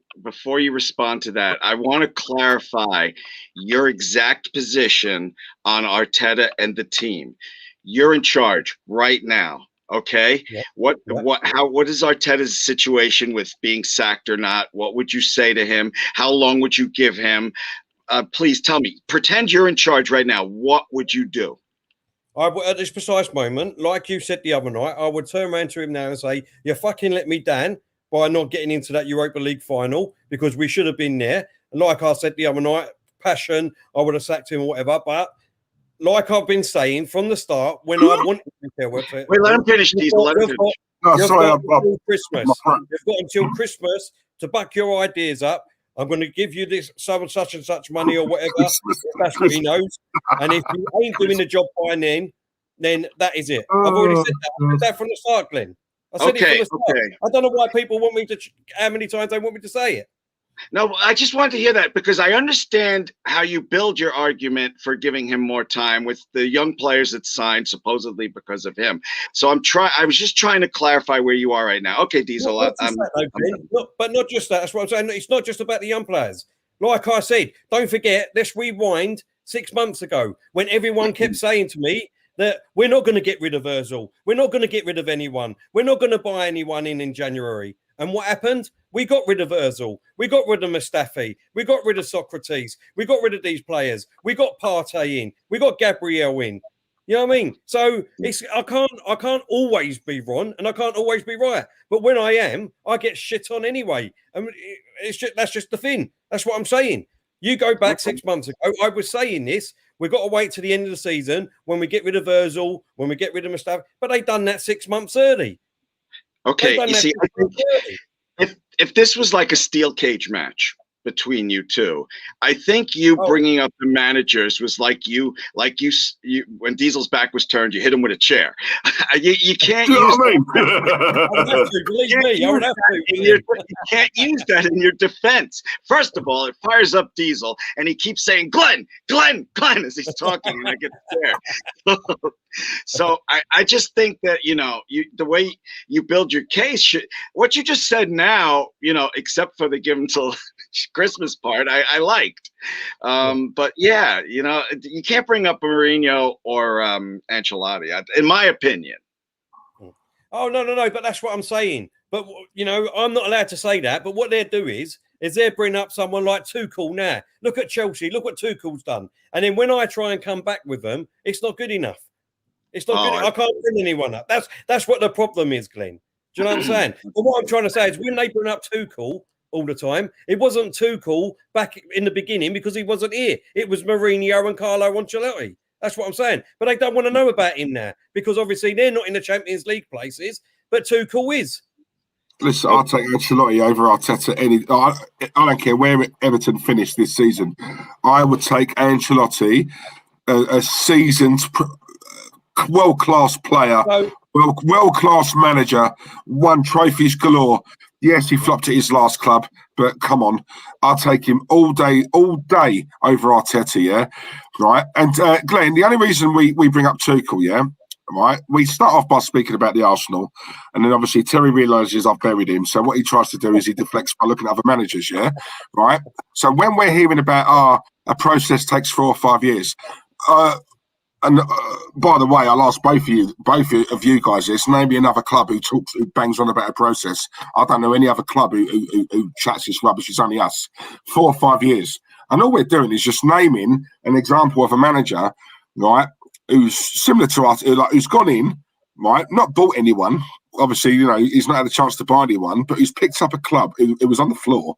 respond to that, I want to clarify your exact position on Arteta and the team. You're in charge right now, okay? Yep. What is Arteta's situation with being sacked or not? What would you say to him? How long would you give him? Please tell me. Pretend you're in charge right now. What would you do? At this precise moment, like you said the other night, I would turn around to him now and say, you fucking let me down by not getting into that Europa League final because we should have been there. And like I said the other night, passion, I would have sacked him or whatever. But like I've been saying from the start, when I wanted to wait, let him finish, Diesel. Let him finish. You've got until Christmas to back your ideas up. I'm going to give you this such and such money or whatever. That's what he knows. And if you ain't doing the job by then that is it. I've already said that. I said that from the start, Glenn. I said it from the start. I don't know why people want me to, how many times they want me to say it. No, I just wanted to hear that because I understand how you build your argument for giving him more time with the young players that signed supposedly because of him. So I was just trying to clarify where you are right now. Okay, Diesel. But not just that. That's what I'm saying. It's not just about the young players. Like I said, don't forget, let's rewind 6 months ago when everyone kept saying to me that we're not going to get rid of Ozil. We're not going to get rid of anyone. We're not going to buy anyone in January. And what happened? We got rid of Ozil. We got rid of Mustafi. We got rid of Socrates. We got rid of these players. We got Partey in. We got Gabriel in. You know what I mean? So I can't always be wrong and I can't always be right. But when I am, I get shit on anyway. I mean, that's just the thing. That's what I'm saying. You go back 6 months ago, I was saying this. We've got to wait to the end of the season when we get rid of Ozil, when we get rid of Mustafi. But they done that 6 months early. Okay, you see, I think if this was like a steel cage match, between you two. I think you bringing up the managers was like you when Diesel's back was turned, you hit him with a chair. You can't use you can't use that in your defense. First of all, it fires up Diesel, and he keeps saying Glenn as he's talking, and I get scared. So I just think that the way you build your case, what you just said now, except for the give him till Christmas part, I liked. But yeah, you can't bring up Mourinho or Ancelotti, in my opinion. Oh, no, but that's what I'm saying. But, I'm not allowed to say that. But what they'll do is they'll bring up someone like Tuchel now. Look at Chelsea. Look what Tuchel's done. And then when I try and come back with them, it's not good enough. It's not good. I can't bring anyone up. That's what the problem is, Glenn. Do you know what I'm saying? But what I'm trying to say is when they bring up Tuchel all the time, it wasn't Tuchel back in the beginning because he wasn't here. It was Mourinho and Carlo Ancelotti. That's what I'm saying. But they don't want to know about him now because obviously they're not in the Champions League places, but Tuchel is. Listen, I'll take Ancelotti over Arteta. I don't care where Everton finished this season. I would take Ancelotti, a seasoned, world-class player, world-class manager, won trophies galore. Yes, he flopped at his last club, but come on, I'll take him all day over Arteta, yeah? Right? And Glenn, the only reason we bring up Tuchel, yeah? Right? We start off by speaking about the Arsenal, and then obviously Terry realises I've buried him, so what he tries to do is he deflects by looking at other managers, yeah? Right? So when we're hearing about, a process takes 4 or 5 years, and by the way, I'll ask both of you guys this. Name me another club who bangs on about a process. I don't know any other club who chats this rubbish. It's only us. 4 or 5 years. And all we're doing is just naming an example of a manager, right, who's similar to us, who's gone in, right, not bought anyone. Obviously, he's not had a chance to buy anyone, but he's picked up a club who was on the floor.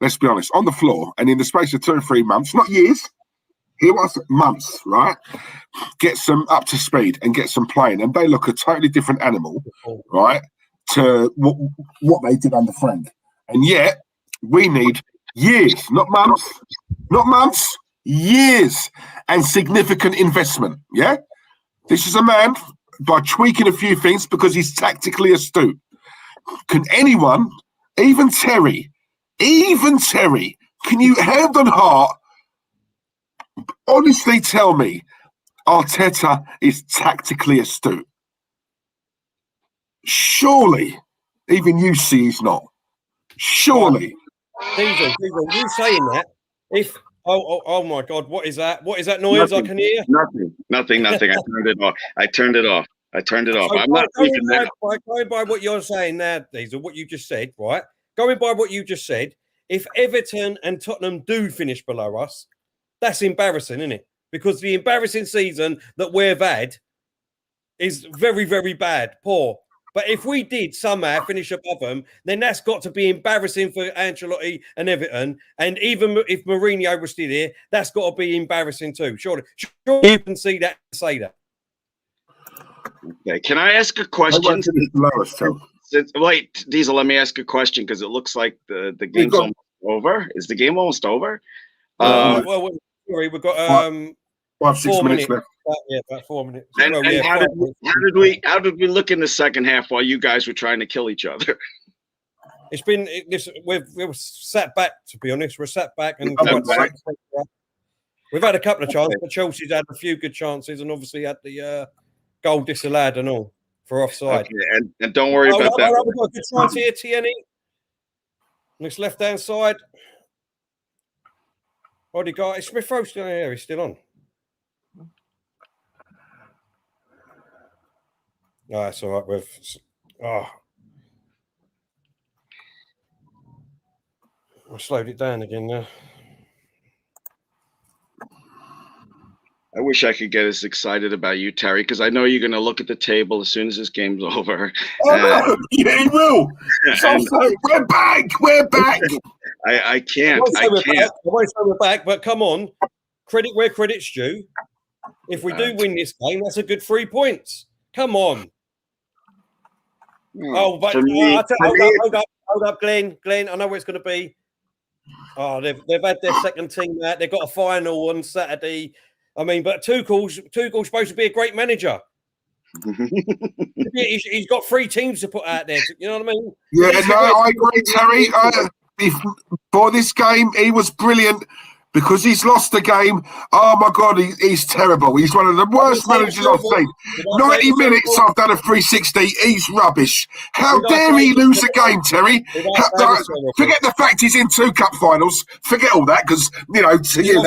Let's be honest, on the floor. And in the space of 2 or 3 months, not years, he was months, right? Get some up to speed and get some playing, and they look a totally different animal, right? To what they did under Frank, and yet we need years, not months, years, and significant investment. Yeah, this is a man by tweaking a few things because he's tactically astute. Can anyone, even Terry, can you hand on heart? Honestly, tell me, Arteta is tactically astute. Surely, even you see he's not. Surely. Diesel, you saying that? If oh my God, what is that? What is that noise Nothing, I can hear? Nothing. I turned it off. So I'm not going by what you're saying now, Diesel, what you just said, right? Going by what you just said, if Everton and Tottenham do finish below us, that's embarrassing, isn't it? Because the embarrassing season that we've had is very, very bad, poor. But if we did somehow finish above them, then that's got to be embarrassing for Ancelotti and Everton. And even if Mourinho was still here, that's got to be embarrassing too. Surely you can see that and say that. Okay, can I ask a question? Wait, Diesel, let me ask a question because it looks like the game's almost over. Is the game almost over? Sorry, we've got 5, 6 minutes left. About 4 minutes. And how did we look in the second half while you guys were trying to kill each other? It's been we've sat back, to be honest. We're sat back and we've had a couple of chances, but Chelsea's had a few good chances and obviously had the goal disallowed and all for offside. Okay, and don't worry about that. We've got a good chance here, Tierney. On this left-hand side. What do you got? Is Smith Rowe still here? He's still on. Oh, that's all right. I slowed it down again now. I wish I could get as excited about you, Terry, because I know you're going to look at the table as soon as this game's over. Oh, no. Yeah, he will. We're back. I can't. I won't say we're back, but come on. Credit where credit's due. If we do win this game, that's a good 3 points. Come on. Hold up, Glenn. Glenn, I know where it's going to be. Oh, they've had their second team out. They've got a final on Saturday. I mean, but Tuchel's supposed to be a great manager. He's got 3 teams to put out there. You know what I mean? Yeah, no, I agree, Terry. For this game, he was brilliant. Because he's lost the game, oh my God, he's terrible. He's one of the worst managers I've seen. 90 minutes, I've done a 360. He's rubbish. How dare he lose a game, Terry? Forget the fact he's in 2 cup finals. Forget all that, because, you know, to you,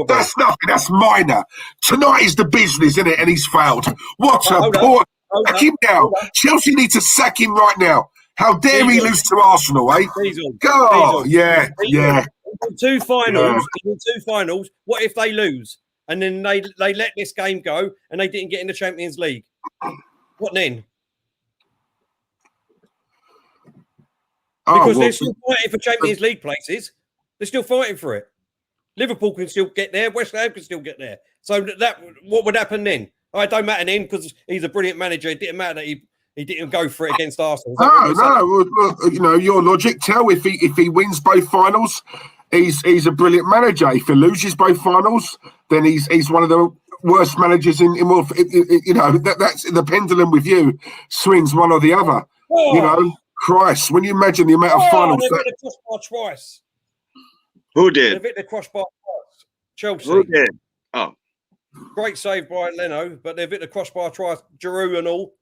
that's nothing. That's minor. Tonight is the business, isn't it? And he's failed. What a poor... Sack him now. Chelsea need to sack him right now. How dare he lose to Arsenal, eh? God, yeah. In 2 finals, in 2 finals, what if they lose and then they let this game go and they didn't get in the Champions League? What then? Because they're still fighting for Champions League places. They're still fighting for it. Liverpool can still get there. West Ham can still get there. So that what would happen then? It don't matter then because he's a brilliant manager. It didn't matter that he didn't go for it against Arsenal. No. You know, your logic tell if he wins both finals, he's a brilliant manager. If he loses both finals, then he's one of the worst managers in world. You know, that's the pendulum with you swings one or the other. You know, Christ, when you imagine the amount of finals they've hit the crossbar twice. Who did? They've hit the crossbar twice. Chelsea. Who did? Oh, great save by Leno, but they've hit the crossbar twice. Giroud and all.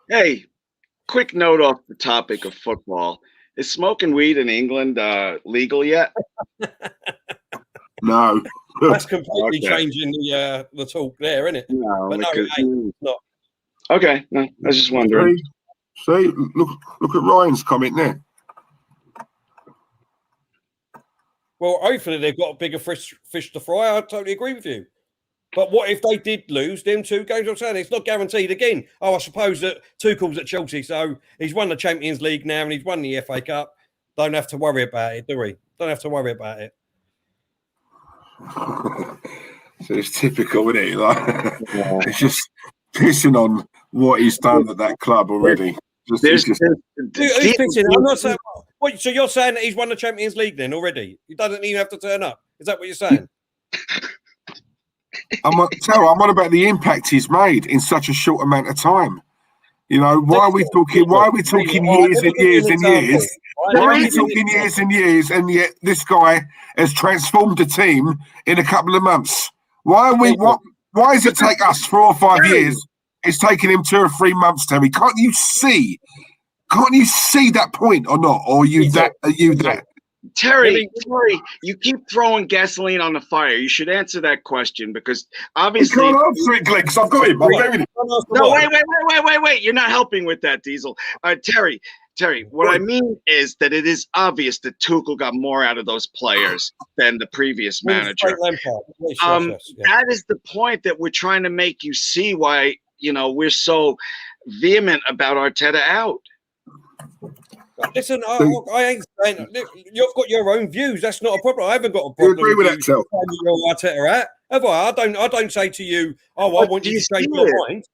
Hey, quick note off the topic of football. Is smoking weed in England legal yet? No. That's completely changing the talk there, isn't it? No, but because, it's not. Okay, no, I was just wondering. See, look at Ryan's comment there. Well, hopefully they've got a bigger fish to fry. I totally agree with you. But what if they did lose them 2 games? I'm saying it's not guaranteed again. I suppose that Tuchel's at Chelsea, so he's won the Champions League now and he's won the FA Cup. Don't have to worry about it, do we? Don't have to worry about it. So it's typical, isn't it? Like, it's just pissing on what he's done at that club already. Who's pissing? I'm not saying. So you're saying that he's won the Champions League then already? He doesn't even have to turn up. Is that what you're saying? I'm on about the impact he's made in such a short amount of time. You know, why are we talking years and years and years? Why are we talking years and years, and yet this guy has transformed the team in a couple of months? Why does it take us 4 or 5 years? It's taking him 2 or 3 months, Terry. Can't you see that point or not? Or are you that? Terry, you keep throwing gasoline on the fire. You should answer that question because obviously you can't answer it, Glenn, because I've got him. No, wait. You're not helping with that, Diesel. Terry, what I mean is that it is obvious that Tuchel got more out of those players than the previous manager. That is the point that we're trying to make you see why, you know, we're so vehement about Arteta out. Listen, I ain't saying you've got your own views. That's not a problem. I haven't got a problem. You agree with that, Tel? Arteta out. Have I don't say to you, I want you to change your mind.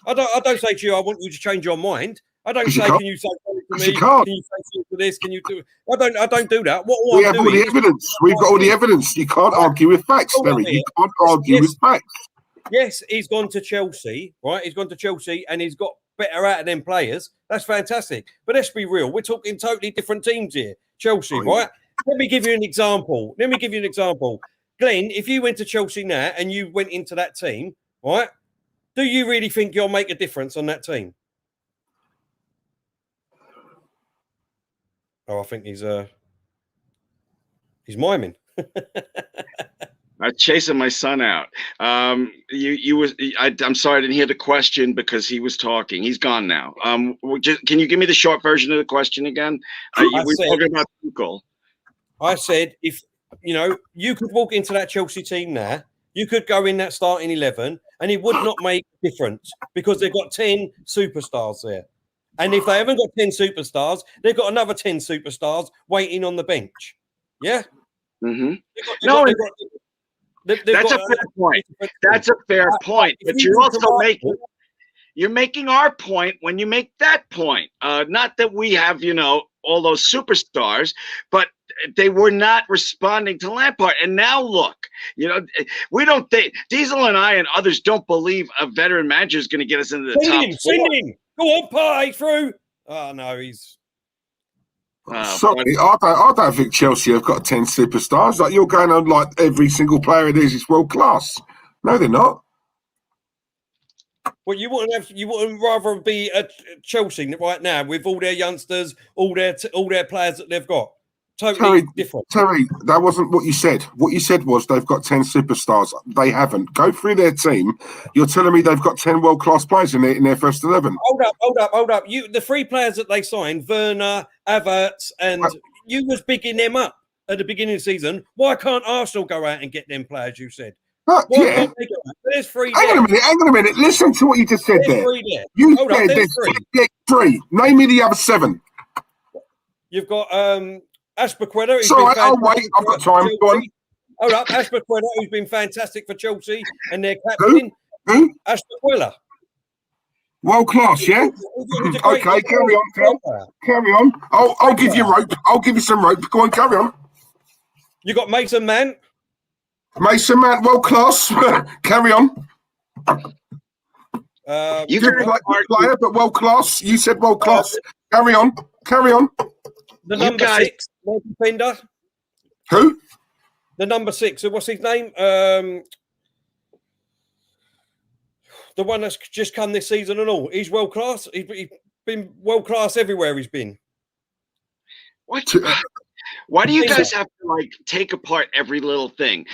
I don't say to you, I want you to change your mind. I don't say, can you say to me? Can you say to this? Can you do? I don't do that. What we have all the evidence. We've got all the evidence. You can't argue with facts, Terry. You can't argue with facts. Yes, he's gone to Chelsea, right? He's gone to Chelsea and he's got better out of them players. That's fantastic. But let's be real. We're talking totally different teams here. Chelsea, right? Let me give you an example. Glenn, if you went to Chelsea now and you went into that team, right? Do you really think you'll make a difference on that team? Oh, I think he's miming. I'm chasing my son out. I'm sorry I didn't hear the question because he was talking. He's gone now. Can you give me the short version of the question again? We're talking about Tuchel. I said, if you could walk into that Chelsea team now, you could go in that starting 11, and it would not make a difference because they've got 10 superstars there. And if they haven't got 10 superstars, they've got another 10 superstars waiting on the bench. Yeah. Mm-hmm. That's a fair point. That's a fair point. But you're also making. You're making our point when you make that point. Not that we have, all those superstars, but they were not responding to Lampard. And now look, we don't think Diesel and I and others don't believe a veteran manager is going to get us into the top four. Send him. Go on, party through. Oh no, he's. Sorry, I don't think Chelsea have got 10 superstars. Like you're going on like every single player it is world class. No, they're not. Well, you wouldn't rather be at Chelsea right now with all their youngsters, all their players that they've got. Totally different. Terry, that wasn't what you said. What you said was they've got 10 superstars. They haven't. Go through their team. You're telling me they've got 10 world-class players in their first 11. Hold up. The 3 players that they signed, Werner, Havertz, and you was bigging them up at the beginning of the season. Why can't Arsenal go out and get them players you said? Yeah. There's 3 Hang on a minute. Listen to what you just said there. You said there's 3. Name me the other 7. You've got Aspaqueta. Sorry, I'll wait. I've got time. Go on. Hold up. Aspaqueta, who's been fantastic for Chelsea, and their captain, Who? Aspaqueta. World class, yeah? Okay, carry on. Carry on. I'll give you rope. I'll give you some rope. Go on, carry on. You got Mason Mount. Mason Mount, world class. Carry on. You good player, but world class. You said world class. Carry on. The number 6 defender. Who? The number 6. What's his name? The one that's just come this season and all. He's world class. He's been world class everywhere he's been. What? Why do you guys have to take apart every little thing?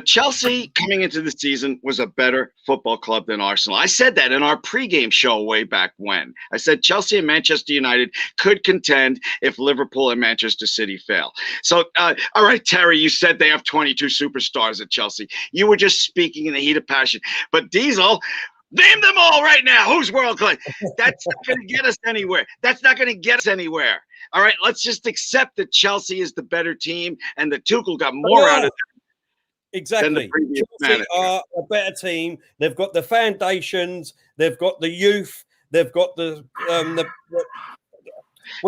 Chelsea coming into the season was a better football club than Arsenal. I said that in our pregame show way back when. I said Chelsea and Manchester United could contend if Liverpool and Manchester City fail. So, all right, Terry, you said they have 22 superstars at Chelsea. You were just speaking in the heat of passion. But Diesel, name them all right now. Who's world class? That's not going to get us anywhere. All right, let's just accept that Chelsea is the better team and that Tuchel got more out of them. Exactly. Than the previous Chelsea are a better team. They've got the foundations. They've got the youth. They've got the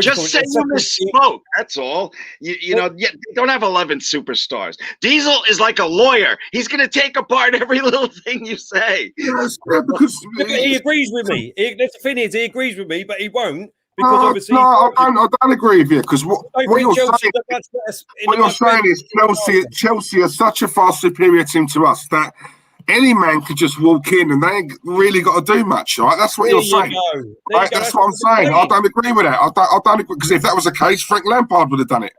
just say you misspoke. That's all. You know, they don't have 11 superstars. Diesel is like a lawyer. He's going to take apart every little thing you say. Yes, because he agrees with me. The thing is, he agrees with me, but he won't. Because obviously, I don't agree with you. Because what you're saying is Chelsea are such a far superior team to us that any man could just walk in and they ain't really got to do much, right? That's what you're saying. Right? That's what I'm saying. I don't agree with that. I don't agree, because if that was the case, Frank Lampard would have done it.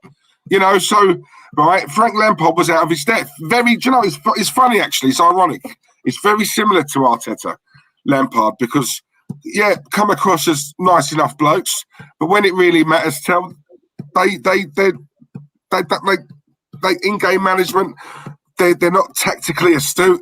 So right, Frank Lampard was out of his depth. It's funny actually. It's ironic. It's very similar to Arteta, Lampard, because come across as nice enough blokes, but when it really matters, they in-game management. They're not tactically astute.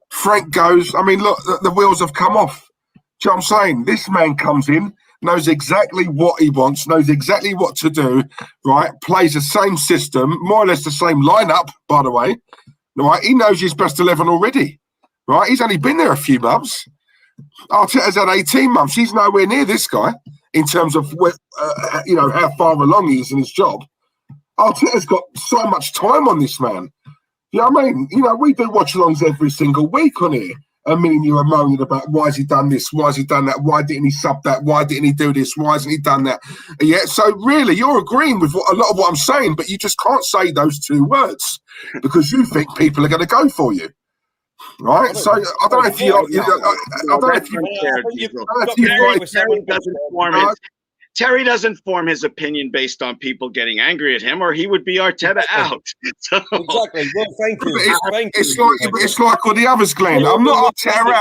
Frank goes, I mean, look, the wheels have come off. Do you know what I'm saying? This man comes in, knows exactly what he wants, knows exactly what to do, right? Plays the same system, more or less the same lineup, by the way. Right? He knows his best 11 already, right? He's only been there a few months. Arteta's had 18 months. He's nowhere near this guy in terms of how far along he is in his job. Arteta's got so much time on this man. You know what I mean? We do watch-alongs every single week on here. And me and you are moaning about why has he done this? Why has he done that? Why didn't he sub that? Why didn't he do this? Why hasn't he done that? Yeah, so really, you're agreeing with a lot of what I'm saying, but you just can't say those 2 words because you think people are going to go for you. Right, so I don't know if you. Terry doesn't form his opinion based on people getting angry at him, or he would be Arteta out. So. Exactly. Well, thank you. It's like all the others, Glenn. I'm not Arteta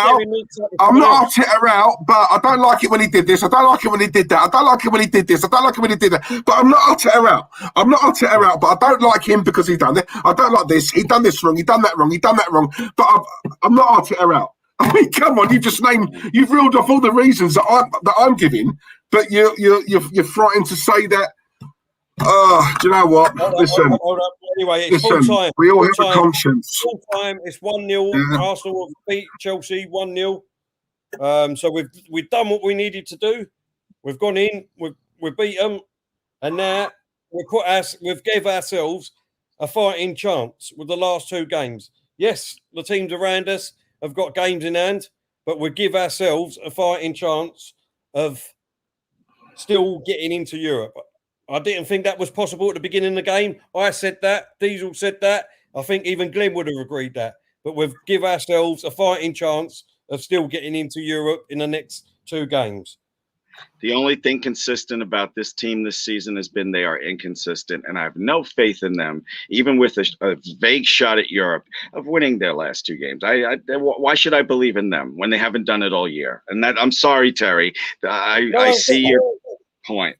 out, but I don't like it when he did this. I don't like it when he did that. I don't like it when he did this. I don't like it when he did that. But I'm not Arteta out. But I don't like him because he done it. I don't like this. He done this wrong. He done that wrong. He done that wrong. But I'm not Arteta out. I mean, come on. You've reeled off all the reasons that I'm giving. But you're frightened to say that. Do you know what? Listen. Anyway, it's full time. We all have a conscience. Full time. It's 1-0. Arsenal will beat Chelsea 1-0. So we've done what we needed to do. We've gone in, we've beat them, and now we've gave ourselves a fighting chance with the last 2 games. Yes, the teams around us have got games in hand, but we give ourselves a fighting chance of still getting into Europe. I didn't think that was possible at the beginning of the game. I said that. Diesel said that. I think even Glenn would have agreed that. But we've give ourselves a fighting chance of still getting into Europe in the next 2 games. The only thing consistent about this team this season has been they are inconsistent, and I have no faith in them, even with a vague shot at Europe, of winning their last 2 games. Why should I believe in them when they haven't done it all year? And that, I'm sorry, Terry. I see your point.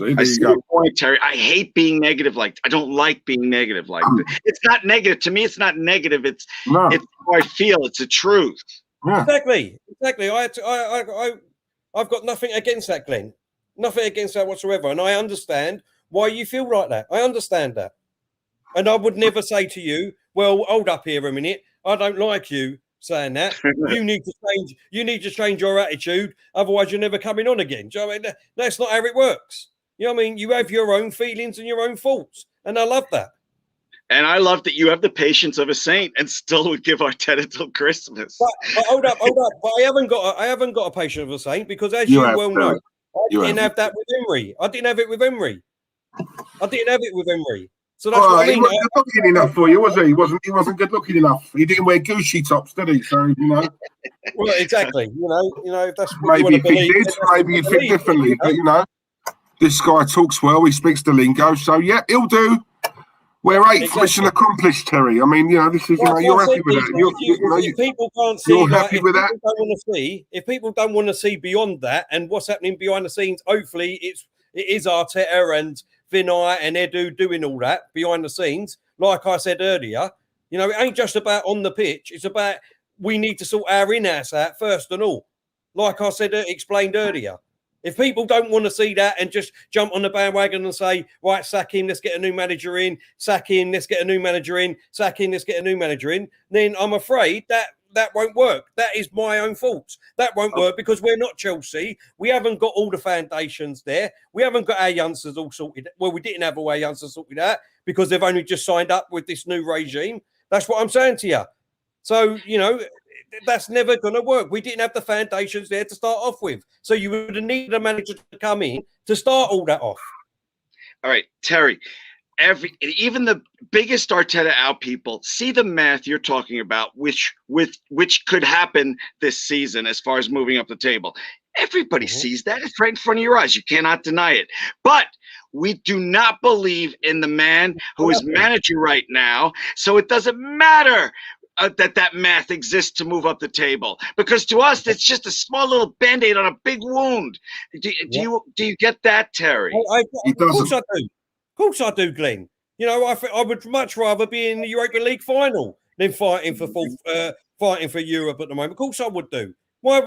I see your point, Terry. I hate being negative. I don't like being negative. It's not negative to me. It's not negative. It's how I feel. It's the truth. Yeah. Exactly. I've got nothing against that, Glenn. Nothing against that whatsoever. And I understand why you feel like that. I understand that. And I would never say to you, well, hold up here a minute. I don't like you saying that. You need to change your attitude. Otherwise, you're never coming on again. Do you know what I mean? That's not how it works. You know what I mean? You have your own feelings and your own thoughts. And I love that. And I love that you have the patience of a saint and still would give Arteta till Christmas. But hold up. But I haven't got a patience of a saint because, as you well know, I didn't have that with Emery. I didn't have it with Emery. So that's what I mean. He wasn't good looking enough for you, was he? He wasn't good looking enough. He didn't wear Gucci tops, did he? So Well, exactly. You know, if that's what maybe you want to believe, maybe you'd think differently. But this guy talks well. He speaks the lingo. So yeah, he'll do. We're 8th, mission accomplished, Terry. I mean, this is, you're happy with that. If people can't see, you're happy with that. If people don't want to see beyond that and what's happening behind the scenes, hopefully it is Arteta and Vinay and Edu doing all that behind the scenes. Like I said earlier, it ain't just about on the pitch. It's about we need to sort our in-house out first and all. Like I said, explained earlier. If people don't want to see that and just jump on the bandwagon and say, right, sack him, let's get a new manager in, sack him, let's get a new manager in, sack him, let's get a new manager in, then I'm afraid that won't work. That is my own fault. That won't work because we're not Chelsea. We haven't got all the foundations there. We haven't got our youngsters all sorted. Well, we didn't have all our youngsters sorted out because they've only just signed up with this new regime. That's what I'm saying to you. So, that's never going to work. We didn't have the foundations there to start off with. So you would have needed a manager to come in to start all that off. All right, Terry, even the biggest Arteta out people see the math you're talking about, which could happen this season as far as moving up the table. Everybody sees that. It's right in front of your eyes. You cannot deny it. But we do not believe in the man who is manager right now. So it doesn't matter that math exists to move up the table, because to us it's just a small little band-aid on a big wound. Do you get that, Terry? Of course I do, Glenn. I would much rather be in the Europa League final than fighting for Europe at the moment. Of course I would do. Why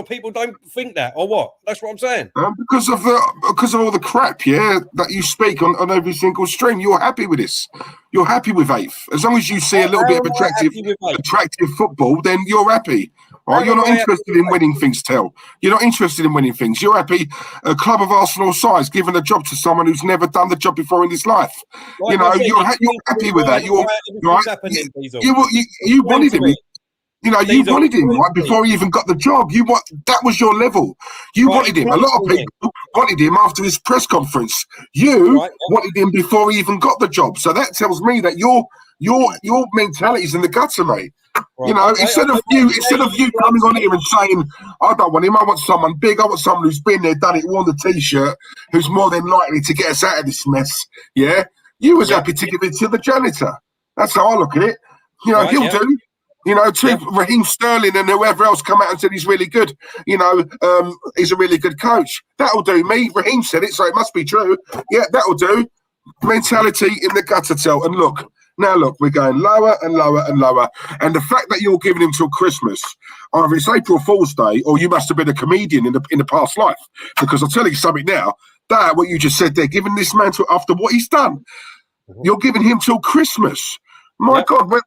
people don't think that, or what? That's what I'm saying. Because of all the crap, that you speak on every single stream. You're happy with this. You're happy with 8th. As long as you see a little bit of attractive football, then you're happy. Right? You're not interested in winning things, Tel. You're not interested in winning things. You're happy a club of Arsenal size giving a job to someone who's never done the job before in his life. You're happy with that. You wanted him. You wanted him right before he even got the job. That was your level. You wanted him. A lot of people wanted him after his press conference. You wanted him before he even got the job. So that tells me that your mentality's in the gutter, mate. Right. Instead of you coming on here and saying, I don't want him, I want someone big, I want someone who's been there, done it, worn the t-shirt, who's more than likely to get us out of this mess. Yeah, you was happy to give it to the janitor. That's how I look at it. He'll do. Raheem Sterling and whoever else come out and said he's really good. He's a really good coach. That'll do me. Raheem said it, so it must be true. Yeah, that'll do. Mentality in the gutter, Tel. And look, we're going lower and lower and lower. And the fact that you're giving him till Christmas, either it's April Fool's Day or you must have been a comedian in the past life. Because I'll tell you something now, that what you just said there, giving this man till after what he's done, you're giving him till Christmas. My God, we're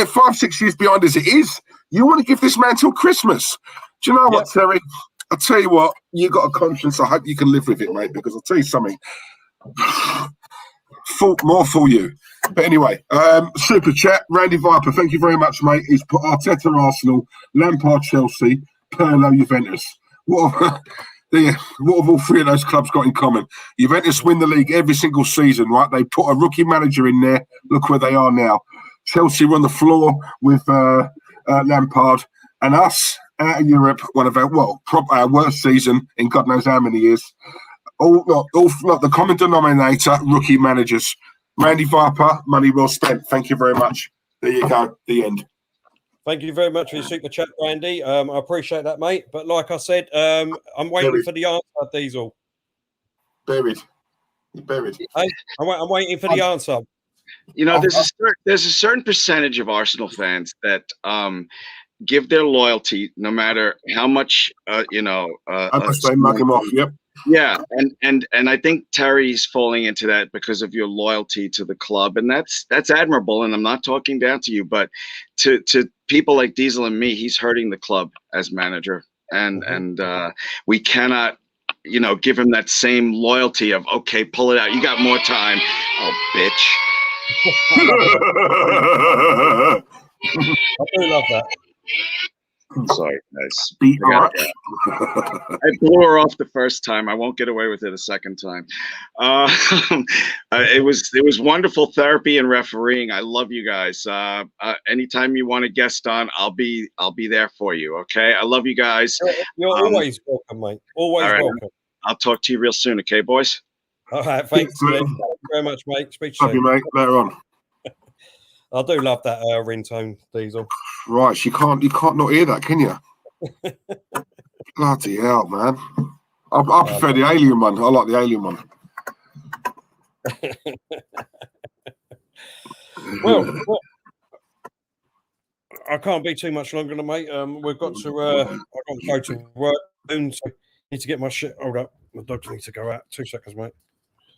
5-6 years behind as it is. You want to give this man till Christmas? Do you know what, Terry? I'll tell you what, you got a conscience. I hope you can live with it, mate, because I'll tell you something. More for you. But anyway, super chat. Randy Viper, thank you very much, mate. He's put Arteta Arsenal, Lampard Chelsea, Pirlo Juventus. What have all three of those clubs got in common? Juventus win the league every single season, right? They put a rookie manager in there. Look where they are now. Chelsea were on the floor with Lampard, and us out of Europe, one of our worst season in God knows how many years. All the common denominator, rookie managers. Randy Viper, money well spent. Thank you very much. There you go. The end. Thank you very much for your super chat, Randy. I appreciate that, mate. But like I said, I'm waiting for the answer, Diesel. Buried. Hey, I'm waiting for the answer. You know, there's a certain percentage of Arsenal fans that give their loyalty no matter how much I must say, mug him off. Yep. Yeah, and I think Terry's falling into that because of your loyalty to the club, and that's admirable. And I'm not talking down to you, but to people like Diesel and me, he's hurting the club as manager, and we cannot, give him that same loyalty of okay, pull it out. You got more time. Oh, bitch. I do love that. Sorry, guys. I blew her off the first time. I won't get away with it a second time. It was wonderful therapy and refereeing. I love you guys. Anytime you want to guest on, I'll be there for you. Okay, I love you guys. You're always welcome, mate. Always welcome. I'll talk to you real soon. Okay, boys. All right, thanks. Thank you very much, mate. Speak to you. Love you, mate. Later on. I do love that ringtone, Diesel. Right, you can't not hear that, can you? Bloody hell, man! I prefer the alien one. I like the alien one. Well, I can't be too much longer, mate. We've got to. I've got to go to work soon, so I need to get my shit. Hold up, my dogs need to go out. 2 seconds, mate.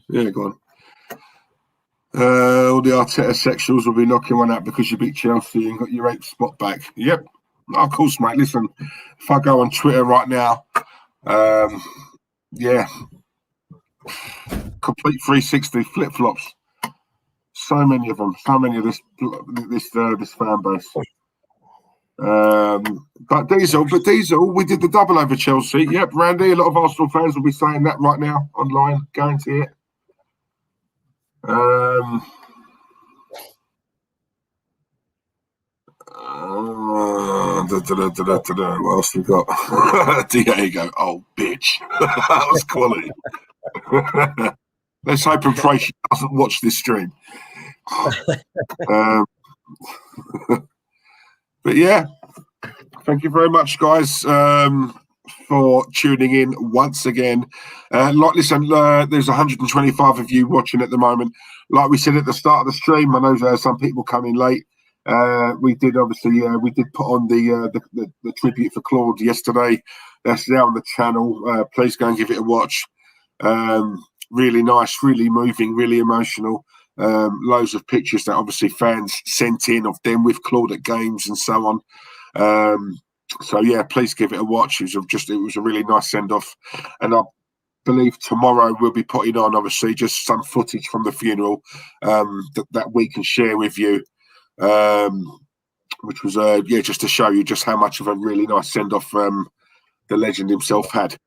Yeah, go on. All the Arteta sexuals will be knocking one out because you beat Chelsea and got your 8th spot back. Yep. Of course, mate. Listen, if I go on Twitter right now, complete 360 flip-flops. So many of them. So many of this fan base. But Diesel, we did the double over Chelsea. Yep, Randy, a lot of Arsenal fans will be saying that right now online. Guarantee it. What else we got? Diego, oh bitch. That was quality. Let's hope and pray she doesn't watch this stream. But yeah, thank you very much, guys, for tuning in once again. Listen, there's 125 of you watching at the moment. Like we said at the start of the stream, I know there are some people coming late. We did put on the tribute for Claude yesterday. That's now on the channel. Please go and give it a watch. Really nice, really moving, really emotional. Loads of pictures that obviously fans sent in of them with Claude at games and so on. So yeah, please give it a watch. It was a really nice send off, and I believe tomorrow we'll be putting on obviously just some footage from the funeral that we can share with you, which was just to show you just how much of a really nice send off the legend himself had.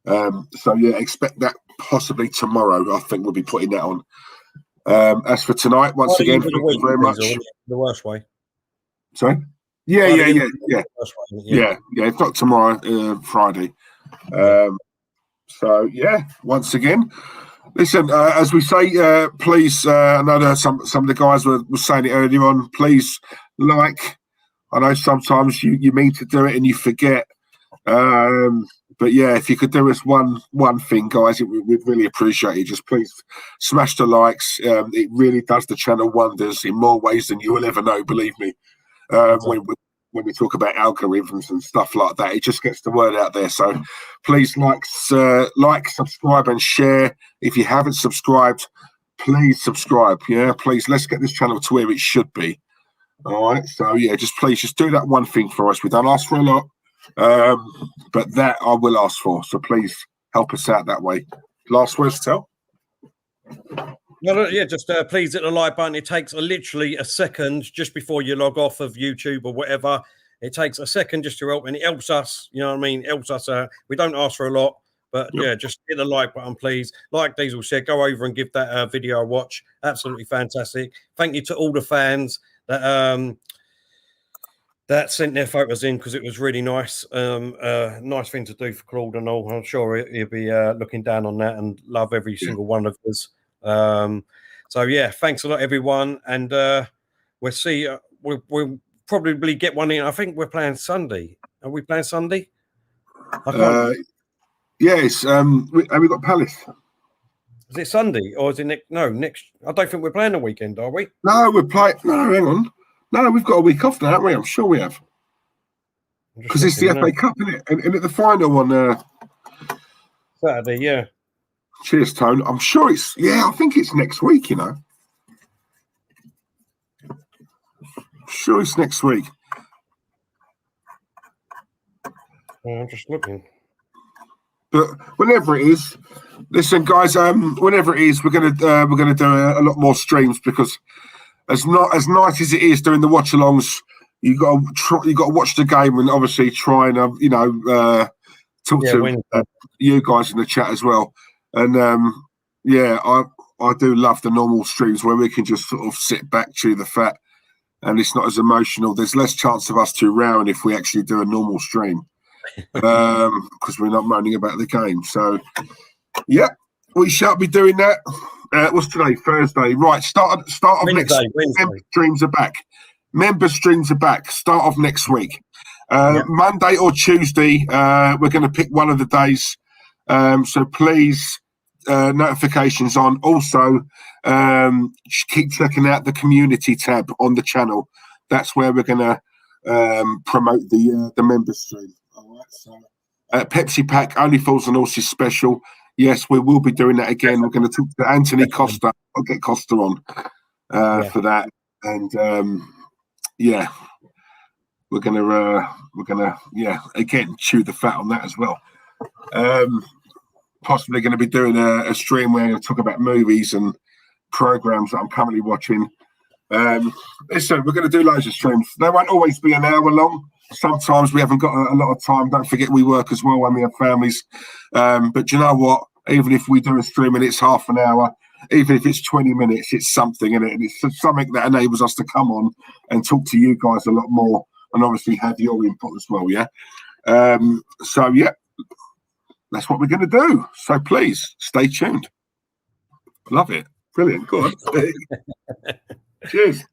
So yeah, expect that possibly tomorrow. I think we'll be putting that on. As for tonight, once again, thank you very much. The worst way. Sorry. Yeah. If not tomorrow, Friday. So yeah, once again, listen. As we say, please. I know that some of the guys were saying it earlier on. Please like. I know sometimes you mean to do it and you forget. But yeah, if you could do us one thing, guys, we'd really appreciate it. Just please smash the likes. It really does the channel wonders in more ways than you will ever know. Believe me. When we talk about algorithms and stuff like that, it just gets the word out there. So please like, subscribe and share. If you haven't subscribed, please subscribe. Yeah, please. Let's get this channel to where it should be. All right. So yeah, please do that one thing for us. We don't ask for a lot, but that I will ask for. So please help us out that way. Last words, Tel? No, yeah, just please hit the like button. It takes literally a second just before you log off of YouTube or whatever. It takes a second just to help, and it helps us. You know what I mean? It helps us. We don't ask for a lot, but yeah, just hit the like button, please. Like Diesel said, go over and give that video a watch. Absolutely fantastic. Thank you to all the fans that that sent their photos in, because it was really nice. Nice thing to do for Claude and all. I'm sure he'll be looking down on that and love every single one of us. So yeah, thanks a lot, everyone, and we'll see. We'll probably get one in. I think we're playing Sunday. Are we playing Sunday? Yes. Have we got Palace? Is it Sunday or is it next? No, next. I don't think we're playing the weekend, are we? No, we're playing. No, hang on. No, we've got a week off now, haven't we? I'm sure we have. Because it's the FA Cup, isn't it? And at the final on Saturday, yeah. Cheers, Tone. I'm sure it's, I think it's next week, you know. I'm sure it's next week. I'm just looking. But whenever it is, listen, guys. Whenever it is, we're gonna do a lot more streams, because as nice as it is doing the watch-alongs, you got to watch the game and obviously try and talk to you guys in the chat as well. And I do love the normal streams where we can just sort of sit back, chew the fat, and it's not as emotional. There's less chance of us two rowing if we actually do a normal stream, because we're not moaning about the game. So yeah, we shall be doing that. What's today? Thursday, right? Start of Wednesday, next week. Member streams are back. Member streams are back. Start of next week. Monday or Tuesday. We're going to pick one of the days. So please, notifications on. Also, keep checking out the community tab on the channel. That's where we're going to promote the member stream. All right. So Pepsi Pack only falls on horses special. Yes, we will be doing that again. We're going to talk to Anthony Costa. I'll get Costa on for that, and we're gonna again chew the fat on that as well. Possibly going to be doing a stream where I talk about movies and programs that I'm currently watching. Listen, we're going to do loads of streams. They won't always be an hour long. Sometimes we haven't got a lot of time. Don't forget we work as well when we have families. But you know what? Even if we do a stream and it's half an hour, even if it's 20 minutes, it's something, and it's something that enables us to come on and talk to you guys a lot more, and obviously have your input as well. Yeah. So yeah, that's what we're going to do. So please stay tuned. Love it. Brilliant. Go on. Cheers.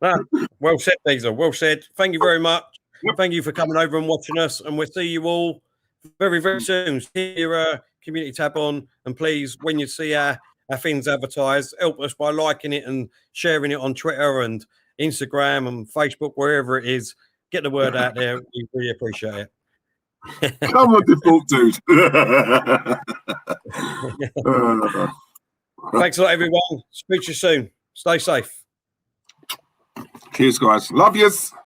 Well said, Diesel. Well said. Thank you very much. Thank you for coming over and watching us, and we'll see you all very, very soon. Keep your community tab on, and please, when you see our things advertised, help us by liking it and sharing it on Twitter and Instagram and Facebook, wherever it is. Get the word out there. We really appreciate it. Come on, default dude. Thanks a lot, everyone. Speak to you soon. Stay safe. Cheers, guys. Love yous.